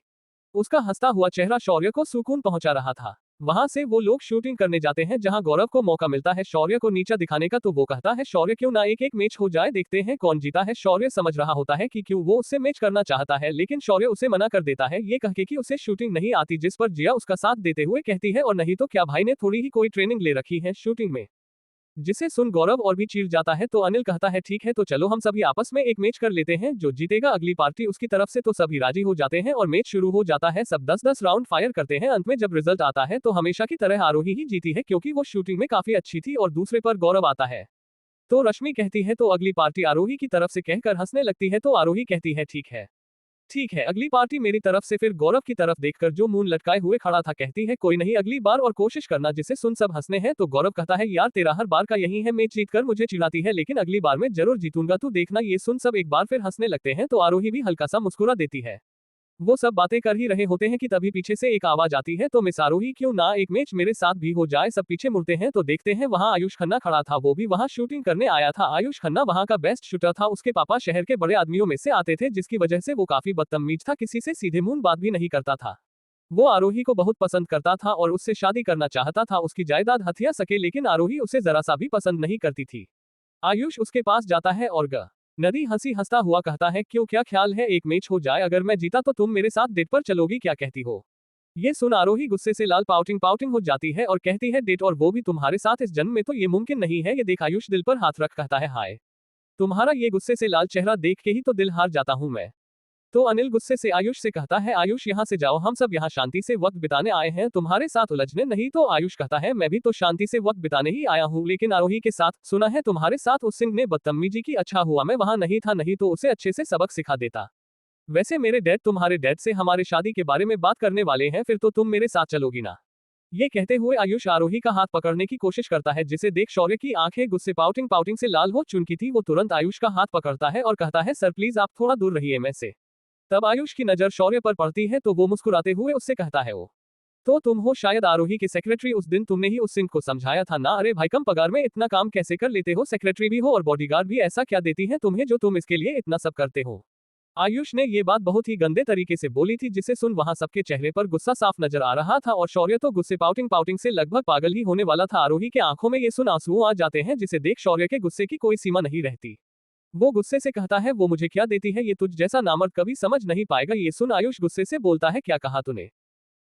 उसका हंसता हुआ चेहरा शौर्य को सुकून पहुंचा रहा था। वहां से वो लोग शूटिंग करने जाते हैं जहां गौरव को मौका मिलता है शौर्य को नीचा दिखाने का, तो वो कहता है शौर्य क्यों ना एक एक मैच हो जाए, देखते हैं कौन जीता है। शौर्य समझ रहा होता है कि क्यों वो उससे मैच करना चाहता है, लेकिन शौर्य उसे मना कर देता है ये कह के कि उसे शूटिंग नहीं आती, जिस पर जिया उसका साथ देते हुए कहती है और नहीं तो क्या भाई ने थोड़ी ही कोई ट्रेनिंग ले रखी है शूटिंग में। जिसे सुन गौरव और भी चिढ़ जाता है तो अनिल कहता है ठीक है तो चलो हम सभी आपस में एक मैच कर लेते हैं, जो जीतेगा अगली पार्टी उसकी तरफ से। तो सभी राजी हो जाते हैं और मैच शुरू हो जाता है। सब 10-10 राउंड फायर करते हैं। अंत में जब रिजल्ट आता है तो हमेशा की तरह आरोही ही जीती है क्योंकि वो शूटिंग में काफी अच्छी थी और दूसरे पर गौरव आता है। तो रश्मि कहती है तो अगली पार्टी आरोही की तरफ से कहकर हंसने लगती है। तो आरोही कहती है ठीक है अगली पार्टी मेरी तरफ से। फिर गौरव की तरफ देखकर जो मुंह लटकाए हुए खड़ा था कहती है कोई नहीं अगली बार और कोशिश करना, जिसे सुन सब हंसने हैं। तो गौरव कहता है यार तेरा हर बार का यही है, मैच जीतकर मुझे चिढ़ाती है, लेकिन अगली बार मैं जरूर जीतूंगा तू देखना। ये सुन सब एक बार फिर हंसने लगते हैं तो आरोही भी हल्का सा मुस्कुरा देती है। वो सब बातें कर ही रहे होते हैं कि तभी पीछे से एक आवाज आती है तो मिस आरोही क्यों ना एक मैच मेरे साथ भी हो जाए। सब पीछे मुड़ते हैं तो देखते हैं वहां आयुष खन्ना खड़ा था, वो भी वहां शूटिंग करने आया था। आयुष खन्ना वहां का बेस्ट शूटर था, उसके पापा शहर के बड़े आदमियों में से आते थे जिसकी वजह से वो काफी बदतमीज था, किसी से सीधे मुंह बात भी नहीं करता था। वो आरोही को बहुत पसंद करता था और उससे शादी करना चाहता था, उसकी जायदाद हथिया सके, लेकिन आरोही उसे जरा सा भी पसंद नहीं करती थी। आयुष उसके पास जाता है और नदी हंसी हंसता हुआ कहता है, क्यों, क्या ख्याल है एक मैच हो जाए, अगर मैं जीता तो तुम मेरे साथ डेट पर चलोगी, क्या कहती हो? ये सुन आरोही गुस्से से लाल पाउटिंग पाउटिंग हो जाती है और कहती है, डेट, और वो भी तुम्हारे साथ, इस जन्म में तो ये मुमकिन नहीं है। ये देख आयुष दिल पर हाथ रख कहता है, हाय, तुम्हारा ये गुस्से से लाल चेहरा देख के ही तो दिल हार जाता हूं मैं। तो अनिल गुस्से से आयुष से कहता है, आयुष यहाँ से जाओ, हम सब यहाँ शांति से वक्त बिताने आए हैं, तुम्हारे साथ उलझने नहीं। तो आयुष कहता है, मैं भी तो शांति से वक्त बिताने ही आया हूँ, लेकिन आरोही के साथ, सुना है तुम्हारे साथ उस सिंह ने बदतमीजी की। अच्छा हुआ मैं वहां नहीं था, नहीं तो उसे अच्छे से सबक सिखा देता। वैसे मेरे डैड तुम्हारे डैड से हमारे शादी के बारे में बात करने वाले हैं, फिर तो तुम मेरे साथ चलोगी ना? ये कहते हुए आयुष आरोही का हाथ पकड़ने की कोशिश करता है, जिसे देख शौर्य की आंखें गुस्से पाउटिंग पाउटिंग से लाल हो चुकी थी। वो तुरंत आयुष का हाथ पकड़ता है और कहता है, सर प्लीज आप थोड़ा दूर रहिए मैं से। तब आयुष की नजर शौर्य पर पड़ती है तो वो मुस्कुराते हुए उससे कहता है, ओ तो तुम हो शायद आरोही के सेक्रेटरी, उस दिन तुमने ही उस सिंह को समझाया था ना? अरे भाई, कम पगार में इतना काम कैसे कर लेते हो? सेक्रेटरी भी हो और बॉडीगार्ड भी, ऐसा क्या देती है तुम्हें जो तुम इसके लिए इतना सब करते हो? आयुष ने ये बात बहुत ही गंदे तरीके से बोली थी, जिसे सुन वहां सबके चेहरे पर गुस्सा साफ नजर आ रहा था और शौर्य तो गुस्से पाउटिंग पाउटिंग से लगभग पागल ही होने वाला था। आरोही के आंखों में ये सुन आंसू आ जाते हैं, जिसे देख शौर्य के गुस्से की कोई सीमा नहीं रहती। वो गुस्से से कहता है, वो मुझे क्या देती है, ये तुझ जैसा नामर्द कभी समझ नहीं पाएगा। ये सुन आयुष गुस्से से बोलता है, क्या कहा तूने?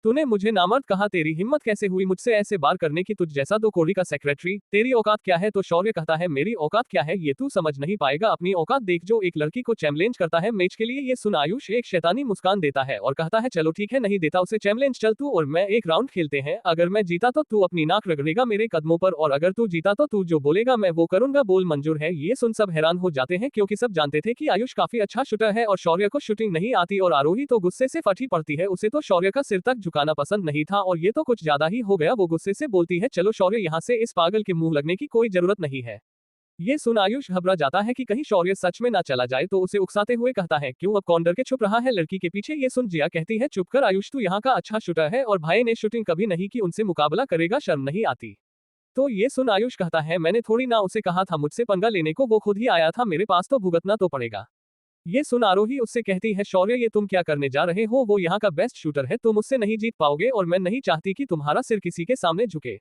तूने मुझे नामर्द कहा? तेरी हिम्मत कैसे हुई मुझसे ऐसे बार करने की? तुझ जैसा दो कोड़ी का सेक्रेटरी, तेरी औकात क्या है? तो शौर्य कहता है, मेरी औकात क्या है ये तू समझ नहीं पाएगा, अपनी औकात देख, जो एक लड़की को चैलेंज करता है मैच के लिए। ये सुन आयुष एक शैतानी मुस्कान देता है और कहता है, चलो ठीक है, नहीं देता उसे चैलेंज, चल तू और मैं एक राउंड खेलते हैं, अगर मैं जीता तो तू अपनी नाक रगड़ेगा मेरे कदमों पर, और अगर तू जीता तो तू जो बोलेगा मैं वो करूंगा, बोल मंजूर है? ये सुन सब हैरान हो जाते हैं, क्योंकि सब जानते थे कि आयुष काफी अच्छा शूटर है और शौर्य को शूटिंग नहीं आती, और आरोही तो गुस्से से फटी पड़ती है, उसे तो शौर्य का सिर तक झुकाना पसंद नहीं था और ये तो कुछ ज्यादा ही हो गया। वो गुस्से से बोलती है, चलो शौर्य, यहाँ से इस पागल के मुंह लगने की कोई जरूरत नहीं है। ये सुन आयुष घबरा जाता है कि कहीं शौर्य सच में ना चला जाए, तो उसे उकसाते हुए कहता है, क्यों अब कौन डर के छुप रहा है लड़की के पीछे? ये सुन जिया कहती है, चुप कर आयुष, तू यहाँ का अच्छा शूटर है और भाई ने शूटिंग कभी नहीं की, उनसे मुकाबला करेगा, शर्म नहीं आती? तो ये सुन आयुष कहता है, मैंने थोड़ी ना उसे कहा था मुझसे पंगा लेने को, वो खुद ही आया था मेरे पास, तो भुगतना तो पड़ेगा। ये सुन आरोही उससे कहती है, शौर्य ये तुम क्या करने जा रहे हो? वो यहाँ का बेस्ट शूटर है, तुम उससे नहीं जीत पाओगे और मैं नहीं चाहती कि तुम्हारा सिर किसी के सामने झुके।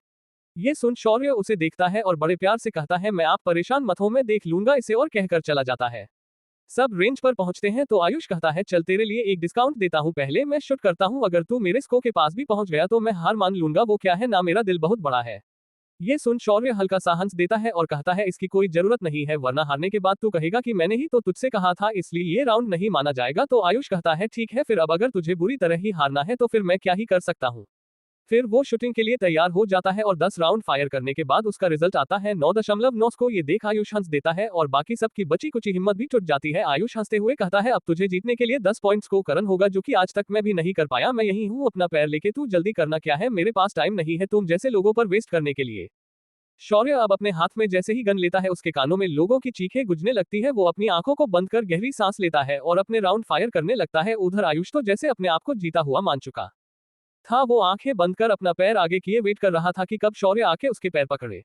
ये सुन शौर्य उसे देखता है और बड़े प्यार से कहता है, मैं आप परेशान मत हो, मैं देख लूंगा इसे, और कहकर चला जाता है। सब रेंज पर पहुंचते हैं तो आयुष कहता है, चल तेरे लिए एक डिस्काउंट देता हूं, पहले मैं शूट करता हूं, अगर तू मेरे स्को के पास भी पहुंच गया तो मैं हार मान लूंगा। वो क्या है ना, मेरा दिल बहुत बड़ा है। ये सुन शौर्य हल्का सा हंस देता है और कहता है, इसकी कोई जरूरत नहीं है, वरना हारने के बाद तू कहेगा कि मैंने ही तो तुझसे कहा था, इसलिए ये राउंड नहीं माना जाएगा। तो आयुष कहता है, ठीक है, फिर अब अगर तुझे बुरी तरह ही हारना है तो फिर मैं क्या ही कर सकता हूँ। फिर वो शूटिंग के लिए तैयार हो जाता है और 10 राउंड फायर करने के बाद उसका रिजल्ट आता है 9.9 को। ये देख आयुष हंस देता है और बाकी सबकी बची कुची हिम्मत भी टूट जाती है। आयुष हंसते हुए कहता है, अब तुझे जीतने के लिए 10 पॉइंट्स को करन होगा, जो कि आज तक मैं भी नहीं कर पाया। मैं यही हूँ अपना पैर लेके, तू जल्दी करना क्या है, मेरे पास टाइम नहीं है तुम जैसे लोगों पर वेस्ट करने के लिए। शौर्य अब अपने हाथ में जैसे ही गन लेता है, उसके कानों में लोगों की चीखें गूंजने लगती है। वो अपनी आंखों को बंद कर गहरी सांस लेता है और अपने राउंड फायर करने लगता है। उधर आयुष तो जैसे अपने आप को जीता हुआ मान चुका था, वो आंखें बंद कर अपना पैर आगे किए वेट कर रहा था कि कब शौर्य आके उसके पैर पकड़े।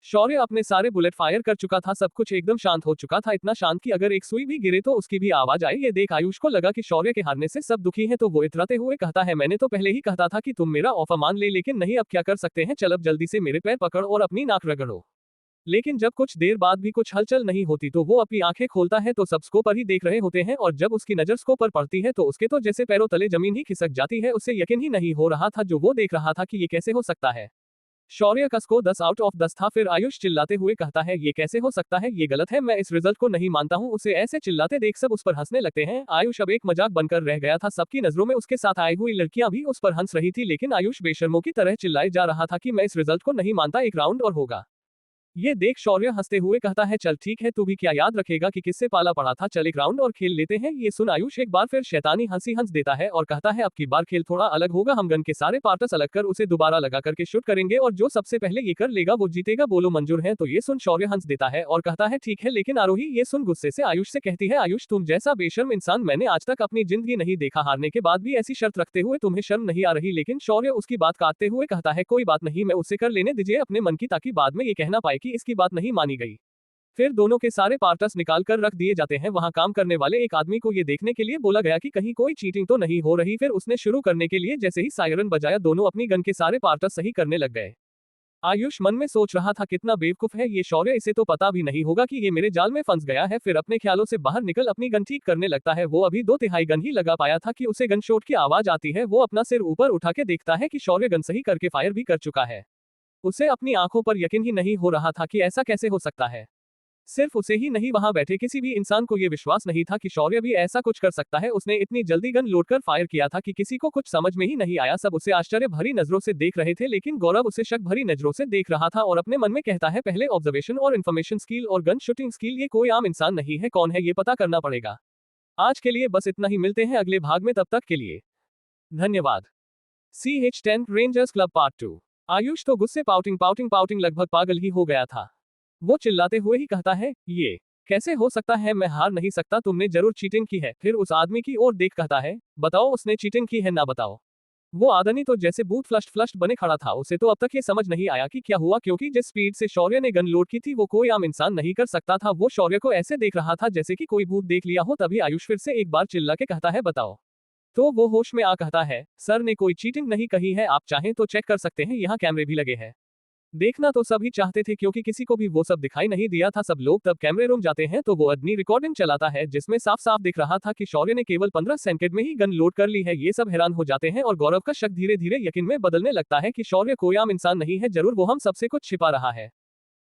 शौर्य अपने सारे बुलेट फायर कर चुका था, सब कुछ एकदम शांत हो चुका था, इतना शांत कि अगर एक सुई भी गिरे तो उसकी भी आवाज आए। ये देख आयुष को लगा कि शौर्य के हारने से सब दुखी हैं, तो वो इतराते हुए कहता है, मैंने तो पहले ही कहता था कि तुम मेरा ऑफर मान ले, लेकिन नहीं, अब क्या कर सकते हैं, चल अब जल्दी से मेरे पैर पकड़ और अपनी नाक रगड़ो। लेकिन जब कुछ देर बाद भी कुछ हलचल नहीं होती तो वो अपनी आंखें खोलता है तो सब स्को पर ही देख रहे होते हैं, और जब उसकी नजर स्को पर पड़ती है तो उसके तो जैसे पैरों तले जमीन ही खिसक जाती है। उसे यकीन ही नहीं हो रहा था जो वो देख रहा था कि ये कैसे हो सकता है। शौर्य का स्को 10 आउट ऑफ 10 था। फिर आयुष चिल्लाते हुए कहता है, ये कैसे हो सकता है, ये गलत है, मैं इस रिजल्ट को नहीं मानता हूँ। उसे ऐसे चिल्लाते देख सब उस पर हंसने लगते हैं। आयुष अब एक मजाक बनकर रह गया था, सबकी नजरों में उसके साथ आई हुई लड़कियां भी उस पर हंस रही थी, लेकिन आयुष बेशर्मों की तरह चिल्लाए जा रहा था कि मैं इस रिजल्ट को नहीं मानता, एक राउंड और होगा। ये देख शौर्य हंसते हुए कहता है, चल ठीक है, तू भी क्या याद रखेगा कि किससे पाला पड़ा था, चल एक राउंड और खेल लेते हैं। ये सुन आयुष एक बार फिर शैतानी हंसी हंस देता है और कहता है, अब की बार खेल थोड़ा अलग होगा, हम गन के सारे पार्टस अलग कर उसे दोबारा लगा करके शूट करेंगे और जो सबसे पहले ये कर लेगा वो जीतेगा, बोलो मंजूर है? तो ये सुन शौर्य हंस देता है और कहता है, ठीक है, लेकिन आरोही ये सुन गुस्से से आयुष से कहती है, आयुष तुम जैसा बेशर्म इंसान मैंने आज तक अपनी जिंदगी नहीं देखा, हारने के बाद भी ऐसी शर्त रखते हुए तुम्हें शर्म नहीं आ रही? लेकिन शौर्य उसकी बात काटते हुए कहता है, कोई बात नहीं, मैं उससे कर लेने दीजिए अपने मन की, ताकि बाद में ये कहना पाए कि इसकी बात नहीं मानी गई। फिर दोनों के सारे पार्टस निकाल कर रख दिए जाते हैं। वहां काम करने वाले एक आदमी को ये देखने के लिए बोला गया कि कहीं कोई चीटिंग तो नहीं हो रही। फिर उसने शुरू करने के लिए जैसे ही सायरन बजाया, दोनों अपनी गन के सारे पार्टस सही करने लग गए। आयुष मन में सोच रहा था कितना बेवकूफ है ये शौर्य, इसे तो पता भी नहीं होगा कि ये मेरे जाल में फंस गया है। फिर अपने ख्यालों से बाहर निकल अपनी गन ठीक करने लगता है। वो अभी 2/3 गन ही लगा पाया था कि उसे गन शॉट की आवाज आती है। वो अपना सिर ऊपर उठा के देखता है कि शौर्य गन सही करके फायर भी कर चुका है। उसे अपनी आंखों पर यकीन ही नहीं हो रहा था कि ऐसा कैसे हो सकता है। सिर्फ उसे ही नहीं, वहां बैठे किसी भी इंसान को यह विश्वास नहीं था कि शौर्य भी ऐसा कुछ कर सकता है। उसने इतनी जल्दी गन लोड कर फायर किया था कि किसी को कुछ समझ में ही नहीं आया। सब उसे आश्चर्य भरी नजरों से देख रहे थे, लेकिन गौरव उसे शक भरी नजरों से देख रहा था और अपने मन में कहता है, पहले ऑब्जर्वेशन और इन्फॉर्मेशन स्किल और गन शूटिंग स्किल, ये कोई आम इंसान नहीं है। कौन है ये पता करना पड़ेगा। आज के लिए बस इतना ही, मिलते हैं अगले भाग में, तब तक के लिए धन्यवाद। CH10 rangers club part 2। Ayush तो गुस्से पाउटिंग लगभग पागल ही हो गया था। वो चिल्लाते हुए ही कहता है, ये कैसे हो सकता है, मैं हार नहीं सकता, तुमने जरूर चीटिंग की है। फिर उस आदमी की ओर देख कहता है, बताओ उसने चीटिंग की है ना बताओ। वो आदमी तो जैसे बूथ फ्लश्ड बने खड़ा था। उसे तो अब तक ये समझ नहीं आया कि क्या हुआ, क्योंकि जिस स्पीड से शौर्य ने गन लोड की थी वो कोई आम इंसान नहीं कर सकता था। वो शौर्य को ऐसे देख रहा था जैसे कि कोई भूत देख लिया हो। तभी आयुष फिर से एक बार चिल्ला के कहता है, बताओ। तो वो होश में आ कहता है, सर ने कोई चीटिंग नहीं कही है, आप चाहें तो चेक कर सकते हैं, यहाँ कैमरे भी लगे हैं। देखना तो सभी चाहते थे क्योंकि किसी को भी वो सब दिखाई नहीं दिया था। सब लोग तब कैमरे रूम जाते हैं तो वो आदमी रिकॉर्डिंग चलाता है जिसमें साफ साफ दिख रहा था कि शौर्य ने केवल 15 सेकंड में ही गन लोड कर ली है। ये सब हैरान हो जाते हैं और गौरव का शक धीरे धीरे यकीन में बदलने लगता है कि शौर्य कोई आम इंसान नहीं है, जरूर वो हम सबसे कुछ छिपा रहा है।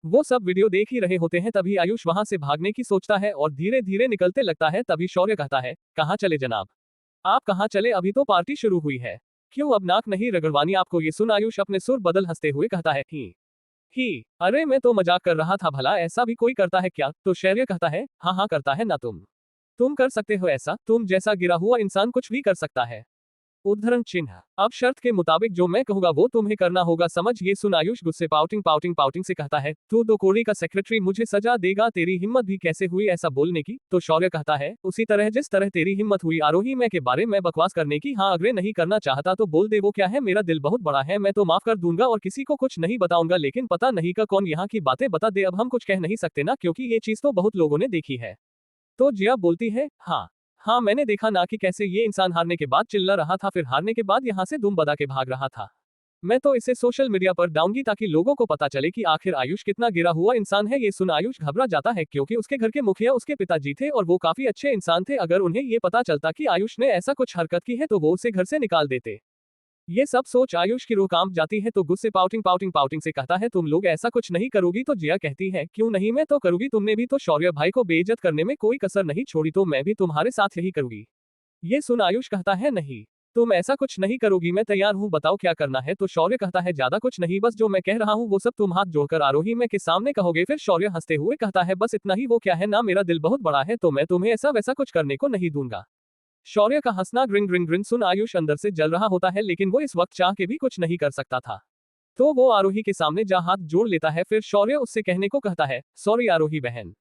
वो सब वीडियो देख ही रहे होते हैं। तभी आयुष वहां से भागने की सोचता है और धीरे धीरे निकलते लगता है। तभी शौर्य कहता है, कहाँ चले जनाब, आप कहाँ चले, अभी तो पार्टी शुरू हुई है, क्यों अब नाक नहीं रगड़वानी आपको। ये सुन आयुष अपने सुर बदल हंसते हुए कहता है, ही अरे मैं तो मजाक कर रहा था, भला ऐसा भी कोई करता है क्या। तो शौर्य कहता है, हाँ करता है ना, तुम कर सकते हो ऐसा, तुम जैसा गिरा हुआ इंसान कुछ भी कर सकता है। उद्धरण चिन्ह, अब शर्त के मुताबिक जो मैं कहूंगा वो तुम्हें करना होगा, समझ। ये सुन आयुष गुस्से पाउटिंग से कहता है, तू तो कोड़ी का सेक्रेटरी, मुझे सजा देगा, तेरी हिम्मत भी कैसे हुई ऐसा बोलने की। तो शौर्य कहता है, उसी तरह जिस तरह तेरी हिम्मत हुई आरोही मैं के बारे में बकवास करने की। हाँ अग्रे नहीं करना चाहता तो बोल दे, वो क्या है, मेरा दिल बहुत बड़ा है, मैं तो माफ कर दूंगा और किसी को कुछ नहीं बताऊंगा, लेकिन पता नहीं का कौन यहाँ की बातें बता दे। अब हम कुछ कह नहीं सकते ना, क्योंकि ये चीज तो बहुत लोगों ने देखी है। तो जिया बोलती है, हाँ मैंने देखा ना कि कैसे ये इंसान हारने के बाद चिल्ला रहा था, फिर हारने के बाद यहाँ से दुम बदा के भाग रहा था। मैं तो इसे सोशल मीडिया पर डालूंगी ताकि लोगों को पता चले कि आखिर आयुष कितना गिरा हुआ इंसान है। ये सुन आयुष घबरा जाता है क्योंकि उसके घर के मुखिया उसके पिताजी थे और वो काफी अच्छे इंसान थे। अगर उन्हें ये पता चलता कि आयुष ने ऐसा कुछ हरकत की है तो वो उसे घर से निकाल देते। ये सब सोच आयुष की रूह कांप जाती है। तो गुस्से पाउटिंग से कहता है, तुम लोग ऐसा कुछ नहीं करोगी। तो जिया कहती है, क्यों नहीं, मैं तो करूंगी, तुमने भी तो शौर्य भाई को बेइज्जत करने में कोई कसर नहीं छोड़ी, तो मैं भी तुम्हारे साथ यही करूंगी। ये सुन आयुष कहता है, नहीं तुम ऐसा कुछ नहीं करोगी, मैं तैयार हूँ, बताओ क्या करना है। तो शौर्य कहता है, ज्यादा कुछ नहीं, बस जो मैं कह रहा हूँ वो सब तुम हाथ जोड़कर आरोही मैं के सामने कहोगे। फिर शौर्य हंसते हुए कहता है, बस इतना ही, वो क्या है ना, मेरा दिल बहुत बड़ा है तो मैं तुम्हें ऐसा वैसा कुछ करने को नहीं दूंगा। शौर्य का हंसना ग्रिन सुन आयुष अंदर से जल रहा होता है, लेकिन वो इस वक्त चाह के भी कुछ नहीं कर सकता था। तो वो आरोही के सामने जा हाथ जोड़ लेता है। फिर शौर्य उससे कहने को कहता है, सॉरी आरोही बहन।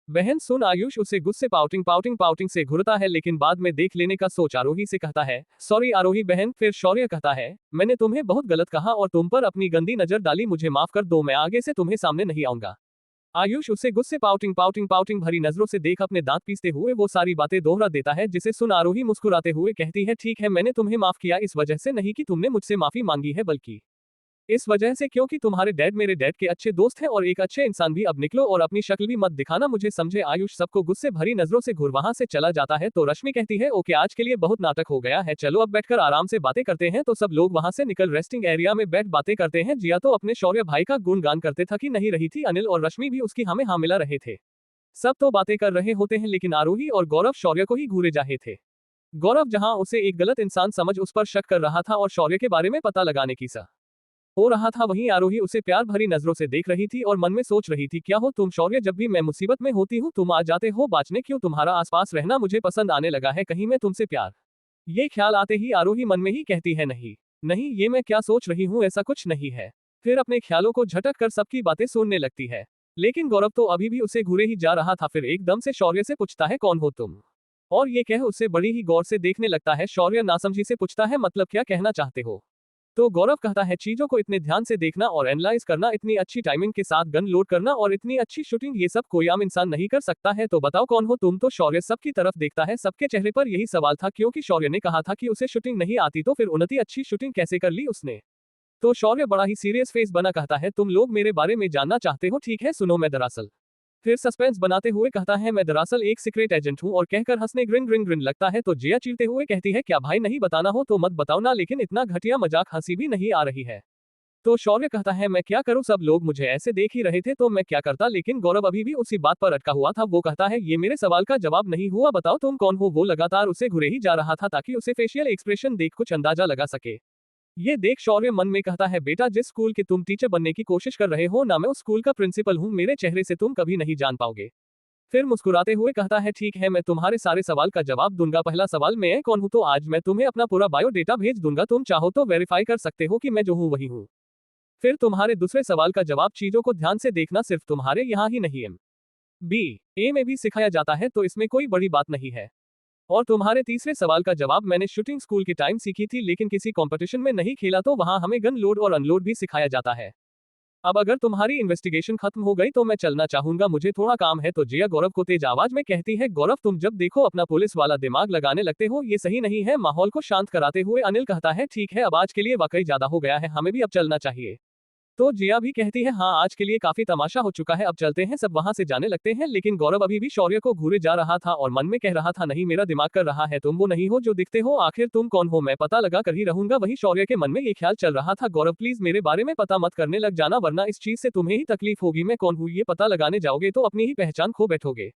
बहन सुन आयुष उसे गुस्से पाउटिंग से घुरता है, लेकिन बाद में देख लेने का सोच आरोही से कहता है, सॉरी आरोही बहन। फिर शौर्य कहता है, मैंने तुम्हें बहुत गलत कहा और तुम पर अपनी गंदी नजर डाली, मुझे माफ कर दो, मैं आगे से तुम्हें सामने नहीं आऊंगा। आयुष उसे गुस्से पाउटिंग भरी नजरों से देख अपने दांत पीसते हुए वो सारी बातें दोहरा देता है, जिसे सुन आरोही मुस्कुराते हुए कहती है, ठीक है, मैंने तुम्हें माफ किया, इस वजह से नहीं कि तुमने मुझसे माफी मांगी है, बल्कि इस वजह से क्योंकि तुम्हारे डैड मेरे डैड के अच्छे दोस्त हैं और एक अच्छे इंसान भी। अब निकलो और अपनी शक्ल भी मत दिखाना मुझे, समझे। आयुष सबको गुस्से भरी नजरों से घूर वहां से चला जाता है। तो रश्मि कहती है, ओके आज के लिए बहुत नाटक हो गया है, चलो अब बैठकर आराम से बातें करते हैं। तो सब लोग वहां से निकल रेस्टिंग एरिया में बैठ बातें करते हैं। जिया तो अपने शौर्य भाई का गुणगान करते थकी नहीं रही थी, अनिल और रश्मि भी उसकी हमें हाँ मिला रहे थे। सब तो बातें कर रहे होते हैं, लेकिन आरोही और गौरव शौर्य को ही घूरे जाहे थे। गौरव जहां उसे एक गलत इंसान समझ उस पर शक कर रहा था और शौर्य के बारे में पता लगाने की सा हो रहा था, वहीं आरोही उसे प्यार भरी नजरों से देख रही थी और मन में सोच रही थी, क्या हो तुम शौर्य, जब भी मैं मुसीबत में होती हूँ तुम आ जाते हो बाँचने, क्यों तुम्हारा आसपास रहना मुझे पसंद आने लगा है, कहीं मैं तुमसे प्यार। ये ख्याल आते ही आरोही मन में ही कहती है, नहीं ये मैं क्या सोच रही हूँ, ऐसा कुछ नहीं है। फिर अपने ख्यालों को झटक कर सबकी बातें सुनने लगती है, लेकिन गौरव तो अभी भी उसे घूरे ही जा रहा था। फिर एकदम से शौर्य से पूछता है, कौन हो तुम, और ये कह उसे बड़ी ही गौर से देखने लगता है। शौर्य नासमझी से पूछता है, मतलब क्या कहना चाहते हो। तो गौरव कहता है चीजों को इतने ध्यान से देखना और एनालाइज करना, इतनी अच्छी टाइमिंग के साथ गन लोड करना और इतनी अच्छी शूटिंग, ये सब कोई आम इंसान नहीं कर सकता है। तो बताओ कौन हो तुम। तो शौर्य सबकी तरफ देखता है, सबके चेहरे पर यही सवाल था, क्योंकि शौर्य ने कहा था कि उसे शूटिंग नहीं आती, तो फिर उन्नति अच्छी शूटिंग कैसे कर ली उसने। तो शौर्य बड़ा ही सीरियस फेस बना कहता है तुम लोग मेरे बारे में जानना चाहते हो, ठीक है सुनो। मैं दरअसल, फिर सस्पेंस बनाते हुए कहता है मैं दरअसल एक सीक्रेट एजेंट हूं, और कहकर हंसने ग्रिन ग्रिन ग्रिन लगता है। तो जिया चीरते हुए कहती है क्या भाई नहीं बताना हो तो मत बताओ ना, लेकिन इतना घटिया मजाक हंसी भी नहीं आ रही है। तो शौर्य कहता है मैं क्या करूं, सब लोग मुझे ऐसे देख ही रहे थे तो मैं क्या करता। लेकिन गौरव अभी भी उसी बात पर अटका हुआ था। वो कहता है ये मेरे सवाल का जवाब नहीं हुआ, बताओ तुम कौन हो। वो लगातार उसे घुरे ही जा रहा था ताकि उसे फेशियल एक्सप्रेशन देख कुछ अंदाजा लगा सके। ये देख शौर्य मन में कहता है बेटा जिस स्कूल के तुम टीचर बनने की कोशिश कर रहे हो ना, मैं उस स्कूल का प्रिंसिपल हूं, मेरे चेहरे से तुम कभी नहीं जान पाओगे। फिर मुस्कुराते हुए कहता है ठीक है मैं तुम्हारे सारे सवाल का जवाब दूंगा। पहला सवाल मैं कौन हूं, तो आज मैं तुम्हें अपना पूरा बायोडेटा भेज दूंगा, तुम चाहो तो वेरीफाई कर सकते हो कि मैं जो हूं वही हूं। फिर तुम्हारे दूसरे सवाल का जवाब, चीजों को ध्यान से देखना सिर्फ तुम्हारे यहाँ ही नहीं MBA में भी सिखाया जाता है, तो इसमें कोई बड़ी बात नहीं है। और तुम्हारे तीसरे सवाल का जवाब, मैंने शूटिंग स्कूल के टाइम सीखी थी लेकिन किसी कंपटीशन में नहीं खेला, तो वहां हमें गन लोड और अनलोड भी सिखाया जाता है। अब अगर तुम्हारी इन्वेस्टिगेशन खत्म हो गई तो मैं चलना चाहूंगा, मुझे थोड़ा काम है। तो जिया गौरव को तेज आवाज में कहती है गौरव तुम जब देखो अपना पुलिस वाला दिमाग लगाने लगते हो, ये सही नहीं है। माहौल को शांत कराते हुए अनिल कहता है ठीक है अब आज के लिए वाकई ज्यादा हो गया है, हमें भी अब चलना चाहिए। तो जिया भी कहती है हाँ आज के लिए काफी तमाशा हो चुका है, अब चलते हैं। सब वहां से जाने लगते हैं, लेकिन गौरव अभी भी शौर्य को घूरे जा रहा था और मन में कह रहा था नहीं मेरा दिमाग कर रहा है, तुम वो नहीं हो जो दिखते हो, आखिर तुम कौन हो, मैं पता लगा कर ही रहूंगा। वही शौर्य के मन में ये ख्याल चल रहा था गौरव प्लीज मेरे बारे में पता मत करने लग जाना, वरना इस चीज से तुम्हें ही तकलीफ होगी। मैं कौन हूँ ये पता लगाने जाओगे तो अपनी ही पहचान खो बैठोगे।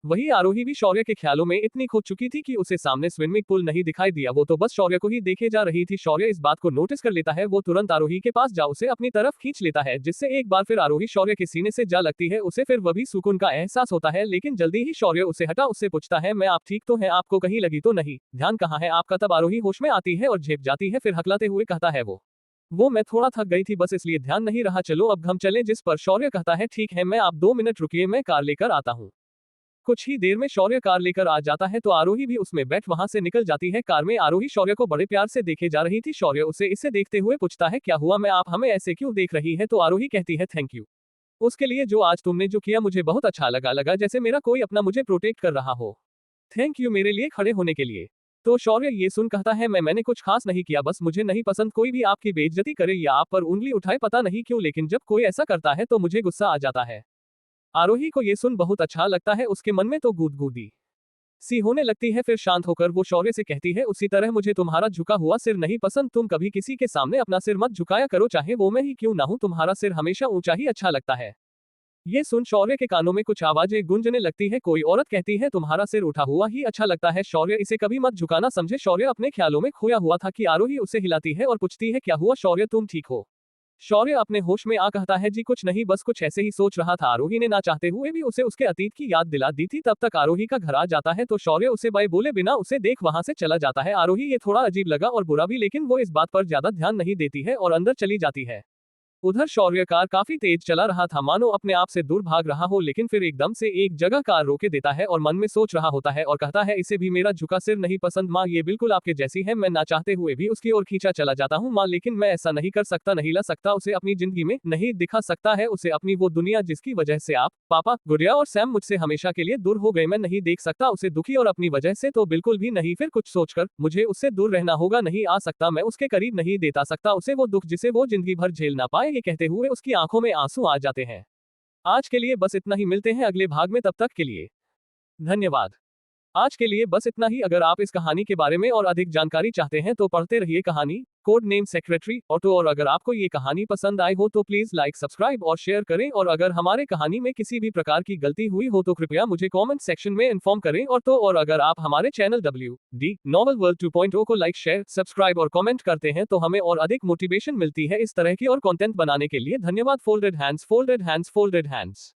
वही आरोही भी शौर्य के ख्यालों में इतनी खो चुकी थी कि उसे सामने स्विमिंग पूल नहीं दिखाई दिया, वो तो बस शौर्य को ही देखे जा रही थी। शौर्य इस बात को नोटिस कर लेता है, वो तुरंत आरोही के पास जा उसे अपनी तरफ खींच लेता है, जिससे एक बार फिर आरोही शौर्य के सीने से जा लगती है। उसे फिर वही सुकून का एहसास होता है, लेकिन जल्दी ही शौर्य उसे हटा उससे पूछता है मैं आप ठीक तो हैं, आपको कहीं लगी तो नहीं, ध्यान कहाँ है आपका। तब आरोही होश में आती है और झेप जाती है, फिर हकलाते हुए कहता है वो मैं थोड़ा थक गई थी बस इसलिए ध्यान नहीं रहा, चलो अब हम चले। जिस पर शौर्य कहता है ठीक है मैं आप 2 मिनट रुकिए, मैं कार लेकर आता हूँ। कुछ ही देर में शौर्य कार लेकर आ जाता है, तो आरोही भी उसमें बैठ वहां से निकल जाती है। कार में आरोही शौर्य को बड़े प्यार से देखे जा रही थी। शौर्य उसे इसे देखते हुए पूछता है क्या हुआ, मैं आप हमें ऐसे क्यों देख रही है। तो आरोही कहती है थैंक यू उसके लिए जो आज तुमने जो किया, मुझे बहुत अच्छा लगा जैसे मेरा कोई अपना मुझे प्रोटेक्ट कर रहा हो। थैंक यू मेरे लिए खड़े होने के लिए। तो शौर्य ये सुन कहता है मैंने कुछ खास नहीं किया, बस मुझे नहीं पसंद कोई भी आपकी बेइज्जती करे या आप पर उंगली उठाए, पता नहीं क्यों लेकिन जब कोई ऐसा करता है तो मुझे गुस्सा आ जाता है। आरोही को ये सुन बहुत अच्छा लगता है, उसके मन में तो गूदगूदी सी होने लगती है। फिर शांत होकर वो शौर्य से कहती है उसी तरह मुझे तुम्हारा झुका हुआ सिर नहीं पसंद, तुम कभी किसी के सामने अपना सिर मत झुकाया करो, चाहे वो मैं ही क्यों ना हूं, तुम्हारा सिर हमेशा ऊंचा ही अच्छा लगता है। ये सुन शौर्य के कानों में कुछ आवाजें गूंजने लगती है, कोई औरत कहती है तुम्हारा सिर उठा हुआ ही अच्छा लगता है। शौर्य इसे कभी मत झुकाना समझे। शौर्य अपने ख्यालों में खोया हुआ था कि आरोही उसे हिलाती है और पूछती है क्या हुआ शौर्य तुम ठीक हो। शौर्य अपने होश में आ कहता है जी कुछ नहीं, बस कुछ ऐसे ही सोच रहा था। आरोही ने ना चाहते हुए भी उसे उसके अतीत की याद दिला दी थी। तब तक आरोही का घर आ जाता है, तो शौर्य उसे बाय बोले बिना उसे देख वहां से चला जाता है। आरोही ये थोड़ा अजीब लगा और बुरा भी, लेकिन वो इस बात पर ज्यादा ध्यान नहीं देती है और अंदर चली जाती है। उधर शौर्य कार काफी तेज चला रहा था, मानो अपने आप से दूर भाग रहा हो, लेकिन फिर एकदम से एक जगह कार रोके देता है और मन में सोच रहा होता है और कहता है इसे भी मेरा झुका सिर नहीं पसंद माँ, ये बिल्कुल आपके जैसी है। मैं ना चाहते हुए भी उसकी ओर खींचा चला जाता हूँ माँ, लेकिन मैं ऐसा नहीं कर सकता, नहीं ला सकता उसे अपनी जिंदगी में, नहीं दिखा सकता है उसे अपनी वो दुनिया जिसकी वजह से आप, पापा, गुड़िया और सैम मुझसे हमेशा के लिए दूर हो गए। मैं नहीं देख सकता उसे दुखी और अपनी वजह से तो बिल्कुल भी नहीं। फिर कुछ सोचकर मुझे उससे दूर रहना होगा, नहीं आ सकता, मैं उसके करीब नहीं देता सकता उसे वो दुख जिसे वो जिंदगी भर झेल ना पाए। ये कहते हुए उसकी आंखों में आंसू आ जाते हैं। आज के लिए बस इतना ही, मिलते हैं अगले भाग में, तब तक के लिए धन्यवाद। आज के लिए बस इतना ही। अगर आप इस कहानी के बारे में और अधिक जानकारी चाहते हैं तो पढ़ते रहिए कहानी कोड नेम सेक्रेटरी ऑटो। और अगर आपको ये कहानी पसंद आई हो तो प्लीज लाइक, सब्सक्राइब और शेयर करें। और अगर हमारे कहानी में किसी भी प्रकार की गलती हुई हो तो कृपया मुझे कमेंट सेक्शन में इन्फॉर्म करें। और अगर आप हमारे चैनल WD नॉवल वर्ल्ड 2.0 को लाइक, शेयर, सब्सक्राइब और कमेंट करते हैं तो हमें और अधिक मोटिवेशन मिलती है इस तरह की और कंटेंट बनाने के लिए। धन्यवाद। Folded hands, folded hands, folded hands.